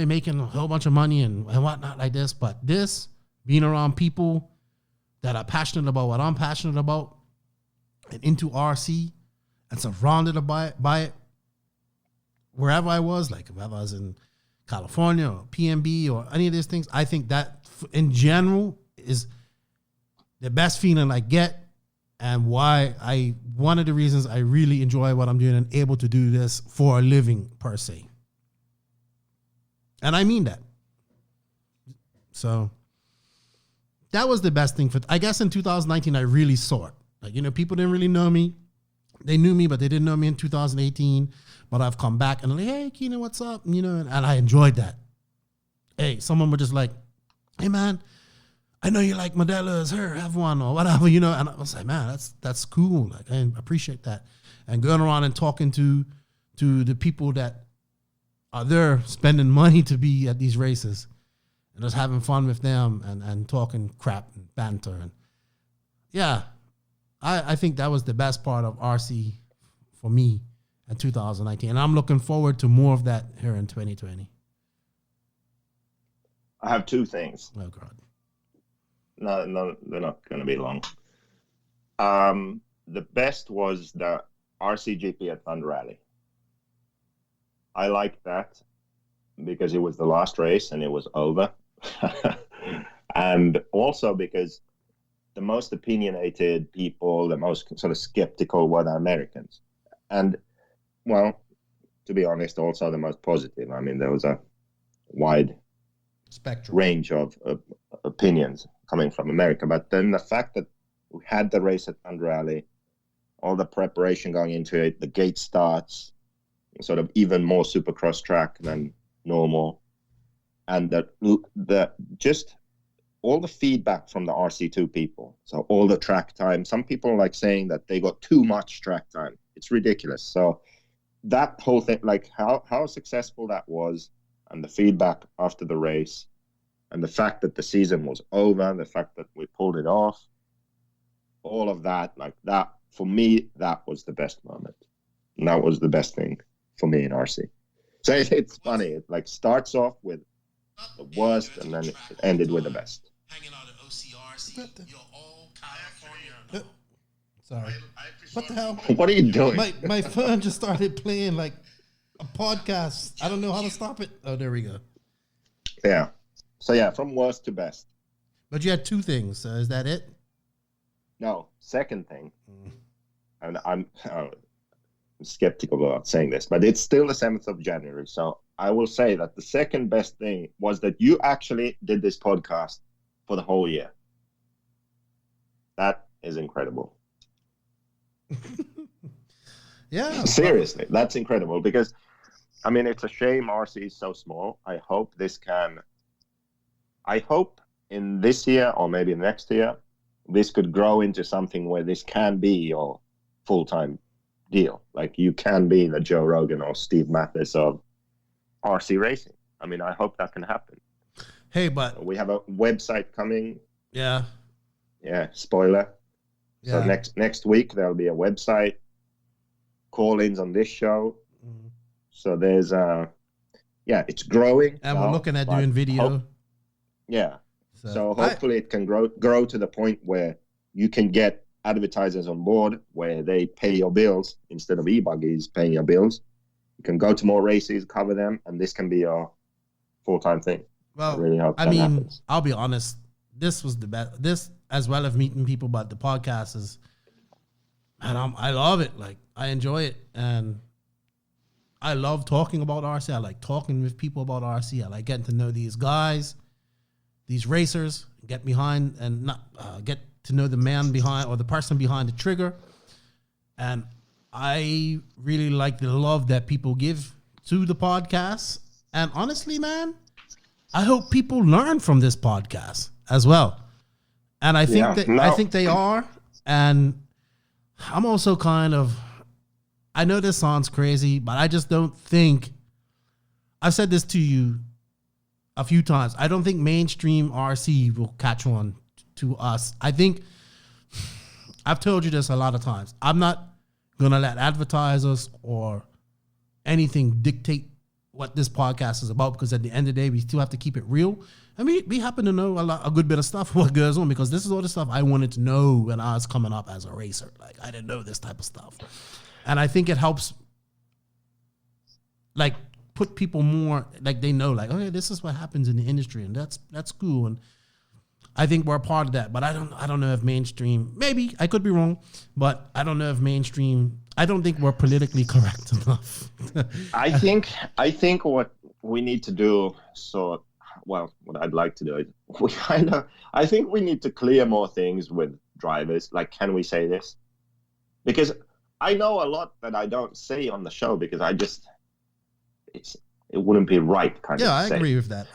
S3: making a whole bunch of money and whatnot like this, but this, being around people that are passionate about what I'm passionate about and into RC and surrounded by it, wherever I was, like if I was in California or PMB or any of these things, I think that in general is the best feeling I get, and one of the reasons I really enjoy what I'm doing and able to do this for a living per se. And I mean that. So that was the best thing I guess in 2019, I really saw it. Like, people didn't really know me. They knew me, but they didn't know me in 2018. But I've come back and like, hey, Keenan, what's up? And I enjoyed that. Hey, someone was just like, hey, man, I know you like Modelo's, have one or whatever, And I was like, man, that's cool. Like, I appreciate that. And going around and talking to the people that are there spending money to be at these races and just having fun with them and talking crap and banter. And yeah, I think that was the best part of RC for me in 2019. And I'm looking forward to more of that here in 2020.
S5: I have two things.
S3: Oh, God.
S5: No, they're not going to be long. The best was the RCGP at Thunder Rally. I liked that because it was the last race and it was over. And also because the most opinionated people, the most sort of skeptical were the Americans. And, well, to be honest, also the most positive. I mean, there was a wide
S3: spectrum
S5: range of opinions coming from America. But then the fact that we had the race at Thunder Rally, all the preparation going into it, the gate starts, sort of even more supercross track than normal, and the just all the feedback from the RC2 people. So all the track time. Some people like saying that they got too much track time. It's ridiculous. So that whole thing, like how successful that was, and the feedback after the race, and the fact that the season was over, the fact that we pulled it off, all of that, like that, for me, that was the best moment. And that was the best thing for me in RC. So it's funny. It like starts off with the worst, and then it ended with the best.
S3: Hanging out at OCRC, you're all California. Sorry. What the hell?
S5: What are you doing?
S3: My phone just started playing like a podcast. I don't know how to stop it. Oh, there we go.
S5: Yeah. So yeah, from worst to best.
S3: But you had two things. So is that it?
S5: No. Second thing, and I'm skeptical about saying this, but it's still the 7th of January. So I will say that the second best thing was that you actually did this podcast for the whole year. That is incredible.
S3: Yeah.
S5: Seriously, that's incredible because, I mean, it's a shame RC is so small. I hope in this year or maybe next year, this could grow into something where this can be your full-time deal. Like you can be the Joe Rogan or Steve Mathis of RC racing. I mean, I hope that can happen.
S3: Hey, but
S5: we have a website coming.
S3: Yeah.
S5: Yeah. Spoiler.
S3: Yeah.
S5: So next week there'll be a website, call-ins on this show. Mm-hmm. So there's it's growing.
S3: And we're looking at doing video.
S5: Yeah. So hopefully it can grow to the point where you can get advertisers on board where they pay your bills instead of e-buggies paying your bills. You can go to more races, cover them, and this can be your full-time thing.
S3: Well,
S5: I really hope
S3: I
S5: that
S3: mean,
S5: happens.
S3: I'll be honest. This was the best. This, as well as meeting people, but the podcast is, and I love it. Like I enjoy it, and I love talking about RC. I like talking with people about RC. I like getting to know these guys, these racers, get behind and not get to know the man behind or the person behind the trigger. And I really like the love that people give to the podcast. And honestly, man, I hope people learn from this podcast as well. And I think I think they are. And I'm also kind of, I know this sounds crazy, but I just don't think, I've said this to you a few times, I don't think mainstream RC will catch on to us. I think, I've told you this a lot of times, I'm not going to let advertisers or anything dictate what this podcast is about, because at the end of the day, we still have to keep it real. I mean, we happen to know a good bit of stuff what goes on, because this is all the stuff I wanted to know when I was coming up as a racer. Like, I didn't know this type of stuff. And I think it helps, like, put people more like they know, like, okay, this is what happens in the industry, and that's cool. And I think we're a part of that. But I don't know if mainstream. Maybe I could be wrong, but I don't know if mainstream. I don't think we're politically correct enough.
S5: I think what we need to do. So, well, what I'd like to do is I think we need to clear more things with drivers. Like, can we say this? Because I know a lot that I don't say on the show because it wouldn't be right.
S3: Yeah, I agree with that.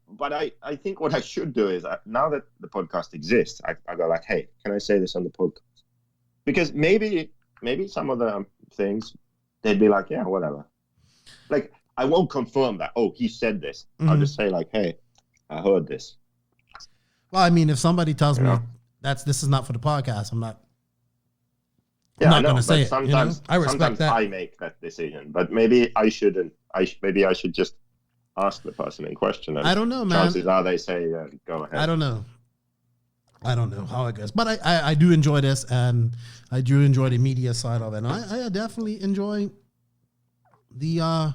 S5: But I think what I should do is now that the podcast exists, I go like, hey, can I say this on the podcast? Because maybe some of the things they'd be like, yeah, whatever. Like, I won't confirm that. Oh, he said this. Mm-hmm. I'll just say like, hey, I heard this.
S3: Well, I mean, if somebody tells me this is not for the podcast, I'm not going to say it.
S5: Sometimes, I respect that. I make that decision, but maybe I shouldn't. Maybe I should just ask the person in question.
S3: I don't know, man.
S5: Chances are they say, go ahead.
S3: I don't know how it goes, but I do enjoy this, and I do enjoy the media side of it. And I definitely enjoy the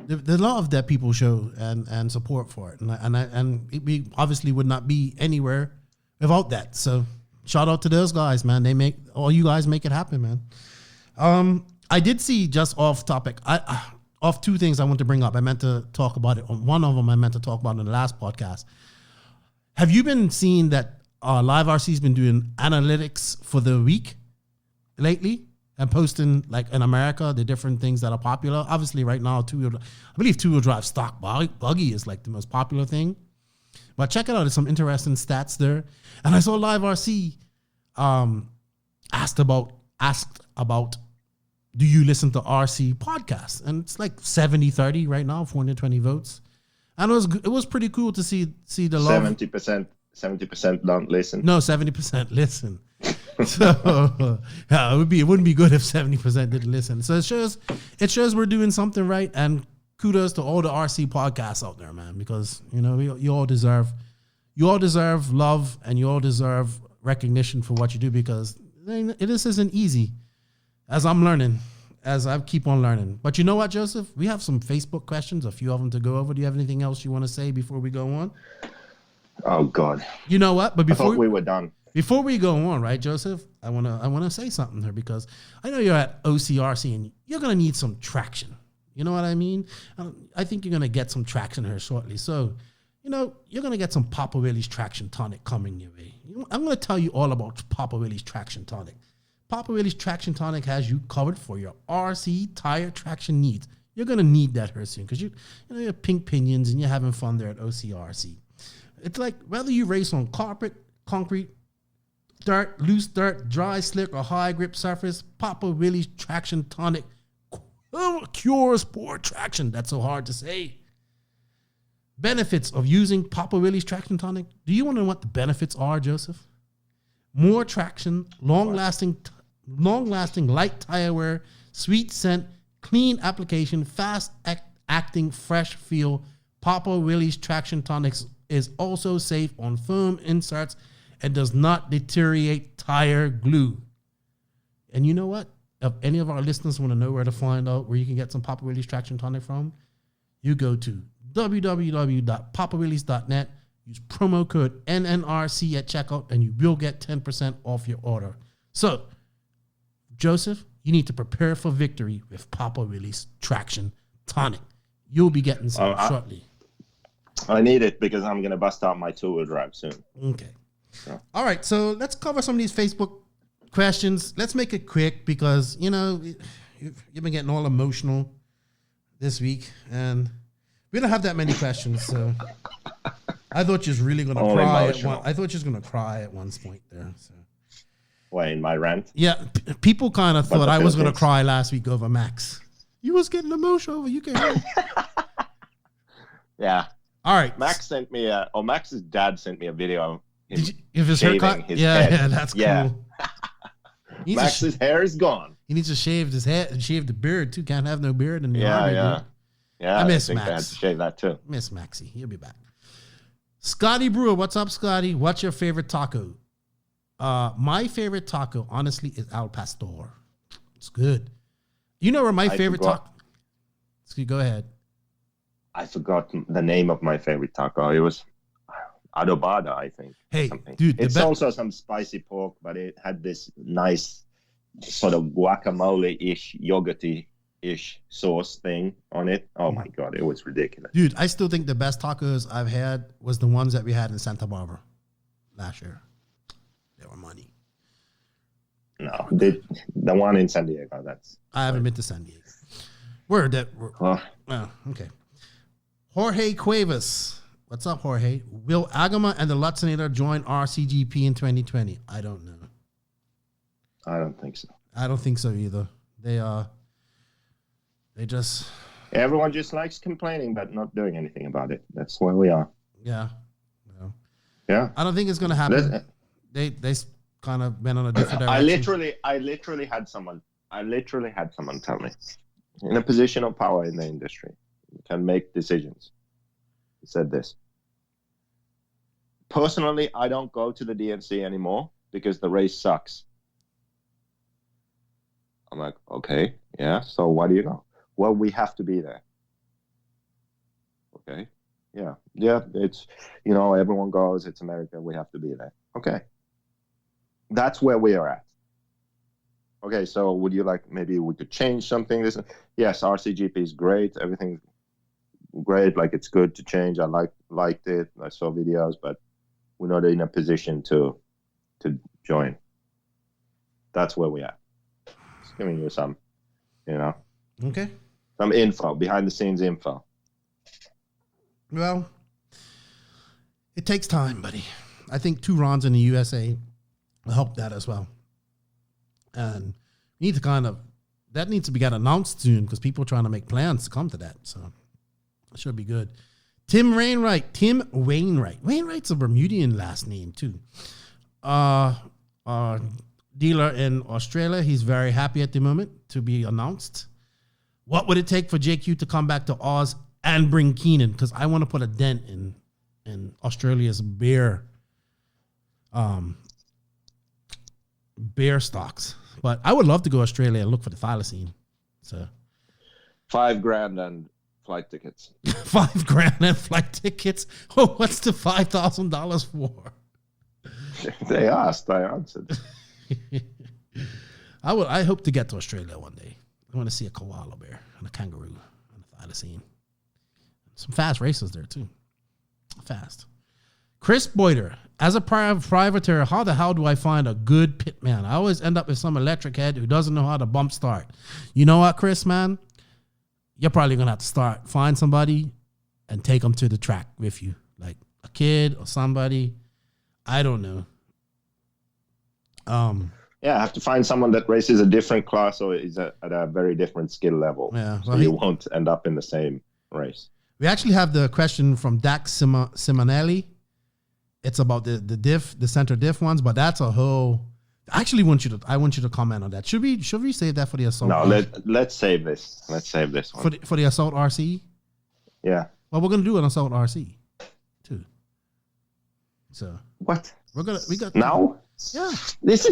S3: love that people show and support for it, and we obviously would not be anywhere without that. So shout out to those guys, man. You guys make it happen, man. I did see, just off topic, off two things I want to bring up. I meant to talk about it. One of them I meant to talk about in the last podcast. Have you been seeing that Live RC's been doing analytics for the week lately and posting, like, in America, the different things that are popular? Obviously, right now, I believe two-wheel drive stock buggy is like the most popular thing. But check it out. There's some interesting stats there. And I saw Live RC asked about do you listen to RC podcasts? And it's like 70-30 right now, 420 votes. And it was pretty cool to see the love.
S5: 70% don't listen.
S3: No, 70% listen. So yeah, it wouldn't be good if 70% didn't listen. So it shows we're doing something right. And kudos to all the RC podcasts out there, man, because you all deserve love, and you all deserve recognition for what you do, because this isn't easy. As I'm learning, as I keep on learning. But you know what, Joseph? We have some Facebook questions, a few of them to go over. Do you have anything else you want to say before we go on?
S5: Oh God.
S3: You know what? But before
S5: we were done.
S3: Before we go on, right, Joseph? I wanna say something here, because I know you're at OCRC and you're gonna need some traction. You know what I mean? I think you're gonna get some traction here shortly. So, you're gonna get some Papa Willie's Traction Tonic coming your way. I'm gonna tell you all about Papa Willie's Traction Tonic. Papa Willie's Traction Tonic has you covered for your RC tire traction needs. You're going to need that here soon, because you're pink pinions and you're having fun there at OCRC. It's like whether you race on carpet, concrete, dirt, loose dirt, dry, slick, or high grip surface, Papa Willie's Traction Tonic cures poor traction. That's so hard to say. Benefits of using Papa Willie's Traction Tonic. Do you want to know what the benefits are, Joseph? More traction, long-lasting light tire wear, sweet scent, clean application, fast-acting, fresh feel. Papa Willie's Traction Tonics is also safe on foam inserts and does not deteriorate tire glue. And you know what? If any of our listeners want to know where to find out where you can get some Papa Willie's Traction Tonic from, you go to www.papawillies.net. Use promo code NNRC at checkout, and you will get 10% off your order. So, Joseph, you need to prepare for victory with Papa Willie's Traction Tonic. You'll be getting some shortly.
S5: I need it because I'm going to bust out my two-wheel drive soon.
S3: Okay. So. All right, so let's cover some of these Facebook questions. Let's make it quick because, you've been getting all emotional this week, and we don't have that many questions, so... I thought you was really going to cry. I thought you was going to cry at one point there. So.
S5: Wait, in my rant?
S3: Yeah, people kind of thought I was going to cry last week over Max. You was getting emotional over you can't.
S5: Yeah.
S3: All right.
S5: Max's dad sent me a video.
S3: Of his haircut? Yeah, that's cool.
S5: Yeah. Max's hair is gone.
S3: He needs to shave his head and shave the beard too. Can't have no beard in the army.
S5: Yeah.
S3: I miss Max.
S5: I had to shave that too.
S3: Miss Maxie. He'll be back. Scotty Brewer, what's up, Scotty? What's your favorite taco? My favorite taco, honestly, is Al Pastor. It's good. You know where my favorite taco? So go ahead.
S5: I forgot the name of my favorite taco. It was adobada, I think.
S3: Hey,
S5: something.
S3: dude,
S5: It's also some spicy pork, but it had this nice sort of guacamole-ish, yogurty-ish sauce thing on it. Oh my God, it was ridiculous.
S3: Dude, I still think the best tacos I've had was the ones that we had in Santa Barbara last year. They were money.
S5: No, the one in San Diego,
S3: I haven't been to San Diego. Oh, okay. Jorge Cuevas. What's up, Jorge? Will Agama and the Lutzinator join RCGP in 2020? I don't know.
S5: I don't think so.
S3: I don't think so either. They just...
S5: Everyone just likes complaining but not doing anything about it. That's where we are.
S3: Yeah.
S5: Yeah.
S3: I don't think it's going to happen. They kind of went on a different direction.
S5: I literally had someone tell me, in a position of power in the industry, you can make decisions. He said this. Personally, I don't go to the DNC anymore because the race sucks. I'm like, okay, yeah, so why do you go? Well, we have to be there. Okay, yeah, it's, everyone goes, it's America, we have to be there. Okay. That's where we are at. Okay, so would you like, maybe we could change something? Yes, RCGP is great, everything's great, like it's good to change. I liked it, I saw videos, but we're not in a position to join. That's where we are. Just giving you some,
S3: Okay.
S5: some info, behind the scenes info.
S3: Well, it takes time, buddy. I think 2 rounds in the USA will help that as well. And we need to that needs to get announced soon because people are trying to make plans to come to that. So it should be good. Tim Wainwright. Wainwright's a Bermudian last name too. Dealer in Australia. He's very happy at the moment to be announced. What would it take for JQ to come back to Oz and bring Keenan? Because I want to put a dent in Australia's beer stocks. But I would love to go to Australia and look for the thylacine. So
S5: $5,000 and flight tickets.
S3: $5,000 and flight tickets. Oh, what's the $5,000 for?
S5: They asked, I answered.
S3: I hope to get to Australia one day. I want to see a koala bear and a kangaroo and a thylacine. Some fast races there too. Fast. Chris Boyder, as a privateer, how the hell do I find a good pitman? I always end up with some electric head who doesn't know how to bump start. You know what, Chris, man? You're probably going to have to find somebody and take them to the track with you. Like a kid or somebody. I don't know.
S5: Yeah, I have to find someone that races a different class or is at a very different skill level.
S3: Yeah,
S5: so you won't end up in the same race.
S3: We actually have the question from Dax Simonelli. It's about the center diff ones, but that's a whole. I want you to comment on that. Should we save that for the assault?
S5: No, let's save this. Let's save this one
S3: for the assault RC.
S5: Yeah.
S3: Well, we're gonna do an assault RC too. So
S5: what?
S3: We got
S5: now.
S3: Yeah.
S5: This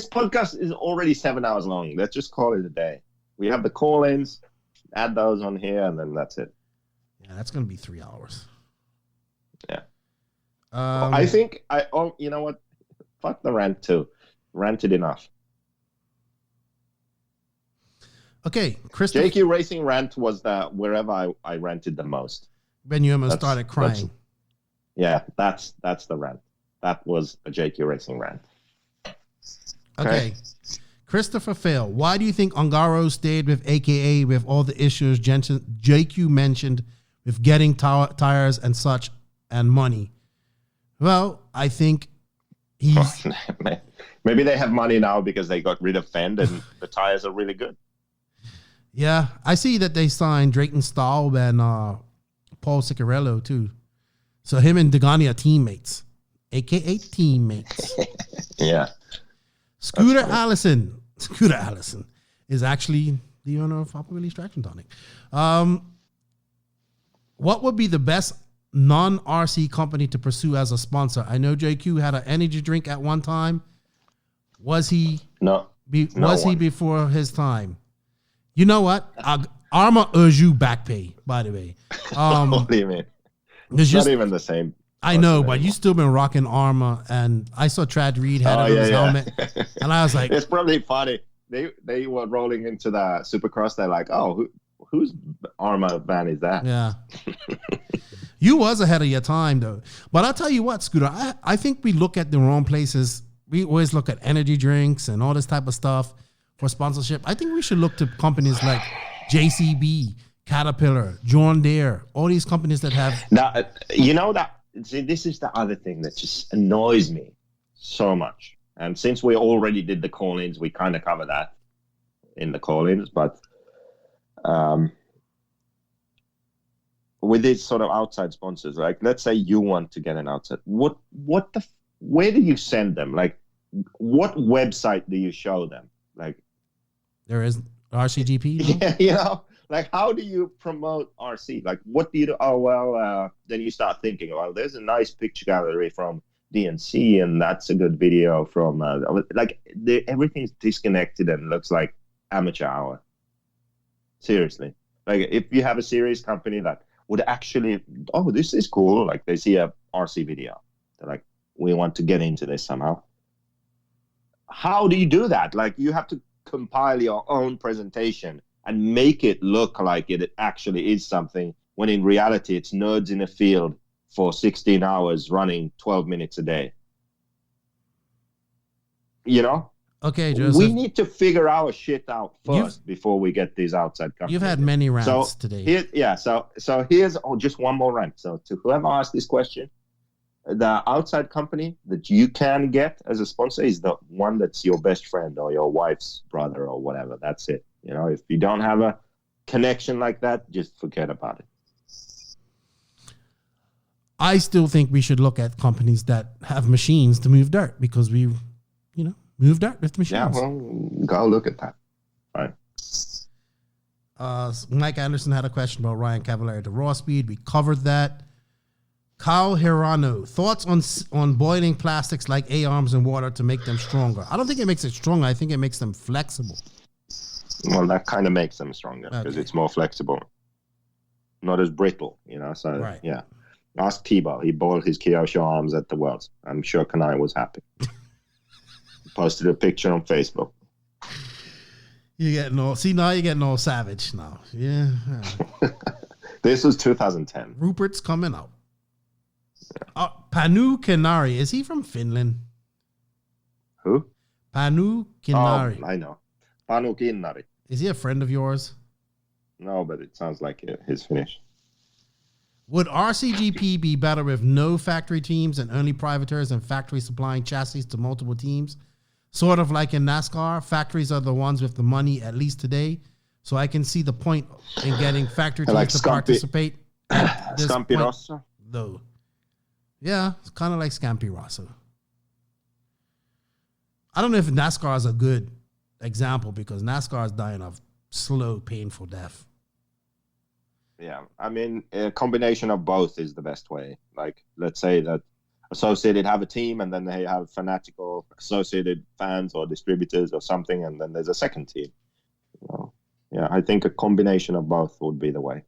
S5: podcast is already 7 hours long. Let's just call it a day. We have the call-ins, add those on here, and then that's it.
S3: Yeah, that's gonna be 3 hours.
S5: Yeah. I think you know what? Fuck the rant too. Ranted enough.
S3: Okay, Christopher.
S5: JQ Racing rant was wherever I ranted the most.
S3: When you almost started crying.
S5: That's the rant. That was a JQ Racing rant.
S3: Okay. Christopher Fail, why do you think Ongaro stayed with AKA with all the issues JQ mentioned with getting tires and such and money? Well, I think
S5: maybe they have money now because they got rid of Fend and the tires are really good.
S3: Yeah, I see that they signed Drayton Stahl and Paul Ciccarello too. So him and Degani are teammates, AKA teammates.
S5: Yeah.
S3: Scooter Allison is actually the owner of Upper Release Traction Tonic. What would be the best non-RC company to pursue as a sponsor? I know JQ had an energy drink at one time. Was he?
S5: No.
S3: Was he before his time? You know what? Arma owes you back pay, by the way.
S5: What do you mean?
S3: It's
S5: Not even the same.
S3: I know,
S5: person
S3: but you
S5: anymore.
S3: still been rocking Arma, and I saw Trad Reed had it on his helmet, and I was like,
S5: It's probably funny. They were rolling into the Supercross. They're like, oh, whose Arma van is that?
S3: yeah. You was ahead of your time, though. But I'll tell you what, Scooter, I think we look at the wrong places. We always look at energy drinks and all this type of stuff for sponsorship. I think we should look to companies like JCB, Caterpillar, John Deere, all these companies that have...
S5: Now, you know that, see, this is the other thing that just annoys me so much. And since we already did the call-ins, we kind of cover that in the call-ins. But with these sort of outside sponsors, like let's say you want to get an outside, where do you send them? Like, what website do you show them? Like,
S3: there is RCGP. No?
S5: yeah, you know, like how do you promote RC? Like, what do you do? Oh well, then you start thinking, well, there's a nice picture gallery from DNC, and that's a good video from everything's disconnected and looks like amateur hour. Seriously, like if you have a serious company that would actually, oh, this is cool. Like they see a RC video, they're like, we want to get into this somehow. How do you do that? Like you have to compile your own presentation and make it look like it actually is something, when in reality it's nerds in a field for 16 hours running 12 minutes a day. You know?
S3: Okay, Joseph.
S5: We need to figure our shit out first before we get these outside companies.
S3: You've had many rants today.
S5: So here's just one more rant. So to whoever asked this question, the outside company that you can get as a sponsor is the one that's your best friend or your wife's brother or whatever. That's it. You know, if you don't have a connection like that, just forget about it.
S3: I still think we should look at companies that have machines to move dirt, because we, move dirt with machines.
S5: Yeah, well, go look at that. Right.
S3: Mike Anderson had a question about Ryan Cavallari to raw speed. We covered that. Kyle Hirano, thoughts on boiling plastics like A-arms in water to make them stronger? I don't think it makes it stronger. I think it makes them flexible.
S5: Well, that kind of makes them stronger because it's more flexible, not as brittle, So
S3: right.
S5: Yeah. Ask Tebow. He boiled his Kyosho arms at the Worlds. I'm sure Kanai was happy. Posted a picture on Facebook.
S3: Now you're getting all savage now. Yeah.
S5: This was 2010.
S3: Rupert's coming out. Panu Kenari, is he from Finland?
S5: Who?
S3: Panu Kenari.
S5: Oh, I know. Panu Kinnari.
S3: Is he a friend of yours?
S5: No, but it sounds like his Finnish.
S3: Would RCGP be better with no factory teams and only privateers and factories supplying chassis to multiple teams? Sort of like in NASCAR, factories are the ones with the money, at least today. So I can see the point in getting factory teams
S5: like
S3: to
S5: Scampi,
S3: participate.
S5: Scampi Rosso?
S3: Though. Yeah, it's kind of like Scampi Rosso. I don't know if NASCAR is a good example, because NASCAR is dying of slow, painful death.
S5: Yeah, I mean, a combination of both is the best way. Like, let's say that Associated have a team, and then they have fanatical Associated fans or distributors or something, and then there's a second team. Yeah, I think a combination of both would be the way.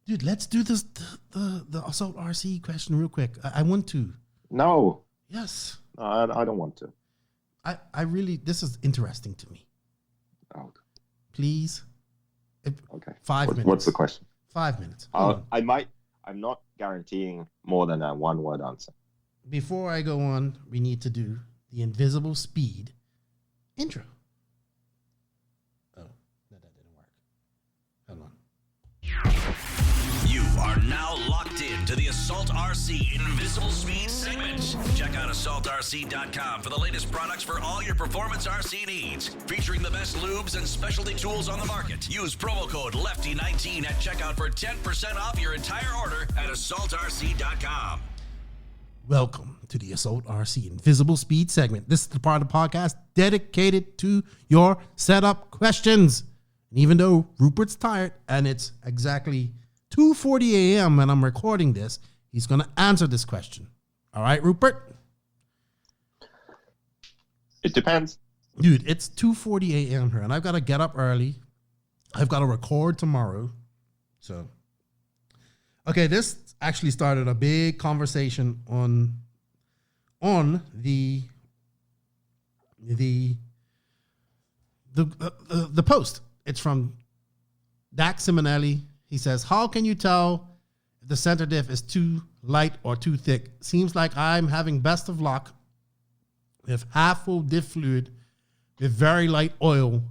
S3: Dude, let's do this the Assault RC question real quick. I want to.
S5: No.
S3: Yes.
S5: No, I don't want to.
S3: I really, this is interesting to me.
S5: Oh.
S3: Please.
S5: Okay.
S3: 5 minutes.
S5: What's the question?
S3: 5 minutes.
S5: I'm not guaranteeing more than a one-word answer.
S3: Before I go on, we need to do the invisible speed intro. Oh, that didn't work. Hold on.
S6: You are now locked in to the Assault RC Invisible Speed segment. Check out AssaultRC.com for the latest products for all your performance RC needs. Featuring the best lubes and specialty tools on the market. Use promo code LEFTY19 at checkout for 10% off your entire order at AssaultRC.com.
S3: Welcome to the Assault RC Invisible Speed segment. This is the part of the podcast dedicated to your setup questions. And even though Rupert's tired and it's exactly 2:40 a.m. and I'm recording this, he's going to answer this question. All right, Rupert?
S5: It depends.
S3: Dude, it's 2:40 a.m. here, and I've got to get up early. I've got to record tomorrow. So, okay, this actually started a big conversation on the post. It's from Dak Simonelli. He says, how can you tell if the center diff is too light or too thick? Seems like I'm having best of luck with half full diff fluid with very light oil.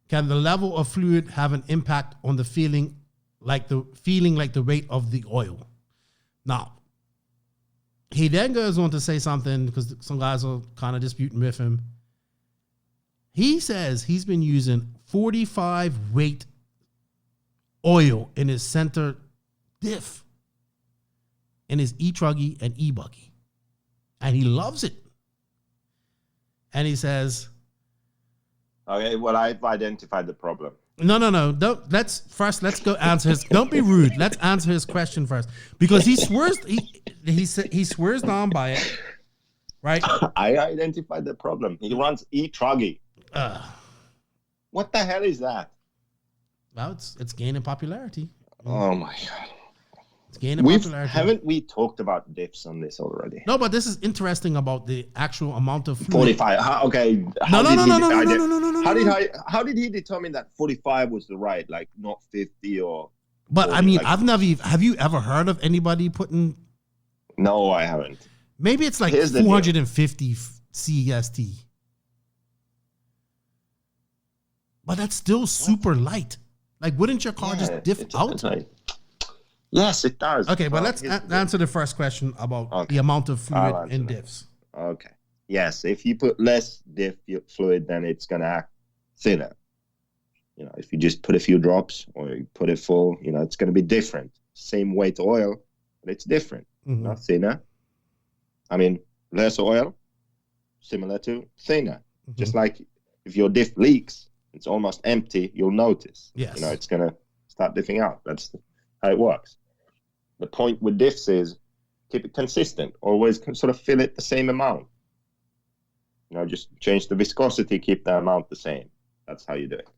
S3: Can the level of fluid have an impact on the feeling like the weight of the oil? Now, he then goes on to say something, because some guys are kind of disputing with him. He says he's been using 45 weight oil in his center diff in his e-truggy and e-buggy, and he loves it. And he says,
S5: okay, well, I've identified the problem.
S3: No. Let's go answer his. Don't be rude. Let's answer his question first, because he swears he swears down by it, right?
S5: I identified the problem. He runs e-truggy. What the hell is that?
S3: Well, it's gaining popularity.
S5: Oh my god!
S3: It's gaining popularity.
S5: Haven't we talked about diffs on this already?
S3: No, but this is interesting about the actual amount of fluid.
S5: 45. Okay.
S3: No.
S5: How did he determine that 45 was the right, like not 50 or?
S3: But
S5: 40,
S3: I mean,
S5: like,
S3: have you ever heard of anybody putting?
S5: No, I haven't.
S3: Maybe it's like
S5: Here's the
S3: 450 CST. But that's still super light. Like, wouldn't your car just diff out?
S5: Yes, it does.
S3: Okay, but let's answer the first question about the amount of fluid in diffs.
S5: Okay. Yes, if you put less diff fluid, then it's going to act thinner. You know, if you just put a few drops or you put it full, you know, it's going to be different. Same weight oil, but it's different.
S3: Mm-hmm.
S5: Not thinner. I mean, less oil, similar to thinner.
S3: Mm-hmm.
S5: Just like if your diff leaks, it's almost empty, you'll notice.
S3: Yes.
S5: You know, it's going to start diffing out. That's how it works. The point with diffs is keep it consistent. Always sort of fill it the same amount. You know, just change the viscosity, keep the amount the same. That's how you do it.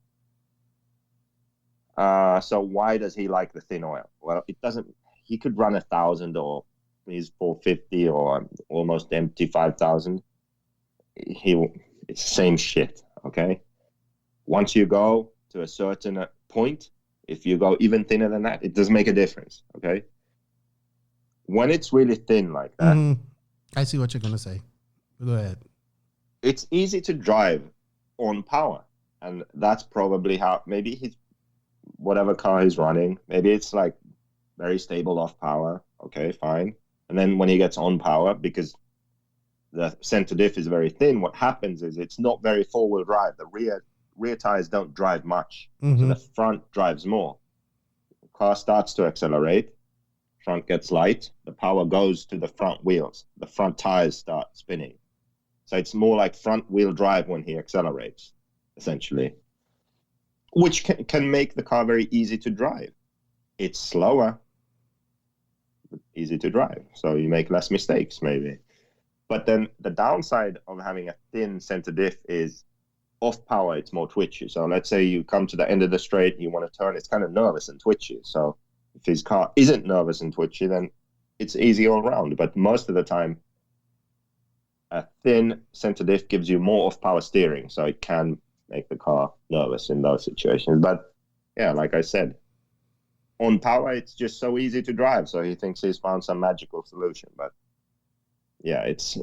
S5: So why does he like the thin oil? Well, it doesn't. He could run 1,000 or he's 450 or almost empty 5,000. It's the same shit. Okay. Once you go to a certain point, if you go even thinner than that, it does make a difference. Okay. When it's really thin like that,
S3: I see what you're gonna say. Go ahead.
S5: It's easy to drive on power, and that's probably how maybe he's whatever car he's running. Maybe it's like very stable off power. Okay, fine. And then when he gets on power, because the center diff is very thin, what happens is it's not very four-wheel drive. The rear tires don't drive much, so the front drives more. The car starts to accelerate. Front gets light, the power goes to the front wheels. The front tires start spinning. So it's more like front wheel drive when he accelerates, essentially, which can make the car very easy to drive. It's slower, but easy to drive. So you make less mistakes, maybe. But then the downside of having a thin center diff is off power, it's more twitchy. So let's say you come to the end of the straight, you want to turn, it's kind of nervous and twitchy. So if his car isn't nervous and twitchy, then it's easy all around. But most of the time, a thin center diff gives you more off-power steering, so it can make the car nervous in those situations. But yeah, like I said, on power, it's just so easy to drive. So he thinks he's found some magical solution. But yeah, it's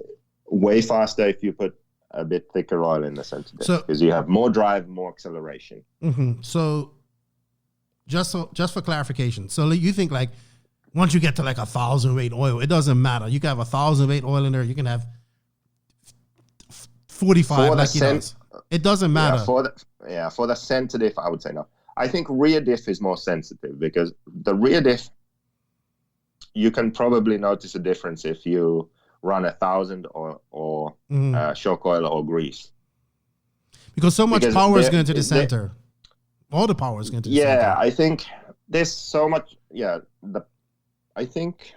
S5: way faster if you put a bit thicker oil in the center diff, because you have more drive, more acceleration.
S3: Mm-hmm. So just for clarification, so you think like once you get to like 1,000 weight oil, it doesn't matter. You can have 1,000 weight oil in there. You can have 45 like he does. It doesn't matter.
S5: For the center diff, I would say no. I think rear diff is more sensitive, because the rear diff, you can probably notice a difference if you run 1,000 or shock oil or grease.
S3: Because so much power is going to the center. All the power is going to the center.
S5: Yeah, I think there's so much. Yeah, I think.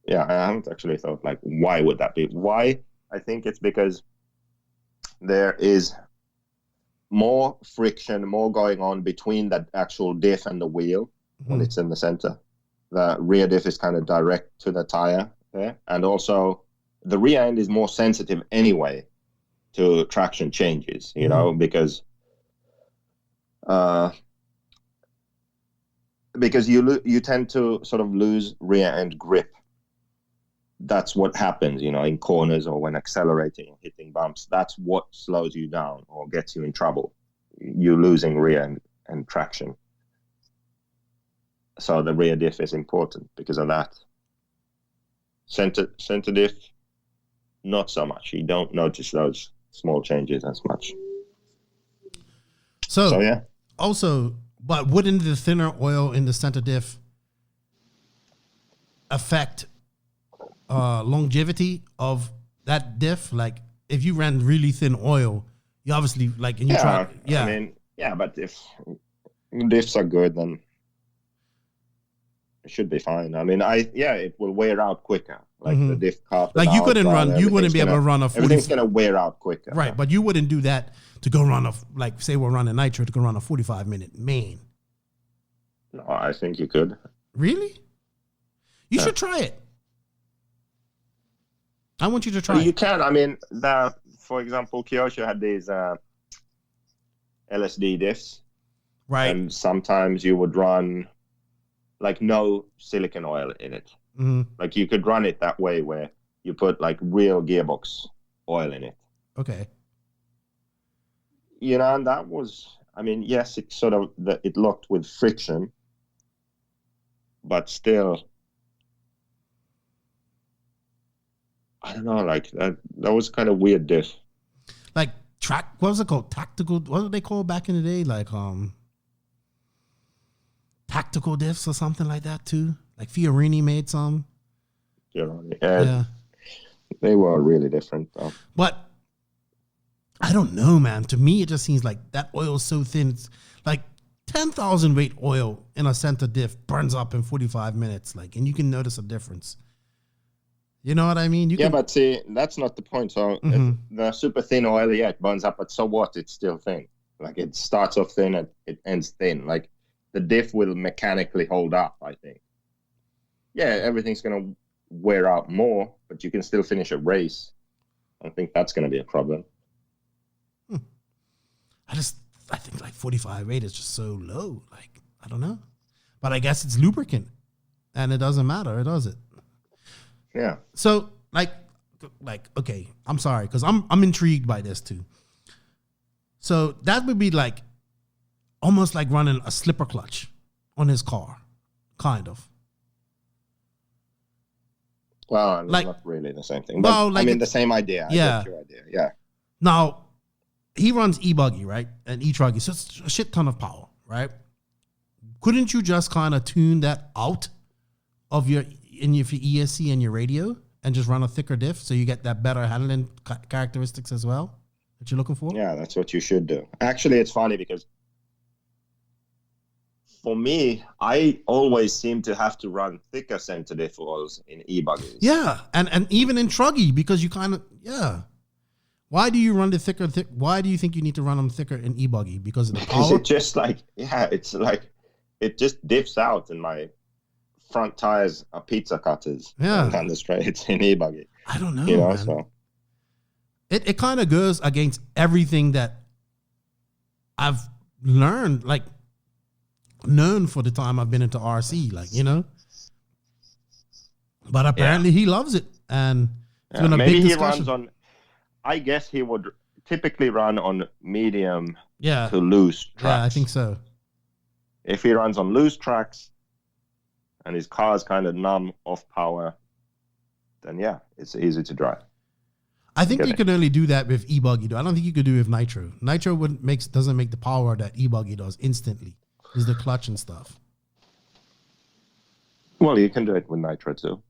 S5: Yeah, I haven't actually thought like why would that be? Why? I think it's because there is more friction, more going on between that actual diff and the wheel when it's in the center. The rear diff is kind of direct to the tire there. And also the rear end is more sensitive anyway to traction changes, you know, because you tend to sort of lose rear end grip. That's what happens, you know, in corners or when accelerating or hitting bumps. That's what slows you down or gets you in trouble. You're losing rear end and traction. So the rear diff is important because of that. Center diff, not so much. You don't notice those small changes as much.
S3: So
S5: yeah.
S3: Also, but wouldn't the thinner oil in the center diff affect longevity of that diff? Like if you ran really thin oil, you obviously like, and you try,
S5: I mean, but if diffs are good, then it should be fine. I mean, it will wear out quicker. Like the diff cup.
S3: Like you couldn't run, you wouldn't be able to run a 40.
S5: Everything's gonna wear out quicker.
S3: Right, but you wouldn't do that to go run like say we're running nitro to go run a 45-minute main.
S5: No, I think you could.
S3: Really? You should try it. I want you to try it.
S5: You can. I mean, for example, Kyosho had these LSD diffs.
S3: Right.
S5: And sometimes you would run like no silicon oil in it.
S3: Mm-hmm.
S5: Like you could run it that way where you put like real gearbox oil in it.
S3: Okay.
S5: You know, and that was, I mean, yes, it sort of, it locked with friction, but still, I don't know, like that was kind of weird diff.
S3: Like what was it called? Tactical, what did they call back in the day? Like, tactical diffs or something like that too. Like Fiorini made some.
S5: Yeah. They were really different though.
S3: But I don't know, man. To me, it just seems like that oil is so thin. It's like 10,000 weight oil in a center diff burns up in 45 minutes. Like, and you can notice a difference. You know what I mean?
S5: But see, that's not the point. So if the super thin oil, it burns up, but so what? It's still thin. Like it starts off thin and it ends thin. Like the diff will mechanically hold up, I think. Yeah, everything's going to wear out more, but you can still finish a race. I think that's going to be a problem.
S3: I think like 45 weight is just so low. Like, I don't know. But I guess it's lubricant and it doesn't matter, does it?
S5: Yeah.
S3: So like, okay, I'm sorry, because I'm intrigued by this too. So that would be like almost like running a slipper clutch on his car, kind of.
S5: Well, I mean,
S3: like,
S5: not really the same thing. But like I mean, the same idea.
S3: Yeah.
S5: I get your idea. Yeah.
S3: Now, he runs e-buggy, right? And e-truggy, so it's a shit ton of power, right? Couldn't you just kind of tune that out of your ESC and your radio and just run a thicker diff so you get that better handling characteristics as well that you're looking for?
S5: Yeah, that's what you should do. Actually, it's funny because for me, I always seem to have to run thicker center diff oils in e-buggies.
S3: Yeah, and even in truggy because you kind of, Why do you run the thicker? Why do you think you need to run them thicker in e-buggy? Because of the power?
S5: It just like, it's like, it just dips out and my front tires are pizza cutters.
S3: Yeah.
S5: On the straights in e-buggy.
S3: I don't know,
S5: you know,
S3: man.
S5: so.
S3: It kind of goes against everything that I've learned, like, known for the time I've been into RC, like, you know? But apparently he loves it. And it's been a
S5: maybe
S3: big
S5: he
S3: discussion.
S5: runs on, I guess he would typically run on medium
S3: to
S5: loose tracks.
S3: Yeah, I think so.
S5: If he runs on loose tracks and his car's kind of numb off power, then it's easy to drive.
S3: I think you could only do that with e-buggy, though. I don't think you could do it with nitro. Nitro doesn't make the power that e-buggy does instantly. Is the clutch and stuff.
S5: Well, you can do it with nitro too.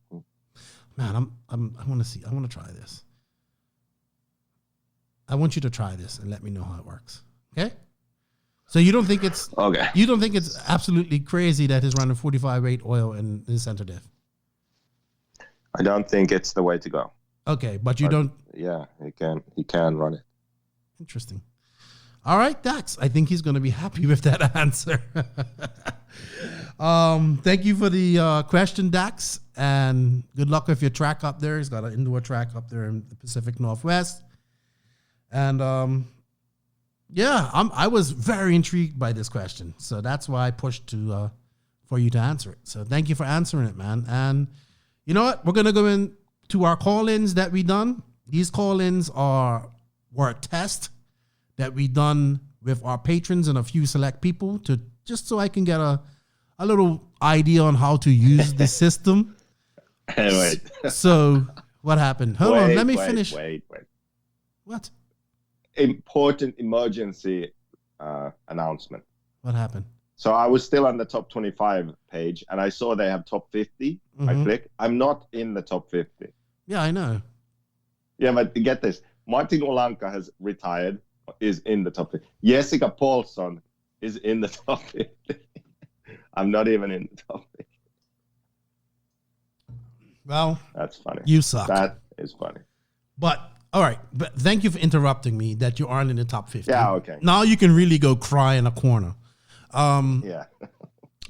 S3: Man, I want to see. I want to try this. I want you to try this and let me know how it works. Okay? So you don't think it's
S5: okay?
S3: You don't think it's absolutely crazy that he's running 45 weight oil in his center diff?
S5: I don't think it's the way to go.
S3: Okay, but you don't.
S5: Yeah, he can run it.
S3: Interesting. All right, Dax. I think he's going to be happy with that answer. Thank you for the question, Dax, and good luck with your track up there. He's got an indoor track up there in the Pacific Northwest. And I was very intrigued by this question, so that's why I pushed for you to answer it. So thank you for answering it, man. And you know what? We're gonna go into our call-ins that we done. These call-ins were a test that we done with our patrons and a few select people to just so I can get a little idea on how to use the system.
S5: Wait.
S3: So what happened? Hold on, let me finish.
S5: Wait.
S3: What?
S5: Important emergency announcement.
S3: What happened?
S5: So I was still on the top 25 page, and I saw they have top 50. I click. I'm not in the top 50.
S3: Yeah, I know.
S5: Yeah, but get this. Martin Olanka has retired, is in the top 50. Jessica Paulson is in the top 50. I'm not even in the top 50.
S3: Well,
S5: that's funny.
S3: You suck.
S5: That is funny.
S3: But all right, but thank you for interrupting me that you aren't in the top 50.
S5: Yeah, okay.
S3: Now you can really go cry in a corner.
S5: Yeah.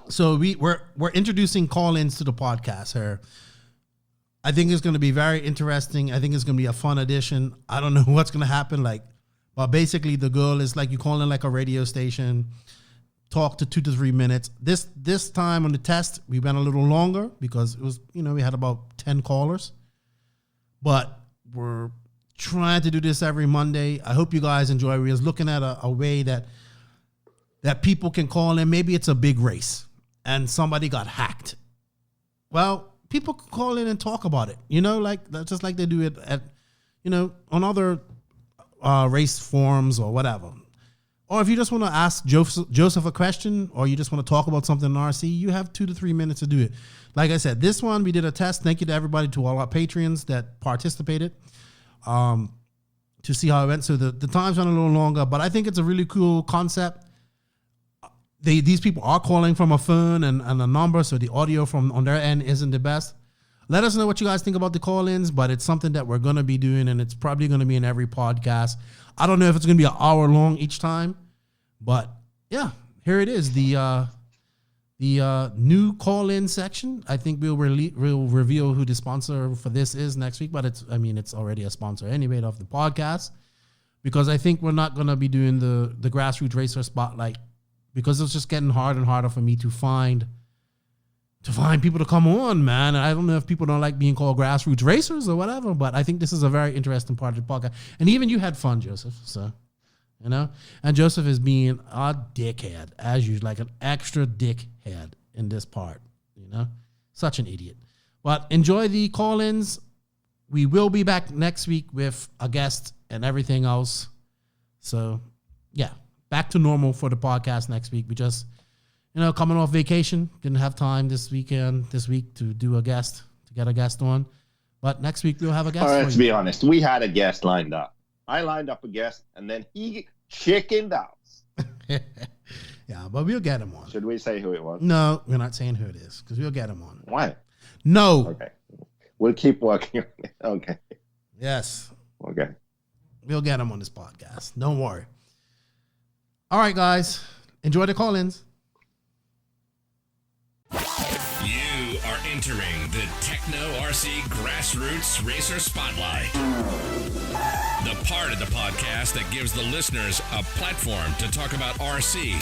S3: So we're introducing call-ins to the podcast here. I think it's going to be very interesting. I think it's going to be a fun edition. I don't know what's going to happen. But basically the goal is like you call in like a radio station, talk to 2 to 3 minutes. This time on the test, we went a little longer because it was, we had about 10 callers. But we're trying to do this every Monday. I hope you guys enjoy. We was looking at a way that people can call in. Maybe it's a big race and somebody got hacked. Well, people can call in and talk about it, just like they do it at, on other race forums or whatever. Or if you just want to ask Joseph a question or you just want to talk about something in RC, you have 2 to 3 minutes to do it. Like I said, this one, we did a test. Thank you to everybody, to all our Patreons that participated to see how it went. So the times went a little longer, but I think it's a really cool concept. These people are calling from a phone and a number, so the audio from on their end isn't the best. Let us know what you guys think about the call-ins, but it's something that we're going to be doing, and it's probably going to be in every podcast. I don't know if it's going to be an hour long each time, but yeah, here it is. The new call-in section. I think we'll reveal who the sponsor for this is next week, but it's already a sponsor anyway of the podcast, because I think we're not going to be doing the Grassroots Racer Spotlight, because it's just getting harder and harder for me to find people to come on, man. And I don't know if people don't like being called grassroots racers or whatever, but I think this is a very interesting part of the podcast. And even you had fun, Joseph. So, and Joseph is being a dickhead, as usual, like an extra dickhead in this part, such an idiot. But enjoy the call-ins. We will be back next week with a guest and everything else. So, yeah. Back to normal for the podcast next week. We just, coming off vacation, didn't have time this week to do a guest, to get a guest on. But next week we'll have a guest.
S5: All right, let's be honest. We had a guest lined up. I lined up a guest, and then he chickened out.
S3: Yeah, but we'll get him on.
S5: Should we say who it was?
S3: No, we're not saying who it is, because we'll get him on.
S5: Why?
S3: No.
S5: Okay. We'll keep working on it. Okay.
S3: Yes.
S5: Okay.
S3: We'll get him on this podcast. Don't worry. All right, guys. Enjoy the call-ins.
S4: You are entering the Tekno RC Grassroots Racer Spotlight. The part of the podcast that gives the listeners a platform to talk about RC.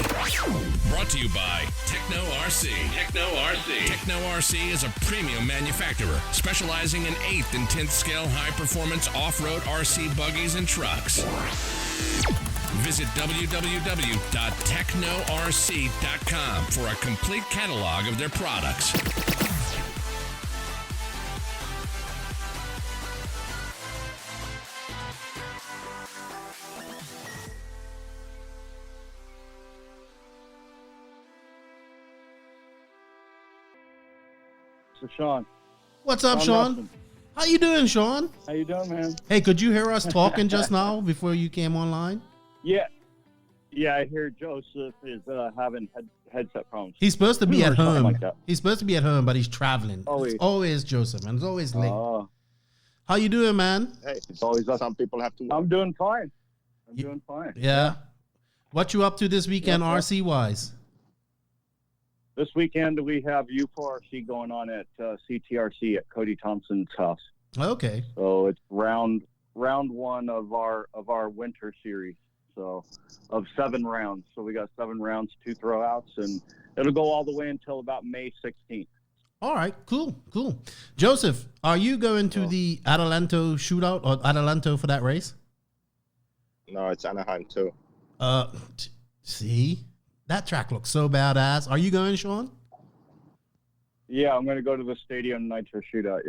S4: Brought to you by Tekno RC. Tekno RC. Tekno RC is a premium manufacturer specializing in 8th and 10th scale high-performance off-road RC buggies and trucks. Visit www.teknorc.com for a complete catalog of their products.
S7: So Sean.
S3: What's up, Sean? How you doing, Sean?
S7: How you doing, man?
S3: Hey, could you hear us talking just now before you came online?
S7: Yeah, I hear Joseph is having headset problems.
S3: He's supposed to be at home.
S7: Like that.
S3: He's supposed to be at home, but he's traveling. It's always Joseph, and it's always late. How you doing, man?
S5: Hey, it's always some people have to work.
S7: I'm doing fine. I'm doing fine.
S3: Yeah. What you up to this weekend,
S7: Yep.
S3: RC wise?
S7: This weekend we have U4RC going on at CTRC at Cody Thompson's house.
S3: Okay.
S7: So it's round one of our winter series. So of 7 rounds. So we got 7 rounds, 2 throwouts, and it'll go all the way until about May 16th.
S3: All right. Cool. Joseph, are you going to the Adelanto shootout or Adelanto for that race?
S5: No, it's Anaheim too.
S3: See, that track looks so badass. Are you going, Sean?
S7: Yeah, I'm going to go to the Stadium Nitro shootout.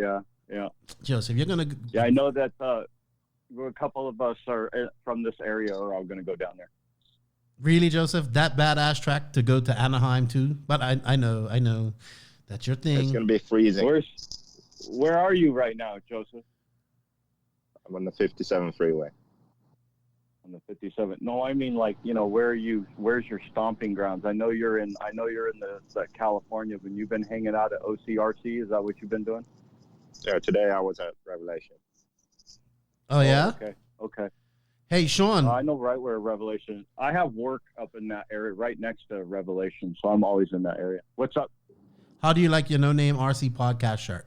S7: Yeah.
S3: Joseph, you're gonna.
S7: Yeah, I know that a couple of us are from this area are all going to go down there.
S3: Really, Joseph? That badass track to go to Anaheim too? But I know that's your thing.
S5: It's going to be freezing.
S7: Where are you right now, Joseph?
S5: I'm on the 57 freeway.
S7: On the 57. No, I mean where's your stomping grounds? I know you're in the California, but you've been hanging out at OCRC. Is that what you've been doing?
S5: Yeah, today I was at Revelation.
S3: Oh yeah.
S7: Okay.
S3: Hey, Sean.
S7: I know right where Revelation. I have work up in that area, right next to Revelation, so I'm always in that area. What's up?
S3: How do you like your No Name RC podcast shirt?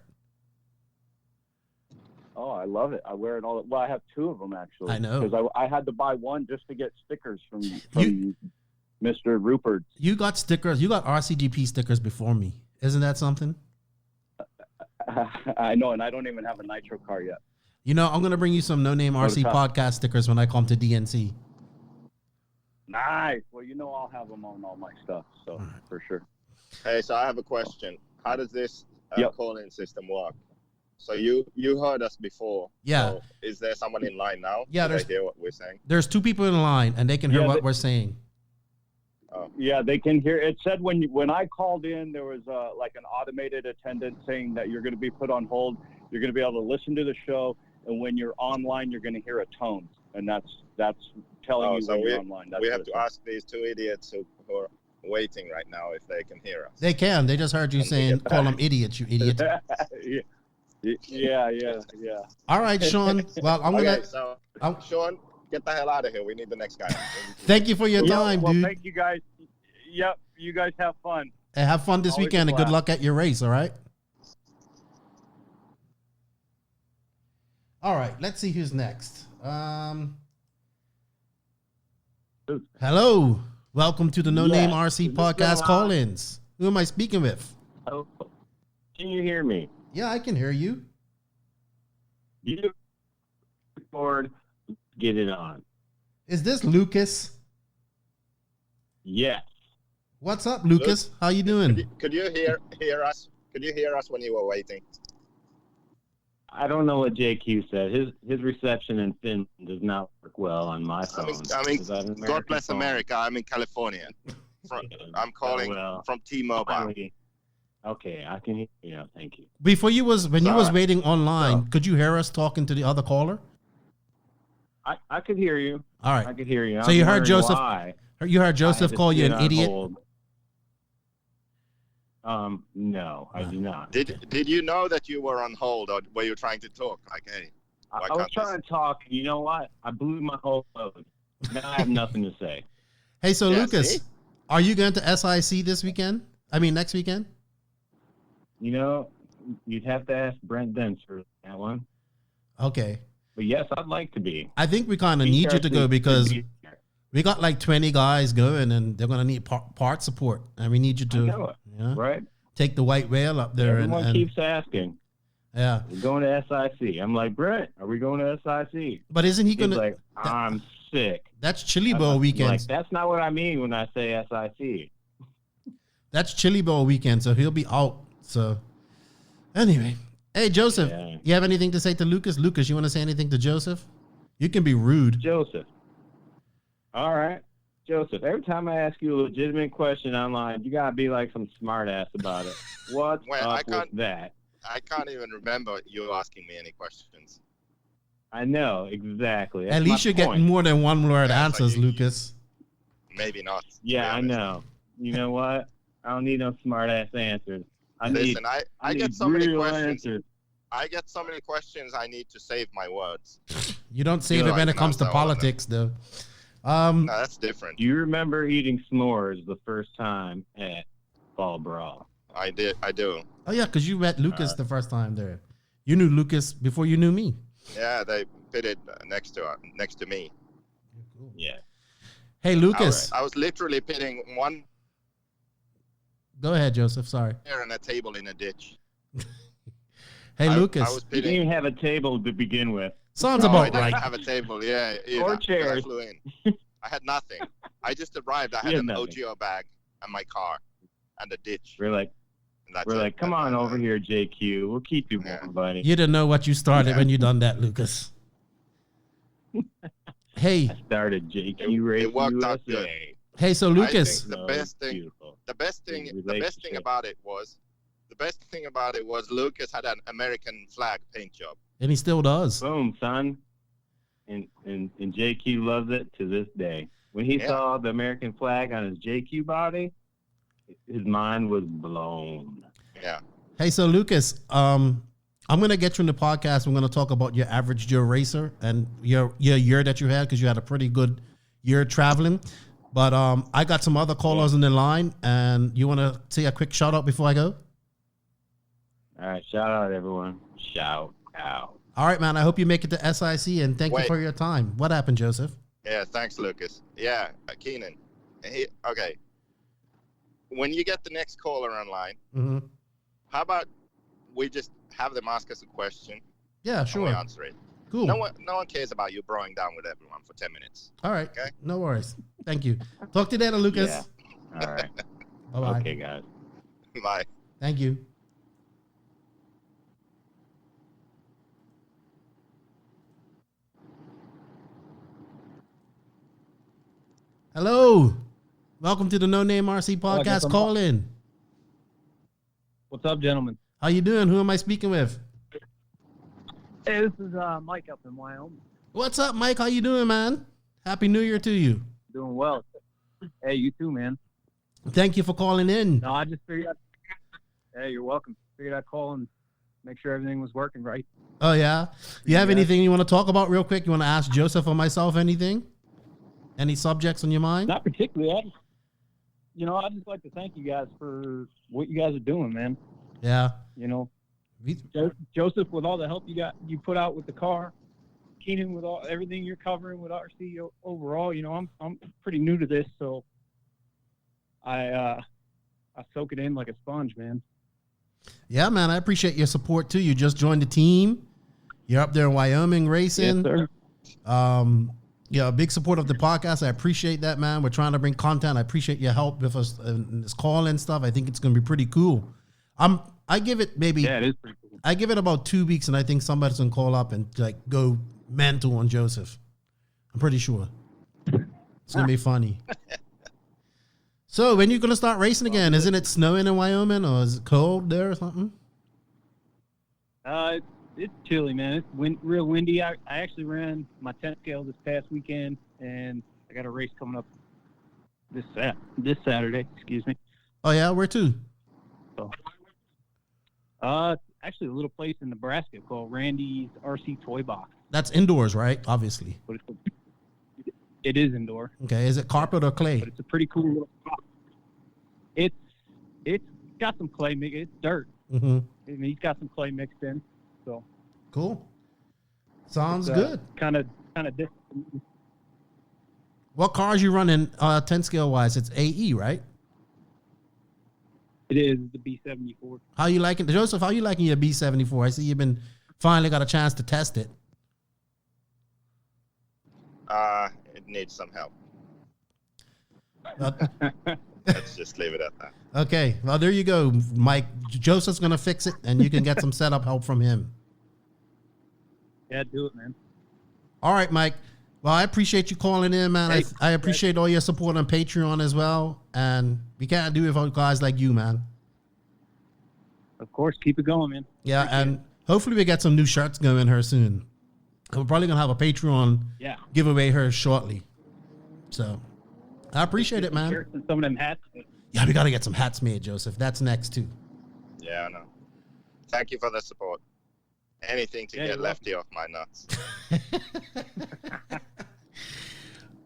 S7: Oh, I love it. I wear it all. Well, I have 2 of them actually.
S3: I know.
S7: Because I had to buy one just to get stickers from Mr. Rupert.
S3: You got stickers. You got RCGP stickers before me. Isn't that something?
S7: I know, and I don't even have a Nitro car yet.
S3: You know, I'm going to bring you some No Name RC podcast stickers when I come to DNC.
S7: Nice. Well, I'll have them on all my stuff, so for sure.
S5: Hey, so I have a question. How does this call-in system work? So you heard us before.
S3: Yeah.
S5: So is there someone in line now?
S3: Yeah.
S5: Do they hear what we're saying?
S3: There's 2 people in line, and they can hear what we're saying.
S5: Oh.
S7: Yeah, they can hear. It said when I called in, there was like an automated attendant saying that you're going to be put on hold. You're going to be able to listen to the show, and when you're online, you're going to hear a tone, and that's telling you when you're online. That's
S5: we have to ask these 2 idiots who are waiting right now if they can hear us.
S3: They can. They just heard you saying, call them idiots, you idiot.
S7: Yeah.
S3: All right, Sean. Well, I'm
S5: Okay,
S3: going to...
S5: Sean, get the hell out of here. We need the next guy.
S3: Thank you for your time,
S7: well,
S3: dude.
S7: Thank you guys. Yep, you guys have fun.
S3: Hey, have fun this
S7: Always
S3: weekend,
S7: a
S3: and good
S7: blast.
S3: luck at your race, all right? All right, let's see who's next. Hello. Welcome to the No Name RC podcast call-ins. Who am I speaking with?
S8: Oh, can you hear me?
S3: Yeah, I can hear you.
S8: You record, get it on.
S3: Is this Lucas?
S8: Yes.
S3: What's up, Lucas? How you doing?
S5: Could you hear us? Could you hear us when you were waiting?
S8: I don't know what JQ said. His reception in Finland does not work well on my phone.
S5: I mean God bless America. I'm in California. I'm calling from T-Mobile.
S8: Finally, okay, I can hear you now. Thank you.
S3: When you was waiting online, could you hear us talking to the other caller?
S8: I could hear you.
S3: All right.
S8: I could hear you.
S3: So you heard Joseph.
S8: Why
S3: You heard Joseph call you an idiot?
S8: Hold. No, I do not.
S5: Did you know that you were on hold, or were you trying to talk? Like, hey,
S8: I was trying to talk. You know what? I blew my whole load. Now I have nothing to say.
S3: Hey, so
S5: Yeah,
S3: Lucas,
S5: see?
S3: are you going to SIC this weekend? I mean, next weekend?
S8: You know, you'd have to ask Brent Dents for that one.
S3: Okay.
S8: But yes, I'd like to be.
S3: I think we kind of need you to go because we got like 20 guys going, and they're going to need part support, and we need you to
S8: right?
S3: take the white whale up there.
S8: Everyone
S3: and
S8: keeps asking.
S3: Yeah.
S8: We're going to SIC. I'm like, Brent, are we going to SIC?
S3: But isn't he
S8: He's
S3: going to?
S8: like, I'm sick.
S3: That's Chili Bowl weekend.
S8: Like, that's not what I mean when I say SIC.
S3: That's Chili Bowl weekend, so he'll be out. So anyway, hey Joseph, you have anything to say to Lucas? Lucas, you want to say anything to Joseph? You can be rude.
S8: Joseph. All right. Joseph, every time I ask you a legitimate question online, you got to be like some smart ass about it. What's up with that?
S5: I can't even remember you asking me any questions.
S8: I know, exactly. That's
S3: At least you're getting more than one word answers, Lucas.
S5: Maybe not.
S8: Yeah, I know. You know what? I don't need no smart ass answers. I
S5: get so many questions.
S8: Answers.
S5: I get so many questions. I need to save my words.
S3: You don't save it when it comes to politics, though.
S5: No, that's different.
S8: Do you remember eating s'mores the first time at Fall Brawl?
S5: I do.
S3: Oh yeah, because you met Lucas the first time there. You knew Lucas before you knew me.
S5: Yeah, they pitted next to me.
S3: Cool.
S8: Yeah.
S3: Hey Lucas.
S5: I was literally pitting one
S3: Go ahead, Joseph. Sorry.
S5: chair and a table in a ditch.
S3: Hey Lucas.
S5: I was
S8: You didn't
S5: pitting.
S8: even have a table to begin with.
S3: Sounds
S5: I
S3: about
S5: didn't
S3: right.
S5: have a table. Yeah.
S8: Or
S5: I
S8: chairs.
S5: flew in. I had nothing. I just arrived. I
S8: You
S5: had
S8: had
S5: an
S8: nothing.
S5: OGO bag and my car and a ditch.
S8: We're like,
S5: And that's it.
S8: come on over here, JQ. We'll keep you
S5: Yeah.
S8: warm, buddy.
S3: You didn't know what you started
S5: Yeah.
S3: when you done that, Lucas. Hey,
S8: I started JQ Racing
S5: It worked out
S8: USA.
S3: hey. So Lucas,
S5: think
S8: No,
S5: the
S8: it's
S5: best thing-
S8: beautiful.
S5: The best thing
S8: Relationship.
S5: about it was Lucas had an American flag paint job.
S3: and he still does.
S8: Boom, son. And JQ loves it to this day. When he
S5: Yeah.
S8: saw the American flag on his JQ body, his mind was blown.
S5: Yeah.
S3: Hey, so Lucas, I'm gonna get you in the podcast. We're gonna talk about your average Joe racer and your year that you had because you had a pretty good year traveling. But I got some other callers in the line, and you want to say a quick shout out before I go?
S8: All right, shout out, everyone. Shout out.
S3: All right, man. I hope you make it to SIC, and thank you
S5: Wait.
S3: for your time. What happened, Joseph?
S5: Yeah, thanks, Lucas. Yeah, Keenan. Okay. When you get the next caller online,
S3: Mm-hmm.
S5: how about we just have them ask us a question
S3: Yeah,
S5: and
S3: sure.
S5: we answer it?
S3: Cool.
S5: No one cares about you broing down with everyone for 10 minutes.
S3: All right.
S5: Okay.
S3: No worries. Thank you. Talk to you later, Lucas.
S8: Yeah. All right.
S3: Bye-bye.
S8: Okay, guys.
S5: Bye.
S3: Thank you. Hello. Welcome to the No Name RC podcast. Call in.
S9: What's up, gentlemen?
S3: How you doing? Who am I speaking with?
S9: Hey, this is Mike up in Wyoming.
S3: What's up, Mike? How you doing, man? Happy New Year to you.
S9: Doing well. Hey, you too, man.
S3: Thank you for calling in.
S9: No, I just figured hey, you're welcome. Figured I'd call and make sure everything was working right.
S3: Oh, yeah? You have
S9: Yeah.
S3: anything you want to talk about real quick? You want to ask Joseph or myself anything? Any subjects on your mind?
S9: Not particularly. I'd just like to thank you guys for what you guys are doing, man.
S3: Yeah.
S9: You know,
S3: We-
S9: Joseph, with all the help you put out with the car, Keenan, with everything you're covering with RC overall. You know, I'm pretty new to this, so I soak it in like a sponge, man.
S3: Yeah, man, I appreciate your support too. You just joined the team. You're up there in Wyoming racing.
S9: Yes, sir.
S3: Yeah, a big support of the podcast. I appreciate that, man. We're trying to bring content. I appreciate your help with us in this call and stuff. I think it's going to be pretty cool. I give it maybe.
S9: Yeah, it is pretty cool.
S3: I give it about 2 weeks, and I think somebody's gonna call up and like go mental on Joseph. I'm pretty sure it's gonna be funny. So, when you gonna start racing again? Isn't it snowing in Wyoming, or is it cold there or something?
S9: It's chilly, man. It's real windy. I actually ran my 10th scale this past weekend, and I got a race coming up this Saturday. Excuse me.
S3: Oh yeah, where to?
S9: Actually a little place in Nebraska called Randy's RC Toy Box.
S3: That's indoors, right? Obviously.
S9: But it is indoor,
S3: Okay. Is it carpet or clay?
S9: but it's a pretty cool little spot. It's got some clay mix. It's dirt.
S3: Mm-hmm.
S9: I mean, he's got some clay mixed in, so
S3: Cool. Sounds
S9: it's,
S3: good.
S9: Kind of different.
S3: What cars you running 10 scale wise? It's AE, right?
S9: It is the B74.
S3: How you liking Joseph? How you liking your B74? I see you've been finally got a chance to test it.
S5: It needs some help.
S3: Uh,
S5: Let's just leave it at that.
S3: Okay, well there you go, Mike. Joseph's gonna fix it, and you can get some setup help from him.
S9: Yeah, do it, man.
S3: All right, Mike. Well, I appreciate you calling in, man.
S9: Hey,
S3: I appreciate all your support on Patreon as well, and we can't do it without guys like you, man.
S9: Of course, keep it going, man.
S3: Yeah,
S9: Appreciate
S3: and hopefully we get some new shirts going here soon. We're probably gonna have a Patreon
S9: Yeah.
S3: giveaway here shortly. So I appreciate it, man.
S9: Shirts and some of them hats.
S3: Yeah, we gotta get some hats made, Joseph. That's next too.
S5: Yeah, I know. Thank you for the support. Anything to
S9: Yeah,
S5: get
S9: you're
S5: Lefty off my nuts.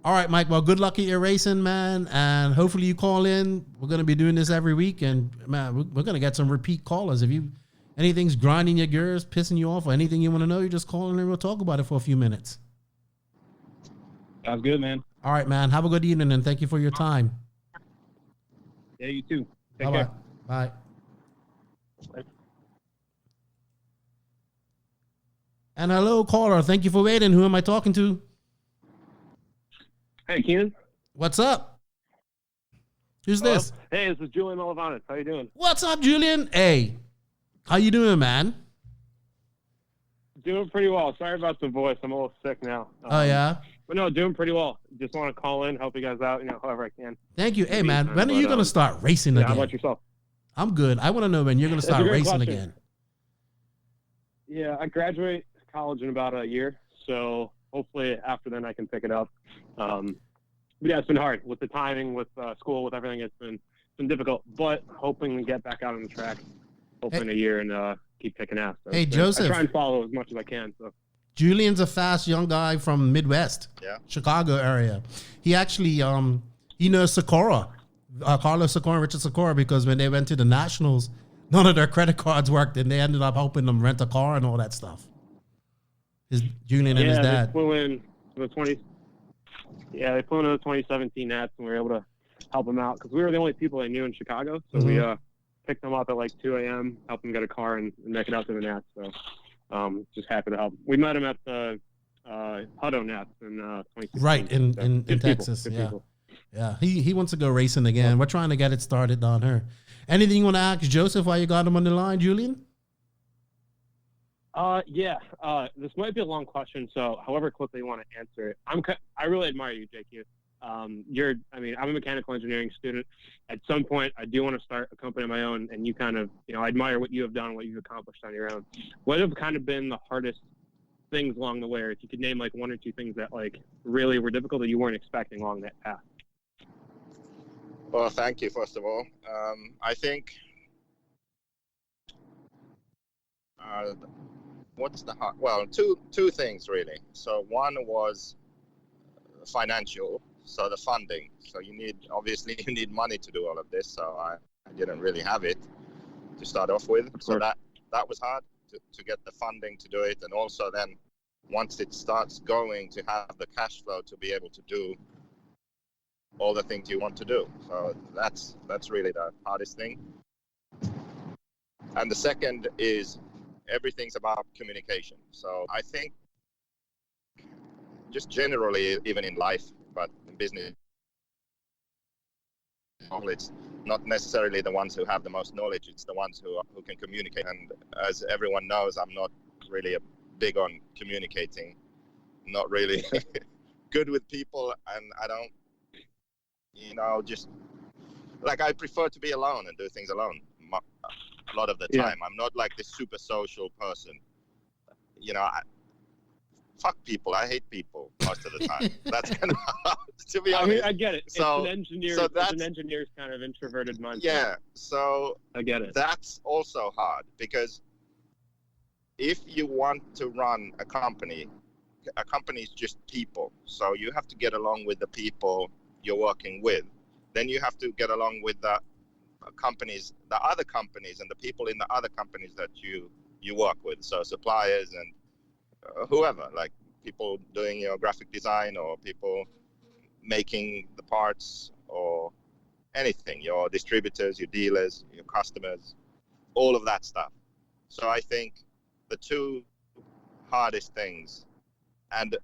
S3: All right, Mike. Well, good luck at your racing, man. And hopefully you call in. We're going to be doing this every week. And, man, we're going to get some repeat callers. If anything's grinding your gears, pissing you off, or anything you want to know, you just call in and we'll talk about it for a few minutes.
S9: Sounds good, man.
S3: All right, man. Have a good evening, and thank you for your time.
S9: Yeah, you too. Take
S3: Bye-bye.
S9: care.
S3: Bye. And hello, caller. Thank you for waiting. Who am I talking to?
S10: Hey, Keenan.
S3: What's up? Who's this?
S10: Hey, this is Julian Olivanes. How you doing?
S3: What's up, Julian? Hey, how you doing, man?
S10: Doing pretty well. Sorry about the voice. I'm a little sick now.
S3: Oh, yeah?
S10: But no, doing pretty well. Just want to call in, help you guys out, however I can.
S3: Thank you. Hey, man, when are you going to start racing again?
S10: How about yourself?
S3: I'm good. I want to know when you're going to start racing
S10: question.
S3: again.
S10: Yeah, I graduate college in about a year, so hopefully after then I can pick it up. But yeah, it's been hard with the timing, with school, with everything. It's been difficult, but hoping to get back out on the track, hopefully in a year and keep kicking ass. So,
S3: Hey, Joseph.
S10: I try and follow as much as I can. So.
S3: Julian's a fast young guy from Midwest, Chicago area. He actually, he knows Sikora, Carlos Sikora and Richard Sikora, because when they went to the Nationals, none of their credit cards worked, and they ended up helping them rent a car and all that stuff. Julian and his dad.
S10: They flew in the 2017 Nats, and we were able to help them out because we were the only people they knew in Chicago. So we picked them up at like 2 a.m., helped them get a car, and make it out to the Nats. So just happy to help. We met him at the Hutto Nats in 2016.
S3: Right, in Texas.
S10: People.
S3: Yeah. He wants to go racing again. We're trying to get it started down here. Anything you want to ask Joseph while you got him on the line, Julian?
S10: This might be a long question, so however quickly you want to answer it. I really admire you, JQ. I'm a mechanical engineering student. At some point, I do want to start a company of my own, and you kind of, I admire what you have done, what you've accomplished on your own. What have kind of been the hardest things along the way, or if you could name like one or two things that like really were difficult that you weren't expecting along that path?
S5: Well, thank you, first of all. I think two things really. So one was financial, so the funding. So you need money to do all of this. So I didn't really have it to start off with. So that was hard to get the funding to do it, and also then once it starts going, to have the cash flow to be able to do all the things you want to do. So that's really the hardest thing. And the second is everything's about communication. So I think just generally, even in life, but in business, it's not necessarily the ones who have the most knowledge, it's the ones who can communicate. And as everyone knows, I'm not really big on communicating, not really good with people, and I don't, just like I prefer to be alone and do things alone a lot of the time. I'm not like this super social person. Fuck people. I hate people most of the time. That's kind of hard, to be honest.
S10: I get it.
S5: So,
S10: it's an engineer's kind of introverted mindset.
S5: Yeah, so
S10: I get it.
S5: That's also hard because if you want to run a company is just people. So you have to get along with the people you're working with. Then you have to get along with the companies, the other companies, and the people in the other companies that you work with. So suppliers and whoever, like people doing your graphic design or people making the parts or anything, your distributors, your dealers, your customers, all of that stuff. So I think the two hardest things, and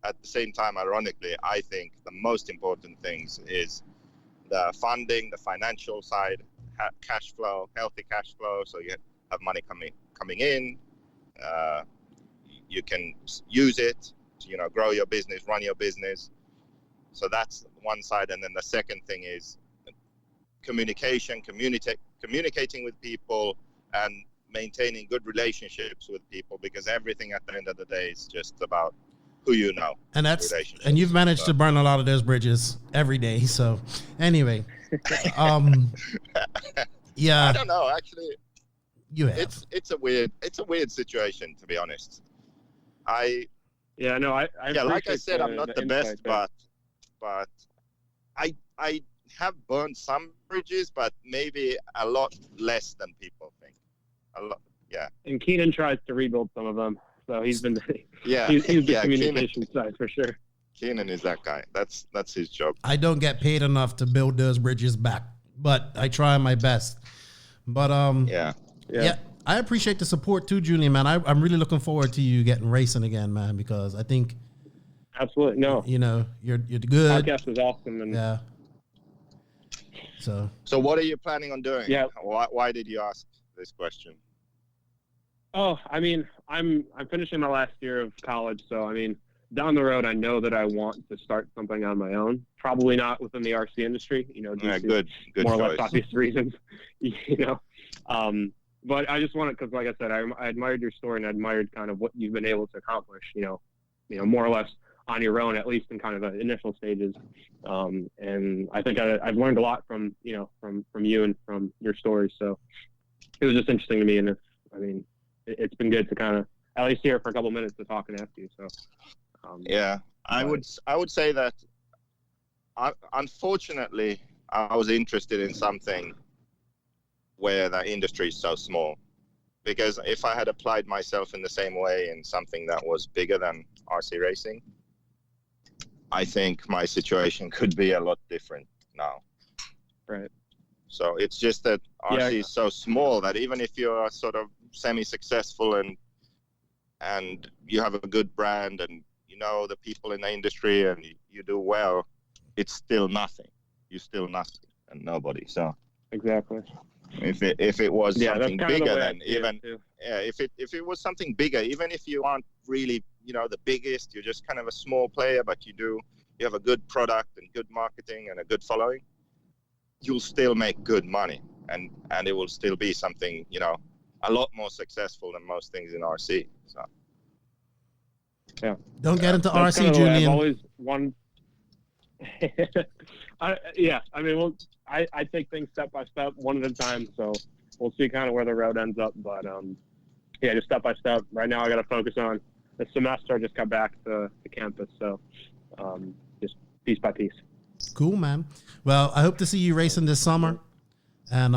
S5: at the same time, ironically, I think the most important things is the funding, the financial side, cash flow, healthy cash flow. So you have money coming in. You can use it to, grow your business, run your business. So that's one side. And then the second thing is communication, communicating with people and maintaining good relationships with people, because everything at the end of the day is just about who you know.
S3: And you've managed to burn a lot of those bridges every day. So anyway, yeah.
S5: I don't know, actually.
S3: You have.
S5: It's a weird situation, to be honest. Like I said, I'm not the best, but but I have burned some bridges, but maybe a lot less than people think. A lot, yeah.
S10: And Keenan tries to rebuild some of them, so he's been
S5: yeah
S10: he's the
S5: yeah,
S10: communication side for sure.
S5: Keenan is that guy. That's his job.
S3: I don't get paid enough to build those bridges back, but I try my best. But yeah, I appreciate the support too, Julian, man. I'm really looking forward to you getting racing again, man, because I think
S10: absolutely
S3: you're good.
S10: Podcast was awesome, and
S3: yeah.
S5: So what are you planning on doing?
S10: Yeah.
S5: Why did you ask this question?
S10: Oh, I mean, I'm finishing my last year of college, so I mean, down the road, I know that I want to start something on my own. Probably not within the RC industry,
S5: Good
S10: more or
S5: choice.
S10: less obvious reasons, But I just wanted, because like I said, I admired your story and I admired kind of what you've been able to accomplish, more or less on your own, at least in kind of the initial stages. And I think I've learned a lot from you and from your story. So it was just interesting to me. And it's been good to kind of at least hear for a couple minutes to talk and ask you. So
S5: I would say that unfortunately I was interested in something where the industry is so small, because if I had applied myself in the same way in something that was bigger than RC racing, I think my situation could be a lot different now.
S10: Right.
S5: So it's just that RC is so small that even if you're sort of semi-successful and you have a good brand and the people in the industry and you do well, it's still nothing. You're still nothing and nobody. So
S10: exactly.
S5: If it was something bigger, then if it was something bigger, even if you aren't really the biggest, you're just kind of a small player, but you have a good product and good marketing and a good following, you'll still make good money and it will still be something a lot more successful than most things in RC. So
S3: don't get into
S10: That's
S3: RC, Julian.
S10: I've always wanted. I take things step by step, one at a time. So we'll see kind of where the road ends up. But just step by step. Right now, I got to focus on the semester. I just got back to campus, so just piece by piece.
S3: Cool, man. Well, I hope to see you racing this summer, and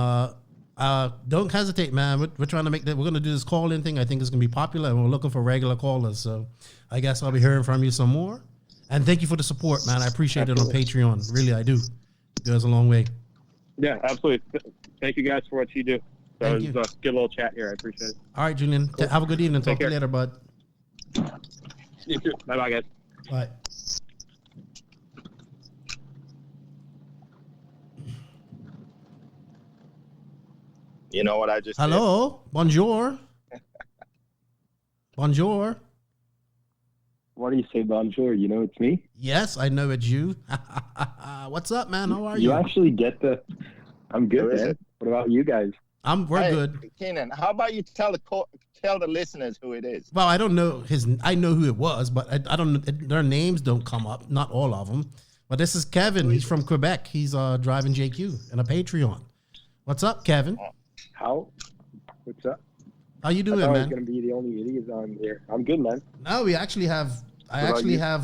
S3: don't hesitate, man. We're trying to make that. We're going to do this call-in thing. I think it's going to be popular, and we're looking for regular callers. So I guess I'll be hearing from you some more. And thank you for the support, man. I appreciate it on Patreon. Really, I do. It goes a long way.
S10: Yeah, absolutely. Thank you guys for what you do. So
S3: Thank you.
S10: it was a good little chat here. I appreciate it.
S3: All right, Julian. Have a good evening. Talk to you later, bud.
S10: You too. Bye-bye, guys.
S3: Bye.
S5: you know what I just
S3: Hello. Bonjour. Bonjour.
S11: Why do you say bonjour? You know it's me?
S3: Yes, I know it's you. What's up, man? How are you?
S11: You actually get the... I'm good,
S5: Who is
S11: man.
S5: it?
S11: What about you guys?
S3: We're good.
S5: Keenan, how about you tell the listeners who it is?
S3: Well, I don't know I know who it was, but I don't know. Their names don't come up. Not all of them. But this is Kevin. He's from Quebec. He's driving JQ and a Patreon. What's up, Kevin?
S11: What's up?
S3: How you doing,
S11: I thought I was
S3: man?
S11: going to be the only idiot on here. I'm good, man.
S3: No, we actually have. I actually have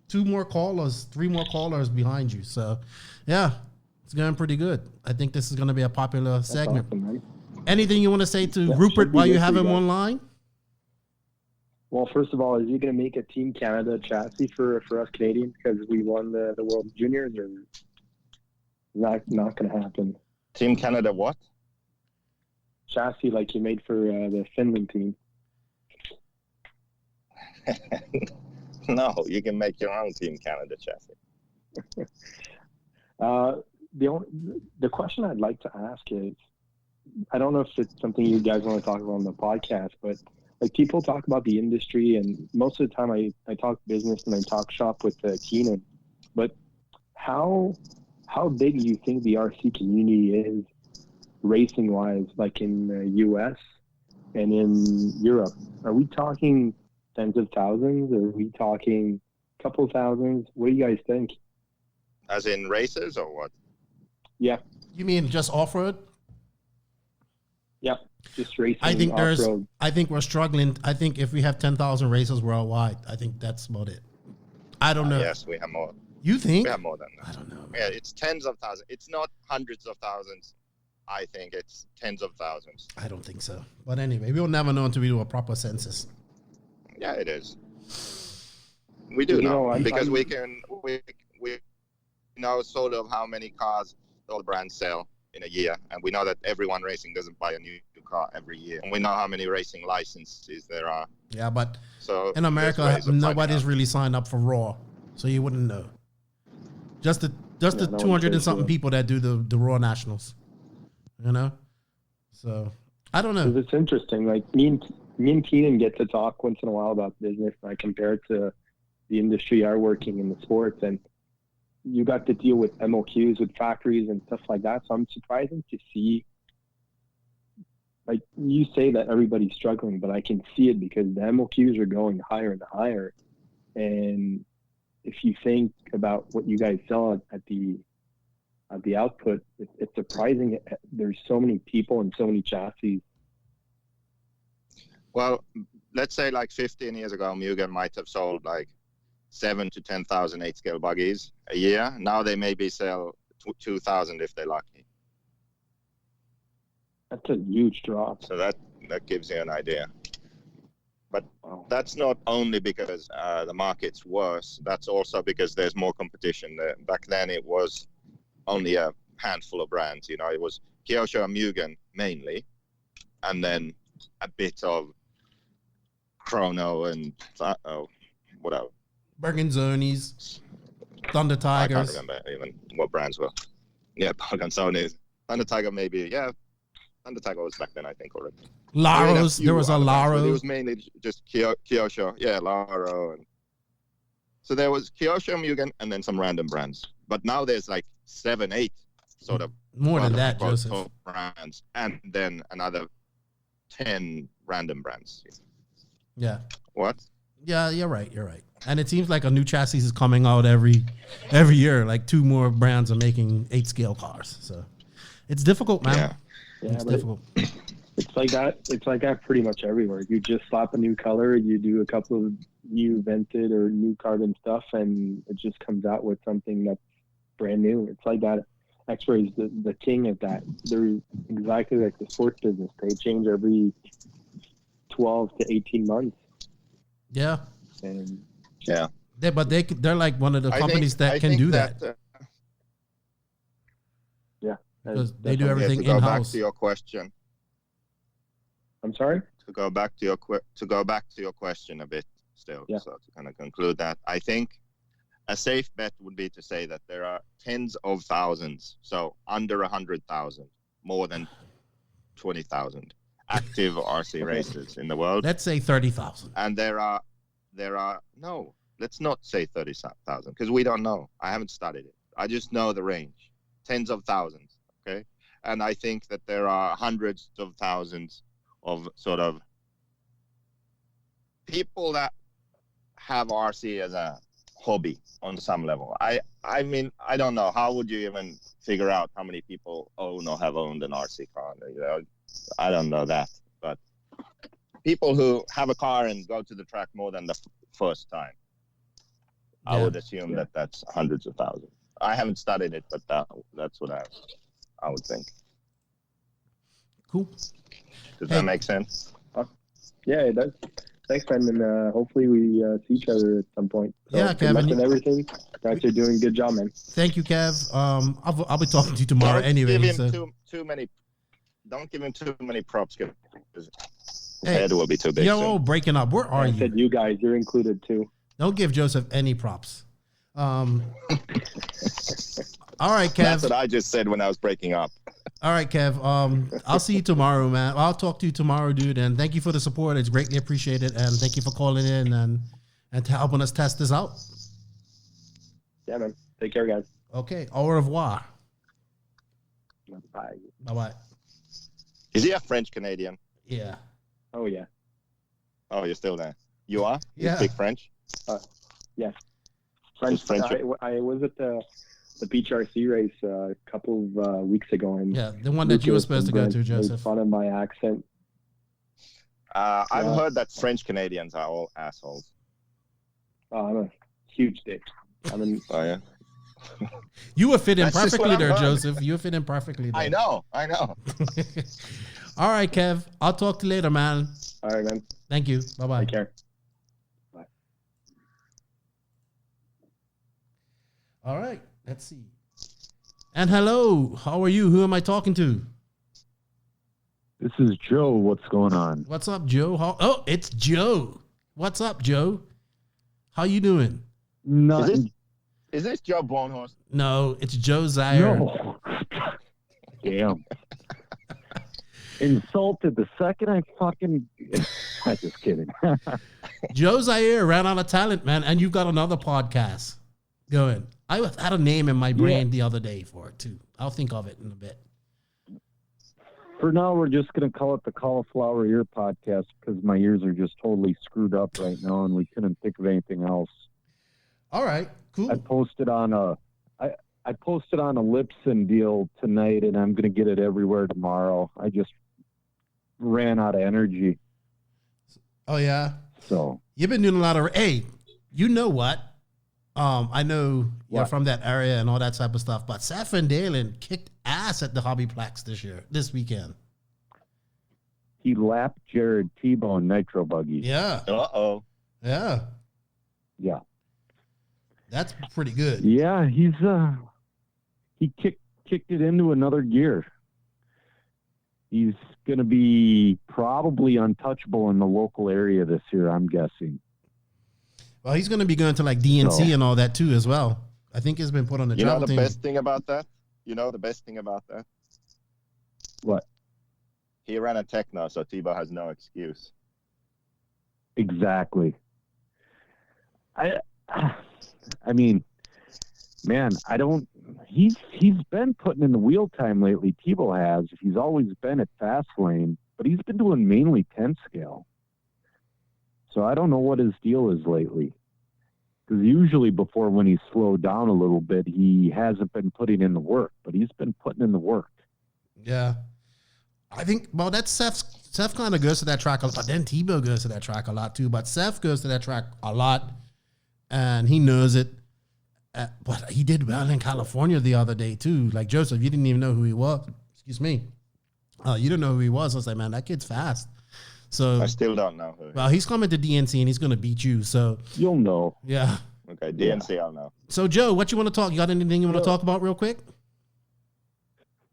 S3: 3 more callers behind you. So, yeah, it's going pretty good. I think this is going to be a popular segment.
S11: Awesome, man.
S3: Anything you want to say to Rupert while you have him online?
S11: Well, first of all, is he going to make a Team Canada chassis for us Canadians because we won the World Juniors, or is that not going to happen?
S5: Team Canada what?
S11: Chassis like you made for the Finland team.
S5: No, you can make your own Team Canada chassis.
S11: The question I'd like to ask is, I don't know if it's something you guys want to talk about on the podcast, but like people talk about the industry, and most of the time I talk business and I talk shop with Keenan, but how big do you think the RC community is racing wise, like in the US and in Europe? Are we talking tens of thousands, or are we talking a couple thousands? What do you guys think?
S5: As in races or what?
S11: Yeah.
S3: You mean just off-road?
S11: Yeah, just racing.
S3: I think
S11: off-road.
S3: I think we're struggling. I think if we have 10,000 races worldwide, I think that's about it. I don't know.
S5: Yes, we have more.
S3: You think?
S5: We have more than that.
S3: I don't know.
S5: Yeah, it's tens of thousands. It's not hundreds of thousands. I think it's tens of thousands.
S3: I don't think so. But anyway, we'll never know until we do a proper census.
S5: Yeah, it is. We do know because we know sort of how many cars all brands sell in a year, and we know that everyone racing doesn't buy a new car every year, and we know how many racing licenses there are.
S3: Yeah, but
S5: so
S3: in America, nobody's really signed up for Raw, so you wouldn't know. Just the 200 and something people that do the Raw Nationals, you know. So I don't know.
S11: It's interesting. Like me and Keenan get to talk once in a while about business, and I compare it to the industry are working in the sports, and you got to deal with MOQs with factories and stuff like that. So I'm surprised to see, like you say that everybody's struggling, but I can see it because the MOQs are going higher and higher. And if you think about what you guys sell at the output, it's surprising. There's so many people and so many chassis.
S5: Well, let's say like 15 years ago, Mugen might have sold like 7,000 to 10,000 8-scale buggies a year. Now they maybe sell 2,000 if they're lucky.
S11: That's a huge drop.
S5: So that gives you an idea. But that's not only because the market's worse. That's also because there's more competition. Back then it was only a handful of brands. You know, it was Kyosho and Mugen mainly, and then a bit of Chrono and whatever.
S3: Bergenzonis, Thunder Tigers.
S5: I can't remember even what brands were. Yeah, Bergenzonis. Thunder Tiger maybe. Yeah, Thunder Tiger was back then, I think, already.
S3: Laros. There was a Laro.
S5: It was mainly just Kyosho. Yeah, Laro. And so there was Kyosho, Mugen, and then some random brands. But now there's like 7, 8 sort of.
S3: More than that, Joseph.
S5: Brands, and then another 10 random brands.
S3: Yeah.
S5: What?
S3: Yeah, you're right. You're right. And it seems like a new chassis is coming out every year. Like 2 more brands are making 8-scale cars. So it's difficult, man.
S11: Yeah,
S3: it's difficult.
S11: It's like that. It's like that pretty much everywhere. You just slap a new color, you do a couple of new vented or new carbon stuff, and it just comes out with something that's brand new. It's like that. X-Ray's the king of that. They're exactly like the sports business. They change every 12 to 18 months.
S3: Yeah.
S11: And
S5: yeah.
S3: But they're like one of the companies that can do that.
S11: Yeah.
S3: Because they do everything
S5: in-house.
S3: in-house.
S5: Back to your question.
S11: I'm sorry?
S5: To go back to your question a bit still.
S11: Yeah.
S5: So to kind of conclude that, I think a safe bet would be to say that there are tens of thousands, so under 100,000, more than 20,000 active RC racers in the world.
S3: Let's say 30,000.
S5: And there are no, let's not say 30,000 because we don't know. I haven't studied it. I just know the range, tens of thousands. Okay. And I think that there are hundreds of thousands of sort of people that have RC as a hobby on some level. I mean, I don't know. How would you even figure out how many people own or have owned an RC car? You know, I don't know that. But people who have a car and go to the track more than the first time, I would assume that that's hundreds of thousands. I haven't studied it, but that's what I would think.
S3: Cool.
S5: Does that make sense?
S11: Yeah, it does. Thanks, man, and hopefully we see each other at some point. So
S3: yeah, Kevin.
S11: And everything. Guys are doing a good job, man.
S3: Thank you, Kev. I'll be talking to you tomorrow anyway.
S5: Don't give him too many props. His head will be too big.
S3: You're all breaking up. Where are you?
S11: I said you guys. You're included too.
S3: Don't give Joseph any props. All right, Kev.
S5: That's what I just said when I was breaking up.
S3: All right, Kev. I'll see you tomorrow, man. I'll talk to you tomorrow, dude. And thank you for the support. It's greatly appreciated. And thank you for calling in and helping us test this out.
S11: Yeah, man. Take care, guys.
S3: Okay. Au revoir.
S11: Bye.
S3: Bye-bye.
S5: Is he a French Canadian?
S3: Yeah.
S11: Oh, yeah.
S5: Oh, you're still there. You are?
S3: Yeah.
S5: You speak French?
S11: Yeah. French. I was at the Beach RC race a couple of weeks ago. And
S3: the one that you were supposed to go to, Joseph.
S11: Made fun of my accent.
S5: I've heard that French Canadians are all assholes.
S11: Oh, I'm a huge dick.
S5: Oh, yeah?
S3: You would fit in
S5: That's just
S3: perfectly
S5: what
S3: there,
S5: I'm on.
S3: Joseph. You would fit in perfectly there.
S5: I know.
S3: All right, Kev. I'll talk to you later, man.
S11: All right, man.
S3: Thank you. Bye-bye.
S11: Take care.
S3: All right. Let's see. And hello. How are you? Who am I talking to?
S12: This is Joe. What's going on?
S3: What's up, Joe? Oh, it's Joe. What's up, Joe? How you doing?
S12: Nothing.
S5: Is this Joe Bonehorse?
S3: No, it's Joe Zaire.
S12: No. Damn. Insulted the second I fucking. I'm just kidding.
S3: Joe Zaire ran out of talent, man, and you've got another podcast going. I had a name in my brain the other day for it too. I'll think of it in a bit.
S12: For now, we're just going to call it the Cauliflower Ear Podcast because my ears are just totally screwed up right now, and we couldn't think of anything else.
S3: All right, cool.
S12: I posted on a Lipson deal tonight, and I'm going to get it everywhere tomorrow. I just ran out of energy.
S3: Oh yeah.
S12: So
S3: you've been doing a lot of. Hey, you know what? I know you're from that area and all that type of stuff, but Seth and Dalen kicked ass at the Hobbyplex this weekend.
S12: He lapped Jared T-Bone Nitro Buggy.
S3: Yeah.
S5: Uh-oh.
S3: Yeah.
S12: Yeah.
S3: That's pretty good.
S12: Yeah, he kicked it into another gear. He's going to be probably untouchable in the local area this year, I'm guessing.
S3: Well, he's going to be going to like DNC and all that too as well. I think he's been put on the travel team.
S5: You know the best thing about that?
S12: What?
S5: He ran a Tekno, so Tebow has no excuse.
S12: Exactly. I mean, man, he's been putting in the wheel time lately. Tebow has. He's always been at fast lane, but he's been doing mainly 10 scale. So I don't know what his deal is lately. Because usually before, when he's slowed down a little bit, he hasn't been putting in the work, but he's been putting in the work.
S3: Yeah. I think, well, that's Seth kind of goes to that track a lot, but then Tebow goes to that track a lot too. But Seth goes to that track a lot, and he knows it. But he did well in California the other day too. Like Joseph, you didn't even know who he was. Excuse me. You didn't know who he was. I was like, man, that kid's fast. So
S5: I still don't know who.
S3: Well, he's coming to DNC and he's going to beat you. So
S12: you'll know.
S3: Yeah.
S5: Okay, DNC, I'll know.
S3: So Joe, what you want to talk? You got anything you want to talk about real quick?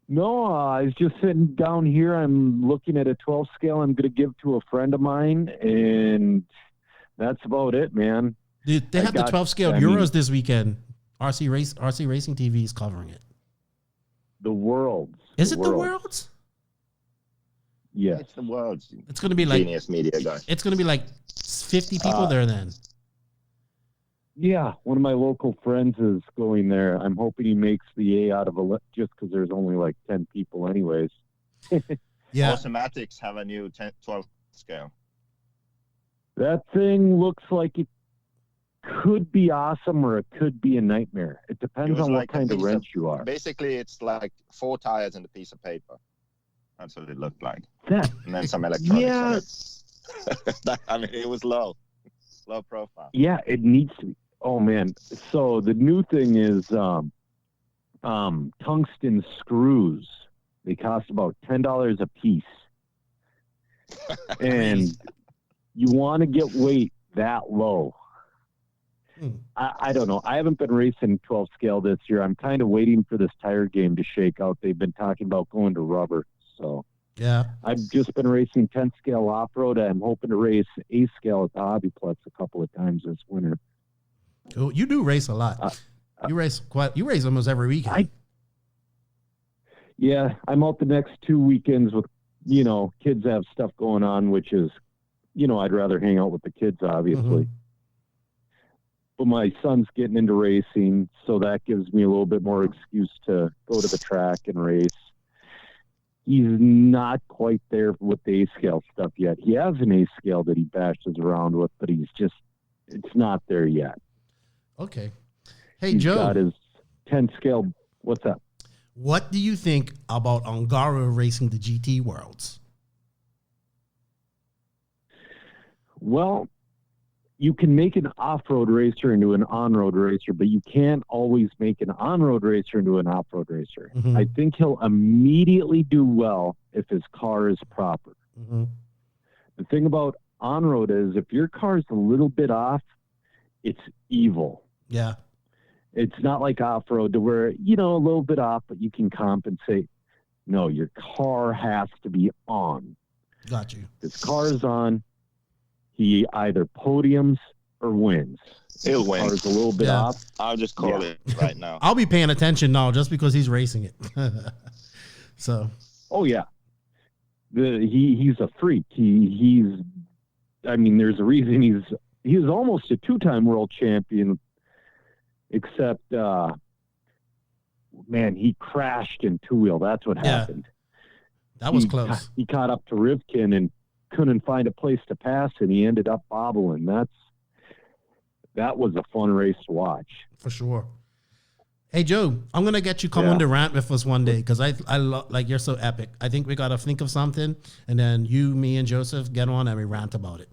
S12: No, I was just sitting down here. I'm looking at a 12 scale I'm going to give to a friend of mine, and that's about it, man.
S3: Dude, they have the 12 scale Euros this weekend. RC Racing TV is covering it.
S12: The Worlds.
S3: Is it the Worlds?
S12: Yes.
S5: It's the Worlds.
S3: It's going to be like
S5: Genius Media guys.
S3: It's going to be like 50 people there then.
S12: Yeah, one of my local friends is going there. I'm hoping he makes the A out of just because there's only like 10 people anyways.
S3: Yeah.
S5: Automatics have a new 12 scale.
S12: That thing looks like it could be awesome or it could be a nightmare. It depends on what kind of wrench you are.
S5: Basically, it's like 4 tires and a piece of paper. That's what it looked like.
S12: That,
S5: and then some electronics
S12: yeah.
S5: on it. I mean, it was low profile.
S12: Yeah, it needs to be. Oh, man. So the new thing is tungsten screws. They cost about $10 a piece. And you want to get weight that low. I don't know. I haven't been racing 12 scale this year. I'm kind of waiting for this tire game to shake out. They've been talking about going to rubber. So
S3: yeah,
S12: I've just been racing 10 scale off road. I'm hoping to race A scale at the Hobbyplex a couple of times this winter.
S3: Oh, you do race a lot. You race almost every weekend.
S12: Yeah, I'm out the next 2 weekends with, kids have stuff going on, which is, I'd rather hang out with the kids, obviously. But my son's getting into racing, so that gives me a little bit more excuse to go to the track and race. He's not quite there with the A-scale stuff yet. He has an A-scale that he bashes around with, but it's not there yet.
S3: Okay. Hey,
S12: He's
S3: Joe.
S12: got his 10 scale. What's up?
S3: What do you think about Ongaro racing the GT Worlds?
S12: Well, you can make an off-road racer into an on-road racer, but you can't always make an on-road racer into an off-road racer.
S3: Mhm.
S12: I think he'll immediately do well if his car is proper.
S3: Mhm.
S12: The thing about on-road is if your car is a little bit off, it's evil.
S3: Yeah.
S12: It's not like off-road to where, you know, a little bit off, but you can compensate. No, your car has to be on.
S3: Got you.
S12: His car is on. He either podiums or wins.
S5: He'll win.
S12: Car's a little bit
S3: Yeah.
S12: off.
S5: I'll just call it right now.
S3: I'll be paying attention now just because he's racing it. So.
S12: Oh yeah, he's a freak. He's. I mean, there's a reason he's almost a 2-time world champion. Except, man, he crashed in two-wheel. That's what happened.
S3: That was close.
S12: He caught up to Rivkin and couldn't find a place to pass, and he ended up bobbling. That was a fun race to watch.
S3: For sure. Hey, Joe, I'm going to get you come on the rant with us one day because I like you're so epic. I think we got to think of something, and then you, me, and Joseph get on and we rant about it.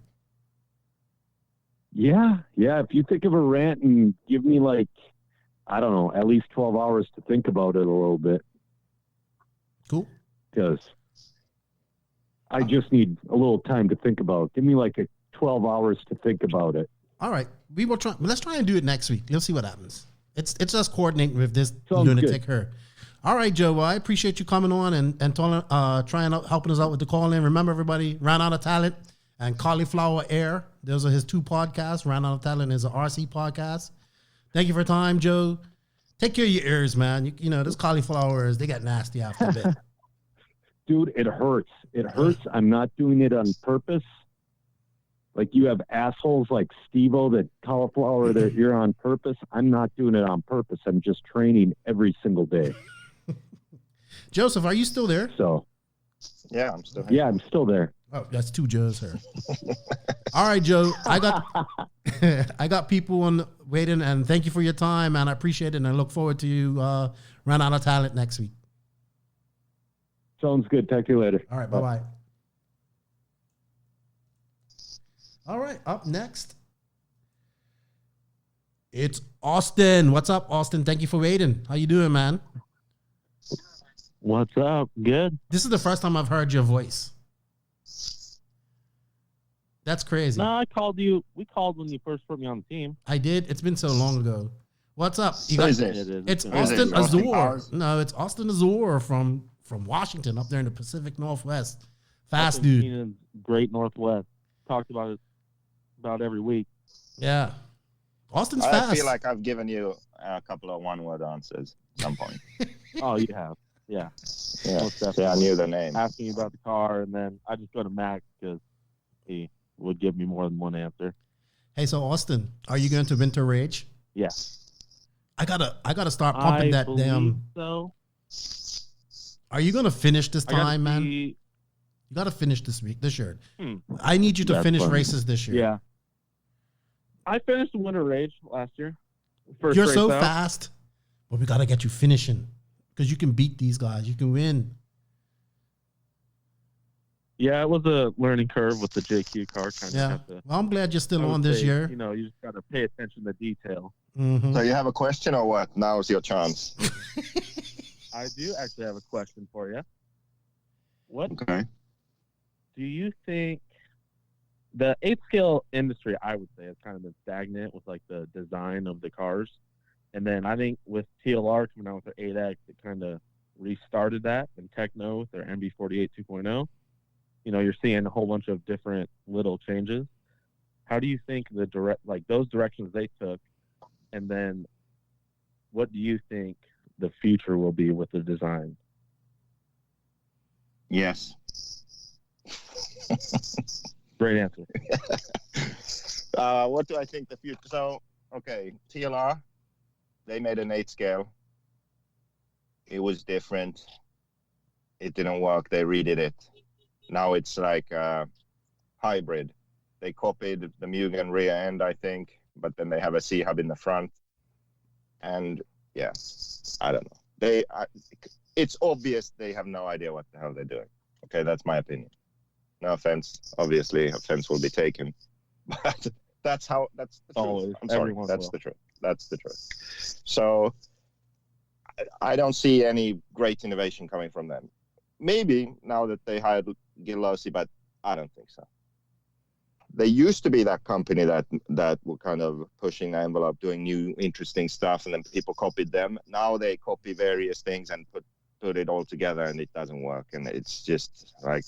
S12: Yeah. If you think of a rant and give me like, I don't know, at least 12 hours to think about it a little bit.
S3: Cool.
S12: Because I just need a little time to think about it. Give me like 12 hours to think about it.
S3: All right. We will try. Let's try and do it next week. Let's see what happens. It's just coordinating with this
S12: Sounds
S3: lunatic
S12: good.
S3: her. All right, Joe. Well, I appreciate you coming on and trying out, helping us out with the call in. Remember, everybody, Ran Out of Talent and Cauliflower Air. Those are his 2 podcasts. Ran Out of Talent is an RC podcast. Thank you for your time, Joe. Take care of your ears, man. You know, those cauliflowers, they get nasty after a bit.
S12: Dude, it hurts. It hurts. I'm not doing it on purpose. Like you have assholes like Steve-O that cauliflower their ear on purpose. I'm not doing it on purpose. I'm just training every single day.
S3: Joseph, are you still there?
S12: So,
S5: yeah, I'm still here.
S12: Yeah, I'm still there.
S3: Oh, that's 2 Joes here. All right, Joe. I got people on waiting, and thank you for your time, and I appreciate it, and I look forward to you Run Out of Talent next week.
S12: Sounds good. Talk to you later.
S3: All right, bye-bye. All right, up next, it's Austin. What's up, Austin? Thank you for waiting. How you doing, man?
S13: What's up? Good.
S3: This is the first time I've heard your voice. That's crazy.
S13: No, I called you. We called when you first put me on the team.
S3: I did. It's been so long ago. What's up? It's Austin Azure. No, it's Austin Azure from Washington, up there in the Pacific Northwest. Fast dude.
S13: Keenan's Great Northwest. Talked about it about every week.
S3: Yeah. Austin's
S5: I
S3: fast.
S5: feel like I've given you a couple of one-word answers at some point.
S13: Oh, you have. Yeah.
S5: Yeah, I knew the name.
S13: Asking you about the car, and then I just go to Max because he would give me more than one answer.
S3: Hey, so Austin, are you going to Winter Rage?
S13: Yeah.
S3: I gotta start pumping that damn.
S13: So.
S3: Are you gonna finish this time, man?
S13: You
S3: You gotta finish this year. I need you to finish races this year.
S13: Yeah. I finished Winter Rage last year.
S3: You're so fast, but we gotta get you finishing because you can beat these guys. You can win.
S13: Yeah, it was a learning curve with the JQ car.
S3: Yeah. Well, I'm glad you're still on this year.
S13: You know, you just got to pay attention to detail.
S3: Mm-hmm.
S5: So you have a question or what? Now's your chance.
S13: I do actually have a question for you. What
S5: do
S13: you think the 8-scale industry, I would say, has kind of been stagnant with like the design of the cars. And then I think with TLR coming out with their 8X, it kind of restarted that. And Tekno with their MB48 2.0. You know, you're seeing a whole bunch of different little changes. How do you think those directions they took, and then what do you think the future will be with the design?
S5: Yes.
S13: Great answer.
S5: What do I think the future? So, okay, TLR, they made an 8-scale. It was different. It didn't work. They redid it. Now it's like a hybrid. They copied the Mugen rear end, I think, but then they have a C-hub in the front. And yeah, I don't know. It's obvious they have no idea what the hell they're doing. Okay, that's my opinion. No offense. Obviously, offense will be taken. But That's the truth.
S13: Always.
S5: I'm sorry.
S13: Everyone
S5: That's
S13: will.
S5: the truth. That's the truth. So I don't see any great innovation coming from them. Maybe now that they hired Gillosi, but I don't think so. They used to be that company that were kind of pushing the envelope, doing new interesting stuff, and then people copied them. Now they copy various things and put it all together, and it doesn't work. And it's just like,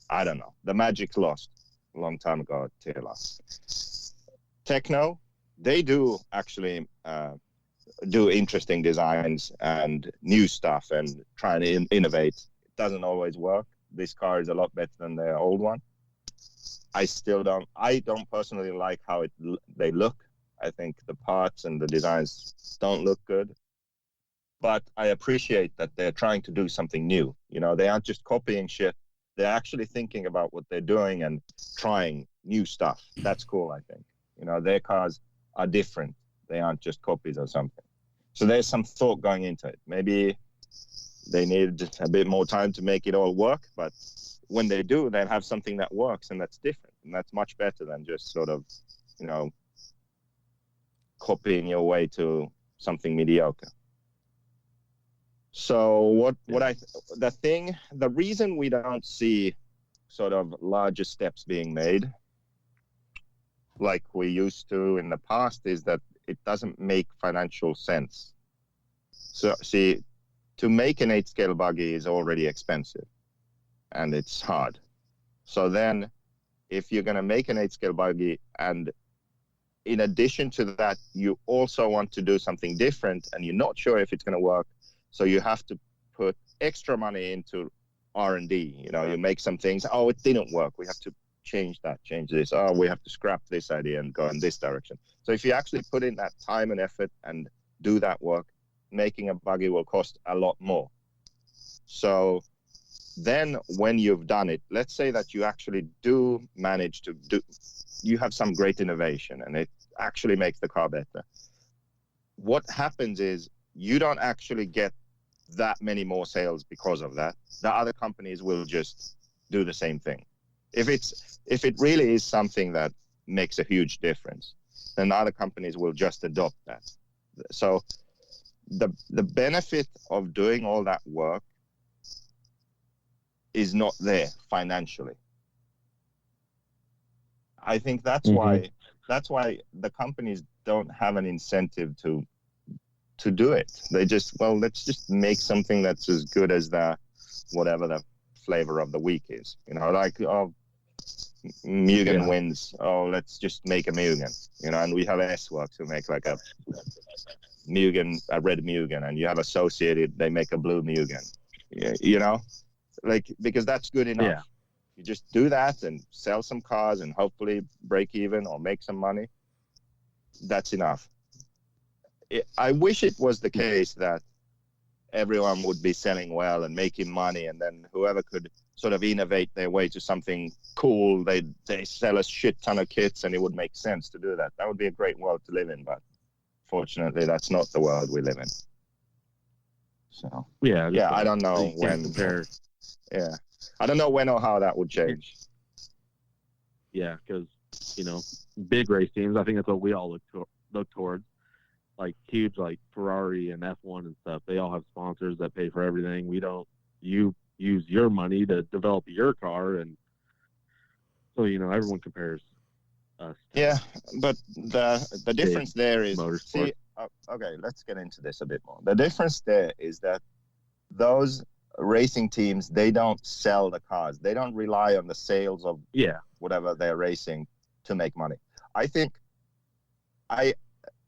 S5: I don't know. The magic's lost a long time ago at TLR. Tekno, they do actually do interesting designs and new stuff and try to innovate. It doesn't always work. This car is a lot better than their old one. I don't personally like how they look. I think the parts and the designs don't look good. But I appreciate that they're trying to do something new. You know, they aren't just copying shit. They're actually thinking about what they're doing and trying new stuff. That's cool, I think. You know, their cars are different. They aren't just copies or something. So there's some thought going into it. Maybe they need a bit more time to make it all work, but when they do, they'll have something that works and that's different. And that's much better than just sort of, you know, copying your way to something mediocre. So the reason we don't see sort of larger steps being made like we used to in the past is that it doesn't make financial sense. So see, to make an 8-scale buggy is already expensive and it's hard. So then if you're going to make an 8-scale buggy and in addition to that, you also want to do something different and you're not sure if it's going to work. So you have to put extra money into R&D. You know, you make some things. Oh, it didn't work. We have to change this. Oh, we have to scrap this idea and go in this direction. So if you actually put in that time and effort and do that work, making a buggy will cost a lot more. So then when you've done it, let's say that you actually do manage to you have some great innovation and it actually makes the car better. What happens is you don't actually get that many more sales because of that. The other companies will just do the same thing. If it really is something that makes a huge difference, then other companies will just adopt that. So the benefit of doing all that work is not there financially. I think that's why the companies don't have an incentive to do it. They just, well, let's just make something that's as good as whatever the flavor of the week is. You know, like, oh, Mugen wins. Oh, let's just make a Mugen. You know, and we have S-Works who make like a Mugen, a red Mugen, and you have Associated, they make a blue Mugen. You know, like, because that's good enough.
S13: Yeah.
S5: You just do that and sell some cars and hopefully break even or make some money. That's enough. I wish it was the case that everyone would be selling well and making money, and then whoever could sort of innovate their way to something cool, they sell a shit ton of kits and it would make sense to do that. That would be a great world to live in, but fortunately that's not the world we live in. So yeah, I don't know when. Yeah, I don't know when or how that would change.
S13: Yeah, because you know, big race teams. I think that's what we all look towards. Like huge, like Ferrari and F1 and stuff. They all have sponsors that pay for everything. We don't. You use your money to develop your car, and so you know everyone compares us.
S5: Yeah, but the difference there is,
S13: motorsport.
S5: Okay, let's get into this a bit more. The difference there is that those racing teams, they don't sell the cars. They don't rely on the sales of whatever they're racing to make money. I think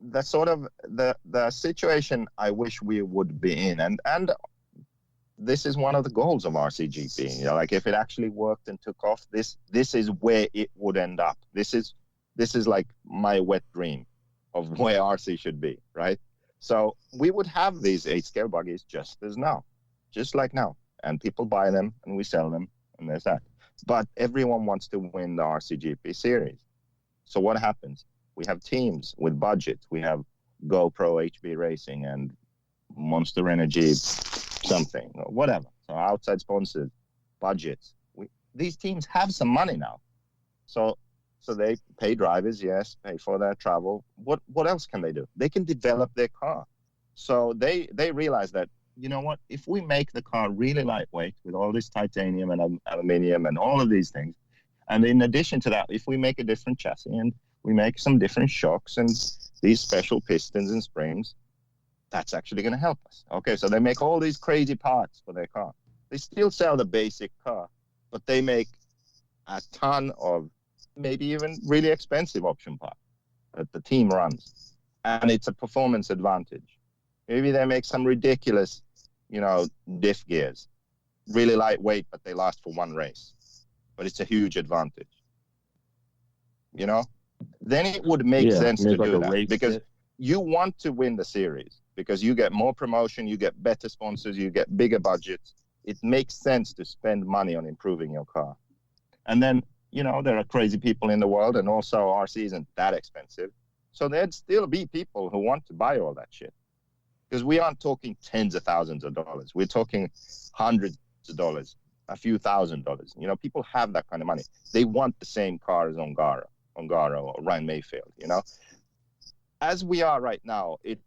S5: the situation I wish we would be in, and this is one of the goals of RCGP. You know, like if it actually worked and took off, this is where it would end up. This is like my wet dream of where RC should be, right? So we would have these 8-scale buggies just like now, and people buy them and we sell them, and there's that. But everyone wants to win the RCGP series. So what happens? We have teams with budget. We have GoPro HB Racing and Monster Energy something, or whatever. So outside sponsors, budgets. These teams have some money now. So So they pay drivers, yes, pay for their travel. What else can they do? They can develop their car. So they realize that, you know what, if we make the car really lightweight with all this titanium and aluminum and all of these things, and in addition to that, if we make a different chassis and we make some different shocks and these special pistons and springs, that's actually going to help us. Okay, so they make all these crazy parts for their car. They still sell the basic car, but they make a ton of maybe even really expensive option parts that the team runs. And it's a performance advantage. Maybe they make some ridiculous, diff gears. Really lightweight, but they last for one race. But it's a huge advantage. Then it would make sense to do that. Because you want to win the series. Because you get more promotion, you get better sponsors, you get bigger budgets. It makes sense to spend money on improving your car. And then, there are crazy people in the world, and also RC isn't that expensive. So there'd still be people who want to buy all that shit. Because we aren't talking tens of thousands of dollars. We're talking hundreds of dollars, a few $1,000s. People have that kind of money. They want the same car as Ongaro or Ryan Mayfield, As we are right now, it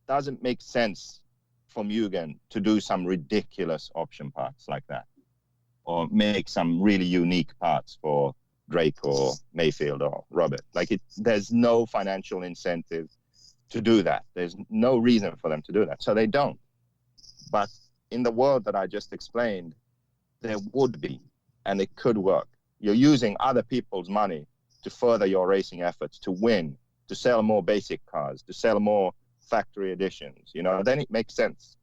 S5: doesn't make sense for Mugen to do some ridiculous option parts like that, or make some really unique parts for Drake or Mayfield or Robert. There's no financial incentive to do that. There's no reason for them to do that. So they don't. But in the world that I just explained, there would be, and it could work. You're using other people's money to further your racing efforts, to win, to sell more basic cars, to sell more factory editions, then it makes sense.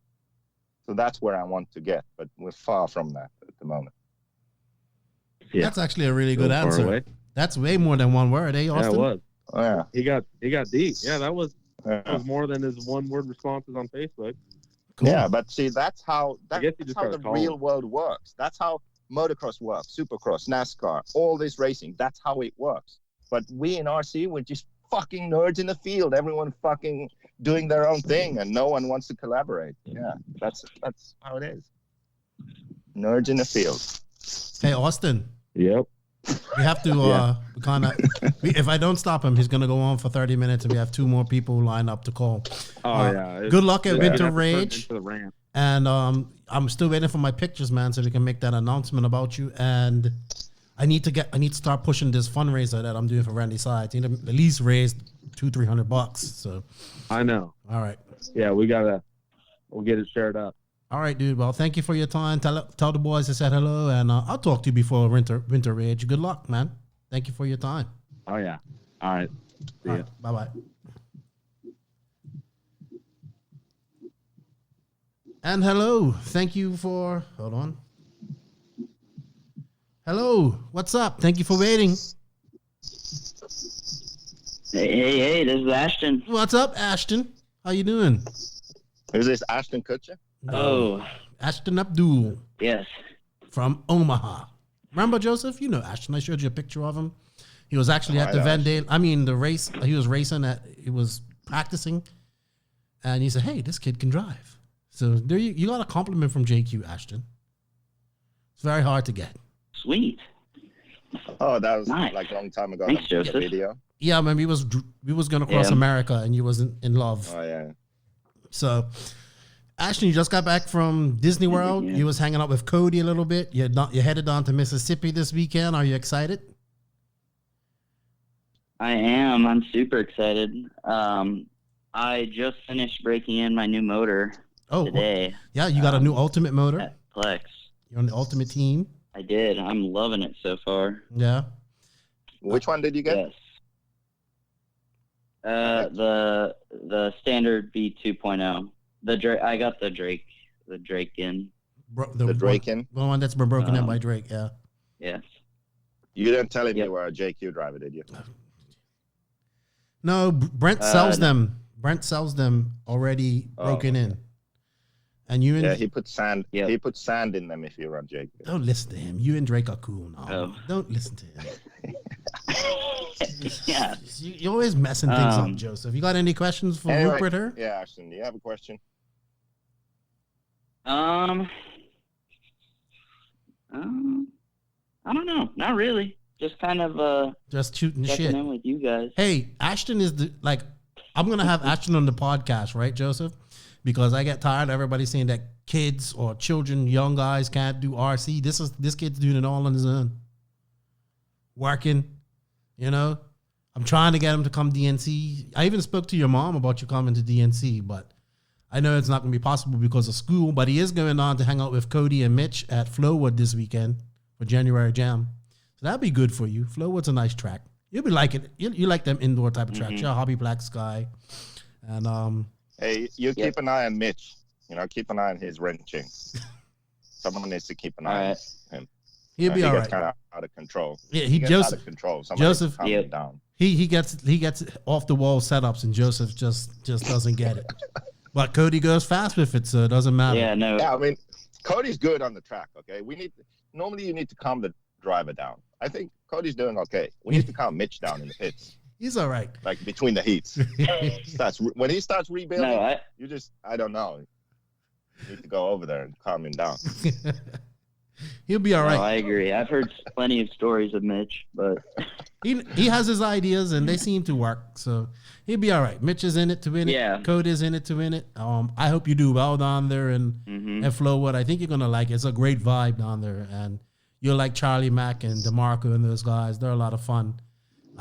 S5: So that's where I want to get, but we're far from that at the moment.
S3: Yeah. That's actually a really good answer. That's way more than one word, eh, Austin?
S13: Yeah, it was.
S5: Oh, yeah.
S13: He got deep. Yeah, that was more than his one-word responses on Facebook.
S3: Cool.
S5: Yeah, but see, that's how the real world works. That's how motocross works, supercross, NASCAR, all this racing. That's how it works. But we in RC, we're just fucking nerds in the field. Everyone fucking doing their own thing, and no one wants to collaborate. Yeah, that's how it is. Nerds in the field.
S3: Hey, Austin.
S12: Yep.
S3: We have to if I don't stop him, he's going to go on for 30 minutes, and we have two more people lined up to call. Good luck at Winter Rage. And I'm still waiting for my pictures, man, so we can make that announcement about you. And I need to start pushing this fundraiser that I'm doing for Randy Sides. I need to at least raise $200-$300. So
S13: I know.
S3: All right.
S13: Yeah, we'll get it shared up.
S3: All right, dude. Well, thank you for your time. Tell the boys I said hello, and I'll talk to you before Winter Rage. Good luck, man. Thank you for your time.
S13: Oh yeah. All right. See ya.
S3: Bye bye. And hello. Thank you for. Hold on. Hello. What's up? Thank you for waiting.
S14: Hey, this is Ashton.
S3: What's up, Ashton? How you doing?
S5: Is this Ashton Kutcher?
S14: Oh.
S3: Ashton Abdul.
S14: Yes.
S3: From Omaha. Remember, Joseph? You know Ashton. I showed you a picture of him. He was actually at the the race. He was racing he was practicing. And he said, hey, this kid can drive. So there you got a compliment from JQ, Ashton. It's very hard to get.
S14: Sweet.
S5: Oh, that was
S14: nice.
S5: Like a long time ago.
S14: Thanks, Joseph.
S5: The video.
S3: Yeah, man, we was going to cross America, and you wasn't in love.
S5: Oh, yeah.
S3: So, Ashton, you just got back from Disney World. You was hanging out with Cody a little bit. You're headed down to Mississippi this weekend. Are you excited?
S14: I am. I'm super excited. I just finished breaking in my new motor today.
S3: Well, yeah, you got a new Ultimate motor.
S14: At Plex.
S3: You're on the Ultimate team.
S14: I did. I'm loving it so far.
S3: Yeah.
S5: Which one did you get?
S14: Yes. The standard B2.0. I got the Drake in.
S5: The Drake in?
S3: The one that's been broken in by Drake, yeah.
S14: Yes.
S5: You didn't tell him you were a JQ driver, did you?
S3: No, Brent sells them. Brent sells them already broken in. And you and
S5: he put sand. Yeah. He put sand in them if you run JQ.
S3: Don't listen to him. You and Drake are cool now.
S14: Oh.
S3: Don't listen to him.
S14: Yeah.
S3: You're always messing things up, Joseph. You got any questions for Rupert here?
S5: Yeah, Ashton, do you have a question?
S14: I don't know. Not really. just kind of
S3: just shooting
S14: checking
S3: shit
S14: in with you guys.
S3: Hey, Ashton is I'm gonna have Ashton on the podcast, right, Joseph? Because I get tired of everybody saying that kids or children, young guys can't do RC. This kid's doing it all on his own. Working, I'm trying to get him to come DNC. I even spoke to your mom about you coming to DNC, but I know it's not going to be possible because of school. But he is going on to hang out with Cody and Mitch at Flowwood this weekend for January Jam. So that'd be good for you. Flowwood's a nice track. You'll be liking it. You like them indoor type of tracks. You're a hobby black sky. And
S5: hey, keep an eye on Mitch. Keep an eye on his wrenching. Someone needs to keep an eye on him.
S3: He'll be all right.
S5: He gets kind of out of control.
S3: Yeah,
S5: he gets out of control.
S3: Joseph,
S5: calm him down.
S3: He gets off the wall setups, and Joseph just doesn't get it. But Cody goes fast with it, so it doesn't matter.
S14: Yeah, no.
S5: Yeah, I mean, Cody's good on the track. Okay, normally you need to calm the driver down. I think Cody's doing okay. We need to calm Mitch down in the pits.
S3: He's all right.
S5: Like between the heats. When he starts rebuilding, I don't know. You need to go over there and calm him down.
S3: He'll be all right.
S14: I agree. I've heard plenty of stories of Mitch, but
S3: he has his ideas and they seem to work. So he'll be all right. Mitch is in it to win it.
S14: Yeah.
S3: Code is in it to win it. I hope you do well down there and Flowwood. I think you're gonna like it. It's a great vibe down there, and you'll like Charlie Mack and DeMarco and those guys. They're a lot of fun.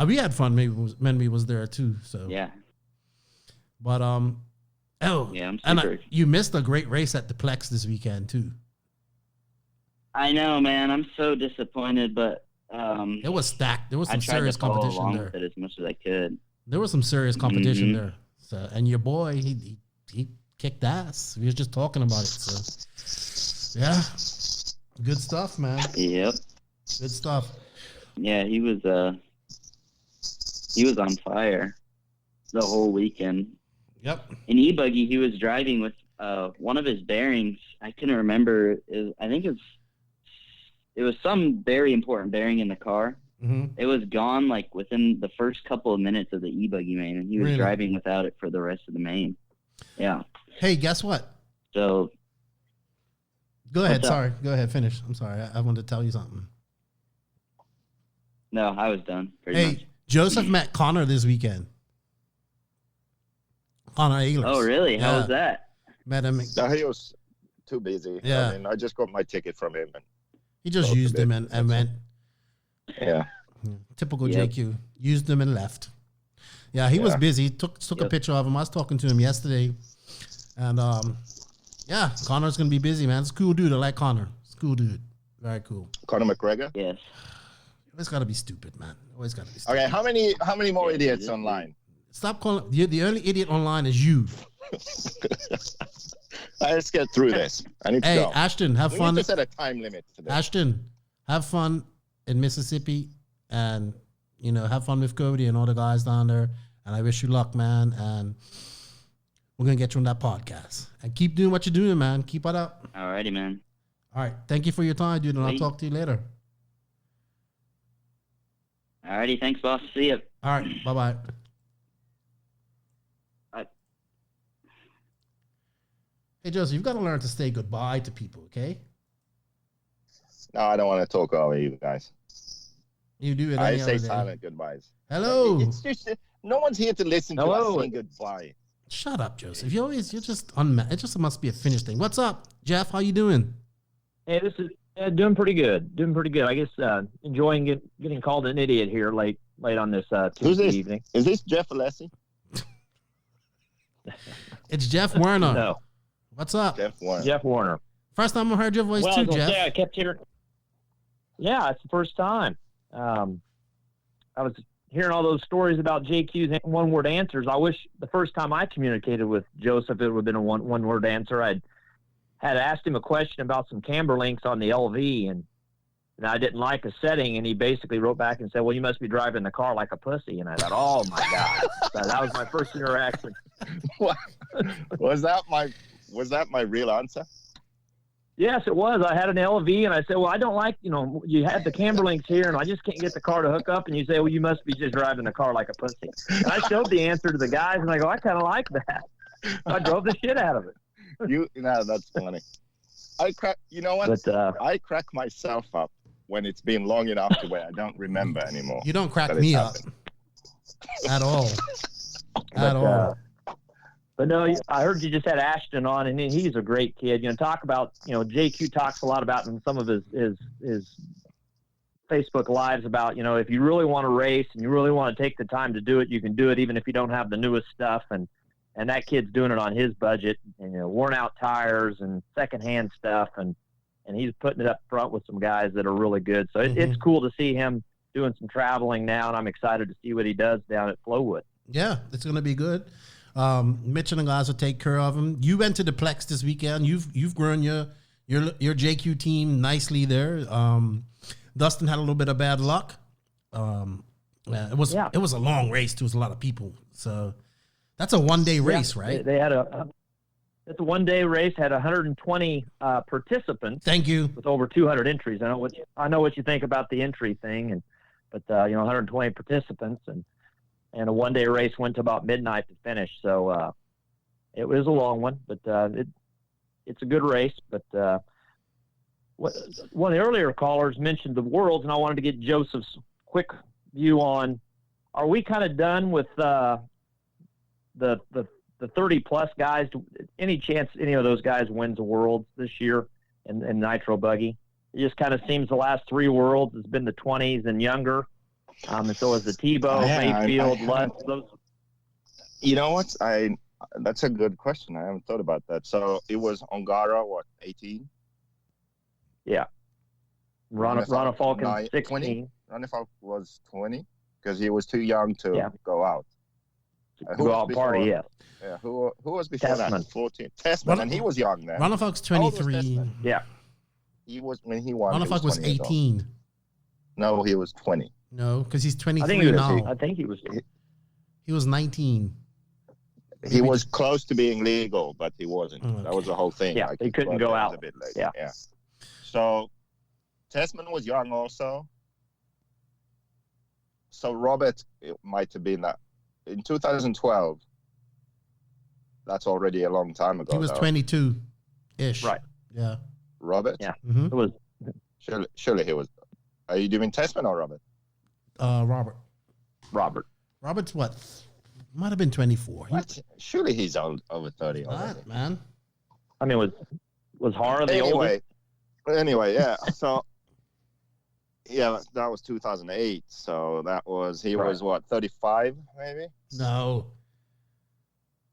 S3: We had fun. Maybe we was there too. So
S14: yeah.
S3: But you missed a great race at the Plex this weekend too.
S14: I know, man. I'm so disappointed, but
S3: it was stacked. There was some serious competition
S14: along
S3: there.
S14: with it as much as I could.
S3: There was some serious competition there. So, and your boy, he kicked ass. We was just talking about it. So, yeah, good stuff, man.
S14: Yep.
S3: Good stuff.
S14: Yeah, he was on fire the whole weekend.
S3: Yep.
S14: In e-buggy, he was driving with one of his bearings. I couldn't remember. I think it was some very important bearing in the car. It was gone like within the first couple of minutes of the e-buggy main, and he was driving without it for the rest of the main. Yeah.
S3: Hey, guess what?
S14: So.
S3: Go ahead. Sorry. Go ahead. Finish. I'm sorry. I wanted to tell you something.
S14: No, I was done. Pretty much.
S3: Joseph met Connor this weekend. Connor Ehlers.
S14: Oh, really? How was that?
S3: Met him.
S5: No, he was too busy.
S3: Yeah.
S5: I mean, I just got my ticket from him. And
S3: he just used him and went.
S5: Yeah.
S3: Typical JQ. Used him and left. Yeah, he was busy. Took a picture of him. I was talking to him yesterday. And, Connor's going to be busy, man. It's a cool dude. I like Connor. It's a cool dude. Very cool.
S5: Conor McGregor?
S14: Yes.
S3: Always got to be stupid, man. Always got to be stupid.
S5: Okay, how many more idiots online?
S3: Stop calling. The only idiot online is you.
S5: Let's get through this. I need to go.
S3: Ashton, have fun.
S5: We need to set a time limit to this.
S3: Ashton, have fun in Mississippi, and have fun with Cody and all the guys down there. And I wish you luck, man. And we're gonna get you on that podcast. And keep doing what you're doing, man. Keep it up.
S14: Alrighty, man.
S3: All right. Thank you for your time, dude. And I'll talk to you later.
S14: Alrighty. Thanks, boss. See you.
S3: All right. Bye-bye. Hey, Joseph, you've got to learn to say goodbye to people, okay?
S5: No, I don't want to talk over you guys.
S3: You do it.
S5: I say silent goodbyes.
S3: Hello.
S5: It's just no one's here to listen to us saying goodbye.
S3: Shut up, Joseph. You're just it just must be a finished thing. What's up, Jeff? How you doing?
S15: Hey, this is doing pretty good. Doing pretty good. I guess enjoying getting called an idiot here late on this Tuesday evening.
S5: Is this Jeff Alessi?
S3: It's Jeff Warner.
S15: No.
S3: What's up?
S15: Jeff Warner.
S3: First time I heard your voice too, Jeff.
S15: I kept hearing. Yeah, it's the first time. I was hearing all those stories about JQ's one-word answers. I wish the first time I communicated with Joseph, it would have been a one-word answer. I had asked him a question about some camber links on the LV, and I didn't like a setting, and he basically wrote back and said, "Well, you must be driving the car like a pussy." And I thought, "Oh my God!" So that was my first interaction.
S5: Was that my real answer?
S15: Yes, it was. I had an LV, and I said, "Well, I don't like, you had the camber links here, and I just can't get the car to hook up." And you say, "Well, you must be just driving the car like a pussy." And I showed the answer to the guys, and I go, "I kind of like that." I drove the shit out of it.
S5: That's funny. You know what?
S15: But,
S5: I crack myself up when it's been long enough to where I don't remember anymore.
S3: You don't crack
S5: that
S3: me
S5: it's
S3: up
S5: happened.
S3: at all. At all.
S15: But no, I heard you just had Ashton on, and he's a great kid. Talk about, JQ talks a lot about in some of his Facebook lives about, if you really want to race and you really want to take the time to do it, you can do it even if you don't have the newest stuff. And that kid's doing it on his budget, and worn out tires and secondhand stuff, and he's putting it up front with some guys that are really good. So it's cool to see him doing some traveling now, and I'm excited to see what he does down at Flowwood.
S3: Yeah, it's going to be good. Mitch and the guys will take care of him. You went to the Plex this weekend. You've grown your JQ team nicely there. Dustin had a little bit of bad luck. It was a long race too. It was a lot of people. So that's a 1 day race, right?
S15: They had it's a 1 day race. Had 120 participants.
S3: Thank you.
S15: With over 200 entries. I know what you think about the entry thing, but 120 participants and a 1 day race went to about midnight to finish. So it was a long one, but it's a good race. But one of the earlier callers mentioned the Worlds, and I wanted to get Joseph's quick view on: are we kind of done with the 30 plus guys? Any chance any of those guys wins the Worlds this year in Nitro Buggy? It just kind of seems the last 3 Worlds has been the 20s and younger. And so is the Tebow, Mayfield, Lutz. Those.
S5: You know what? That's a good question. I haven't thought about that. So it was Ongara, 18?
S15: Yeah. Rana Falcon, 16.
S5: 20? Rana Falcon was 20 because he was too young to go out.
S15: Go out party, yeah.
S5: Yeah. Who was before
S15: Tessman.
S5: that? 14. Tessman, and he was young then.
S3: Rana Falk's 23.
S15: Yeah.
S5: He was when he won.
S3: Rana Falk was 18.
S5: No, he was 20.
S3: No, because he's 23 now.
S15: I think he was.
S3: He was 19.
S5: He was close to being legal, but he wasn't.
S3: Okay.
S5: That was the whole thing.
S15: Yeah, he couldn't go out.
S5: A bit late.
S15: Yeah.
S5: So Tessman was young also. So Robert, it might have been that in 2012. That's already a long time ago.
S3: He was 22-ish.
S15: Right.
S3: Yeah.
S5: Robert?
S15: Yeah.
S3: Mm-hmm.
S15: It was.
S5: Surely he was. Are you doing Tessman or Robert?
S3: Robert. Robert's what? Might have been 24.
S5: Surely he's over 30 already.
S3: What, man?
S15: I mean, was Hara the oldest?
S5: Anyway, yeah. So, yeah, that was 2008. So that was he was what, 35 maybe?
S3: No.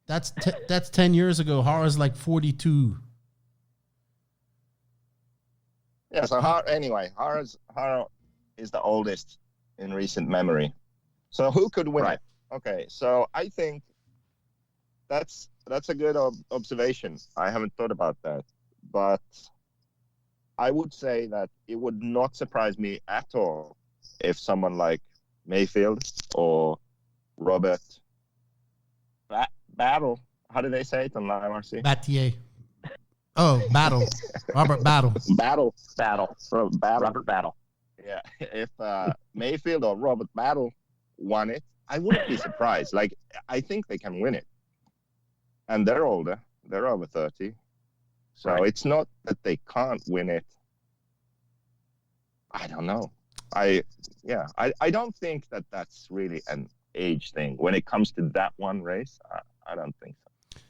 S3: That's 10 years ago. Hara's like 42.
S5: Yeah. So Hara is the oldest in recent memory. So who could win it? Okay, so I think that's a good observation. I haven't thought about that, but I would say that it would not surprise me at all if someone like Mayfield or Robert Battle. How do they say it on LTG?
S3: Battier. Oh, Battle. Robert Battle.
S15: Battle.
S5: Robert
S15: Battle.
S5: Yeah, if Mayfield or Robert Battle won it, I wouldn't be surprised. Like, I think they can win it. And they're older. They're over 30. So it's not that they can't win it. I don't know. I don't think that that's really an age thing. When it comes to that one race, I don't think so.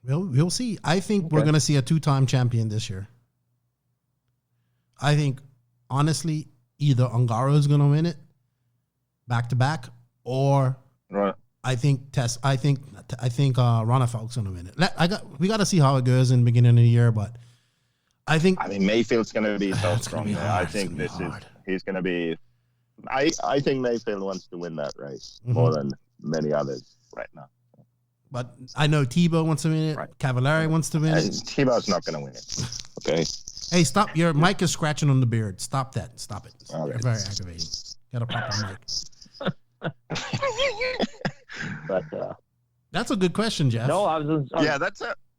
S3: Well, we'll see. I think we're going to see a 2-time champion this year. I think, honestly, either Ongaro is going to win it back to back, or I think Rana Falk's going to win it. We got to see how it goes in the beginning of the year, but I mean
S5: Mayfield's going to be so strong there. I think he's going to be. I think Mayfield wants to win that race more than many others right now.
S3: But I know Tebow wants to win it. Cavallari wants to win it.
S5: Tebow's not going to win it. Okay.
S3: Hey, stop! Your mic is scratching on the beard. Stop that! Stop it!
S5: Okay.
S3: You're very aggravating. Got a proper mic.
S15: But
S3: that's a good question, Jeff.
S15: No,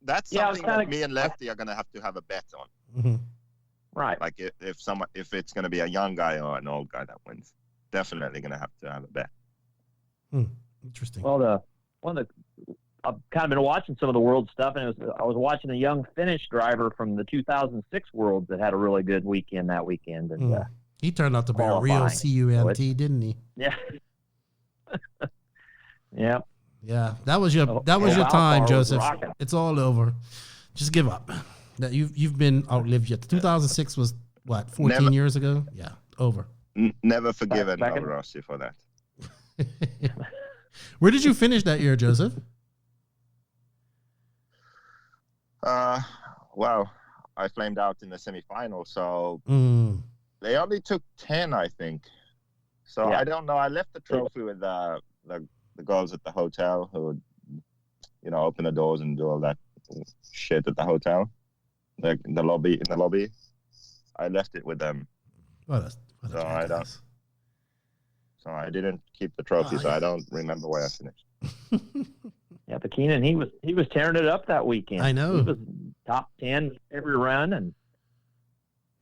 S5: that's something that me and Lefty are going to have a bet on.
S3: Mm-hmm.
S15: Right.
S5: Like if it's going to be a young guy or an old guy that wins, definitely going to have a bet.
S3: Interesting.
S15: Well, I've kind of been watching some of the World stuff, and I was watching a young Finnish driver from the 2006 Worlds that had a really good weekend that weekend. And
S3: he turned out to be a real CUNT, didn't he?
S15: Yeah. Yeah.
S3: Yeah, that was your time, Joseph. It's all over. Just give up. That you've been outlived yet. 2006 was what, 14 years ago? Yeah, over.
S5: Never forgiven Rossi for that.
S3: Where did you finish that year, Joseph?
S5: Well, I flamed out in the semifinal, so they only took 10, I think. So I don't know. I left the trophy with the girls at the hotel who would, open the doors and do all that shit at the hotel, like in the lobby. I left it with them. So I didn't keep the trophy, so I don't remember where I finished.
S15: Yeah, but Keenan, he was tearing it up that weekend.
S3: I know.
S15: He was top 10 every run, and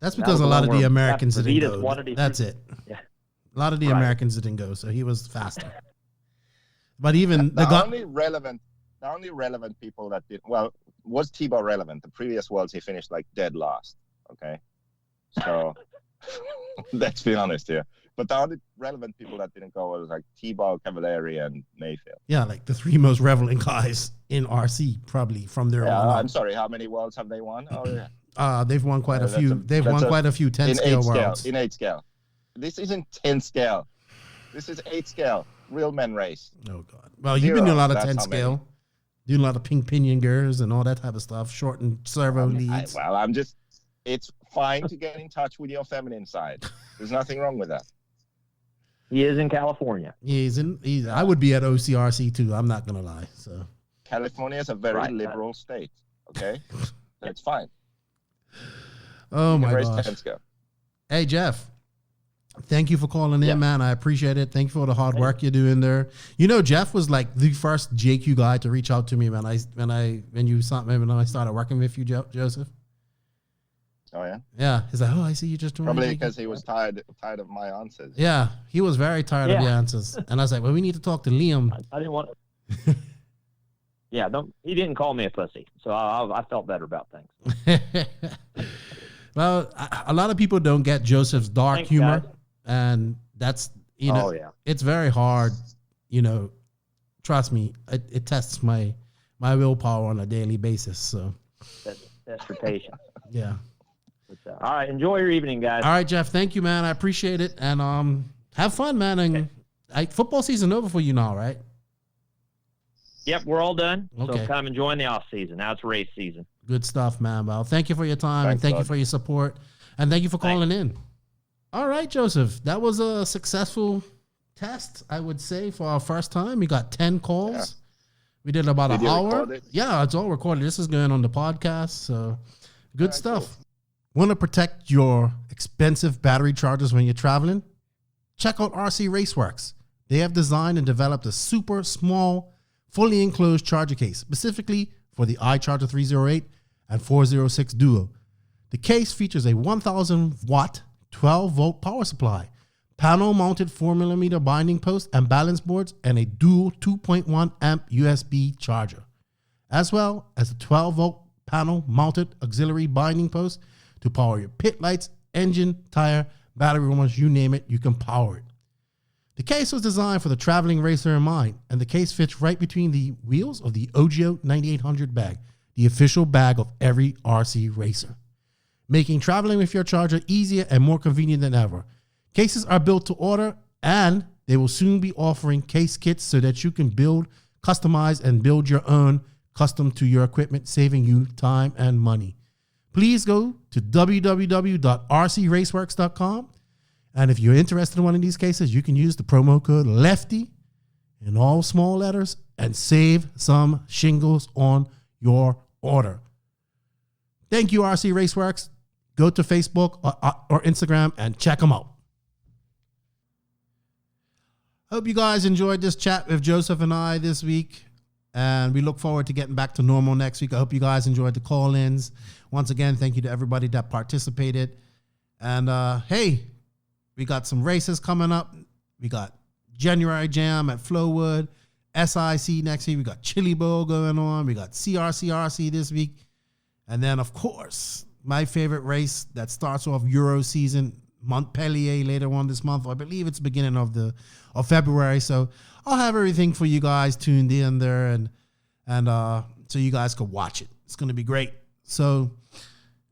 S3: that's because a lot of the Americans didn't go.
S15: That's
S3: That's it.
S15: Yeah.
S3: A lot of the Americans didn't go, so he was faster. But even
S5: the only relevant people that did was Tebow relevant. The previous Worlds he finished like dead last. Okay, so let's be honest here. But the only relevant people that didn't go was like Tebow, Cavalieri, and Mayfield.
S3: Yeah, like the three most relevant guys in RC, probably from their own.
S5: I'm sorry, how many Worlds have they won? Oh yeah.
S3: They've won quite a few. They've won quite a few 10-scale Worlds.
S5: In 8 scale. This isn't 10 scale. This is 8 scale. Real men race.
S3: Oh God. Well, you've been doing a lot of 10 scale, doing a lot of pink pinion gears and all that type of stuff, shortened servo leads.
S5: It's fine to get in touch with your feminine side. There's nothing wrong with that.
S15: He is in California.
S3: I would be at OCRC too. I'm not gonna lie. So
S5: California is a very liberal state. Okay, so it's fine.
S3: Oh my gosh. Hey Jeff, thank you for calling in, man. I appreciate it. Thank you for the hard work you're doing there. Jeff was like the first JQ guy to reach out to me when I started working with you, Joseph.
S5: Oh yeah.
S3: Yeah, he's like, I see you just doing.
S5: Probably because he was tired of my answers.
S3: Yeah, he was very tired of the answers, and I was like, well, we need to talk to Liam.
S15: I didn't want. Yeah, he didn't call me a pussy, so I felt better about things.
S3: Well, a lot of people don't get Joseph's dark humor, and that's it's very hard. Trust me, it tests my willpower on a daily basis. So
S15: that's your patience.
S3: Yeah.
S15: All right, enjoy your evening, guys.
S3: All right, Jeff. Thank you, man. I appreciate it, and have fun, man. And football season over for you now, right?
S15: Yep, we're all done.
S3: Okay.
S15: So kind of enjoying the off season. Now it's race season.
S3: Good stuff, man. Well, thank you for your time, and thank you for your support, and thank you for calling in. All right, Joseph. That was a successful test, I would say, for our first time. We got 10 calls. Yeah. We did about an hour. Yeah, it's all recorded. This is going on the podcast, so good stuff. Cool. Want to protect your expensive battery chargers when you're traveling? Check out RC Raceworks. They have designed and developed a super small, fully enclosed charger case, specifically for the iCharger 308 and 406 Duo. The case features a 1,000 watt, 12 volt power supply, panel mounted 4mm binding post and balance boards, and a dual 2.1 amp USB charger, as well as a 12 volt panel mounted auxiliary binding post to power your pit lights, engine, tire, battery warmers, you name it, you can power it. The case was designed for the traveling racer in mind, and the case fits right between the wheels of the OGO 9800 bag, the official bag of every RC racer, making traveling with your charger easier and more convenient than ever. Cases are built to order, and they will soon be offering case kits so that you can customize and build your own custom to your equipment, saving you time and money. Please go to www.rcraceworks.com. And if you're interested in one of these cases, you can use the promo code LEFTY in all small letters and save some shingles on your order. Thank you, RC Raceworks. Go to Facebook or Instagram and check them out. Hope you guys enjoyed this chat with Joseph and I this week. And we look forward to getting back to normal next week. I hope you guys enjoyed the call-ins. Once again, thank you to everybody that participated. And hey, we got some races coming up. We got January Jam at Flowwood, SIC next week. We got Chili Bowl going on. We got CRC this week. And then, of course, my favorite race that starts off Euro season, Montpellier later on this month. I believe it's beginning of February. So I'll have everything for you guys tuned in there, and so you guys can watch it. It's going to be great. So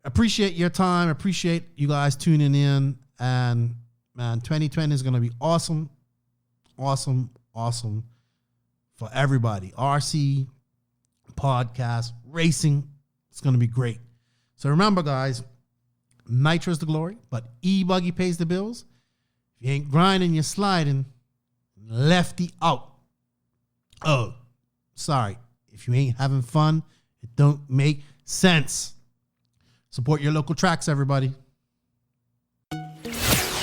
S3: appreciate your time. Appreciate you guys tuning in. And man, 2020 is going to be awesome for everybody. RC, podcast, racing. It's going to be great. So remember, guys, Nitro's the glory, but E-Buggy pays the bills. If you ain't grinding, you're sliding. Lefty out. Oh, sorry. If you ain't having fun, it don't make sense. Support your local tracks, everybody.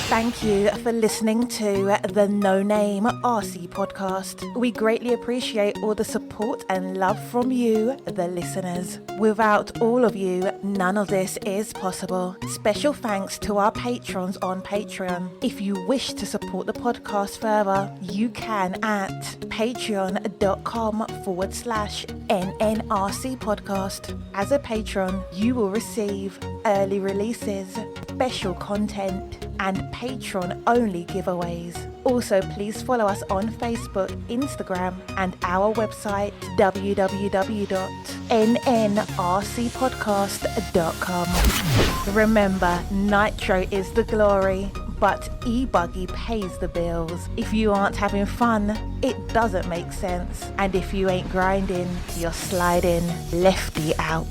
S2: Thank you for listening to the No Name RC podcast. We greatly appreciate all the support and love from you, the listeners. Without all of you, none of this is possible. Special thanks to our patrons on Patreon. If you wish to support the podcast further, you can at patreon.com/NNRC podcast. As a patron, you will receive early releases, special content, and patron-only giveaways. Also, please follow us on Facebook, Instagram, and our website, www.nnrcpodcast.com. Remember, Nitro is the glory, but E-Buggy pays the bills. If you aren't having fun, it doesn't make sense. And if you ain't grinding, you're sliding lefty out.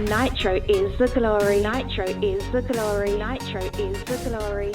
S2: Nitro is the glory. Nitro is the glory. Nitro is the glory.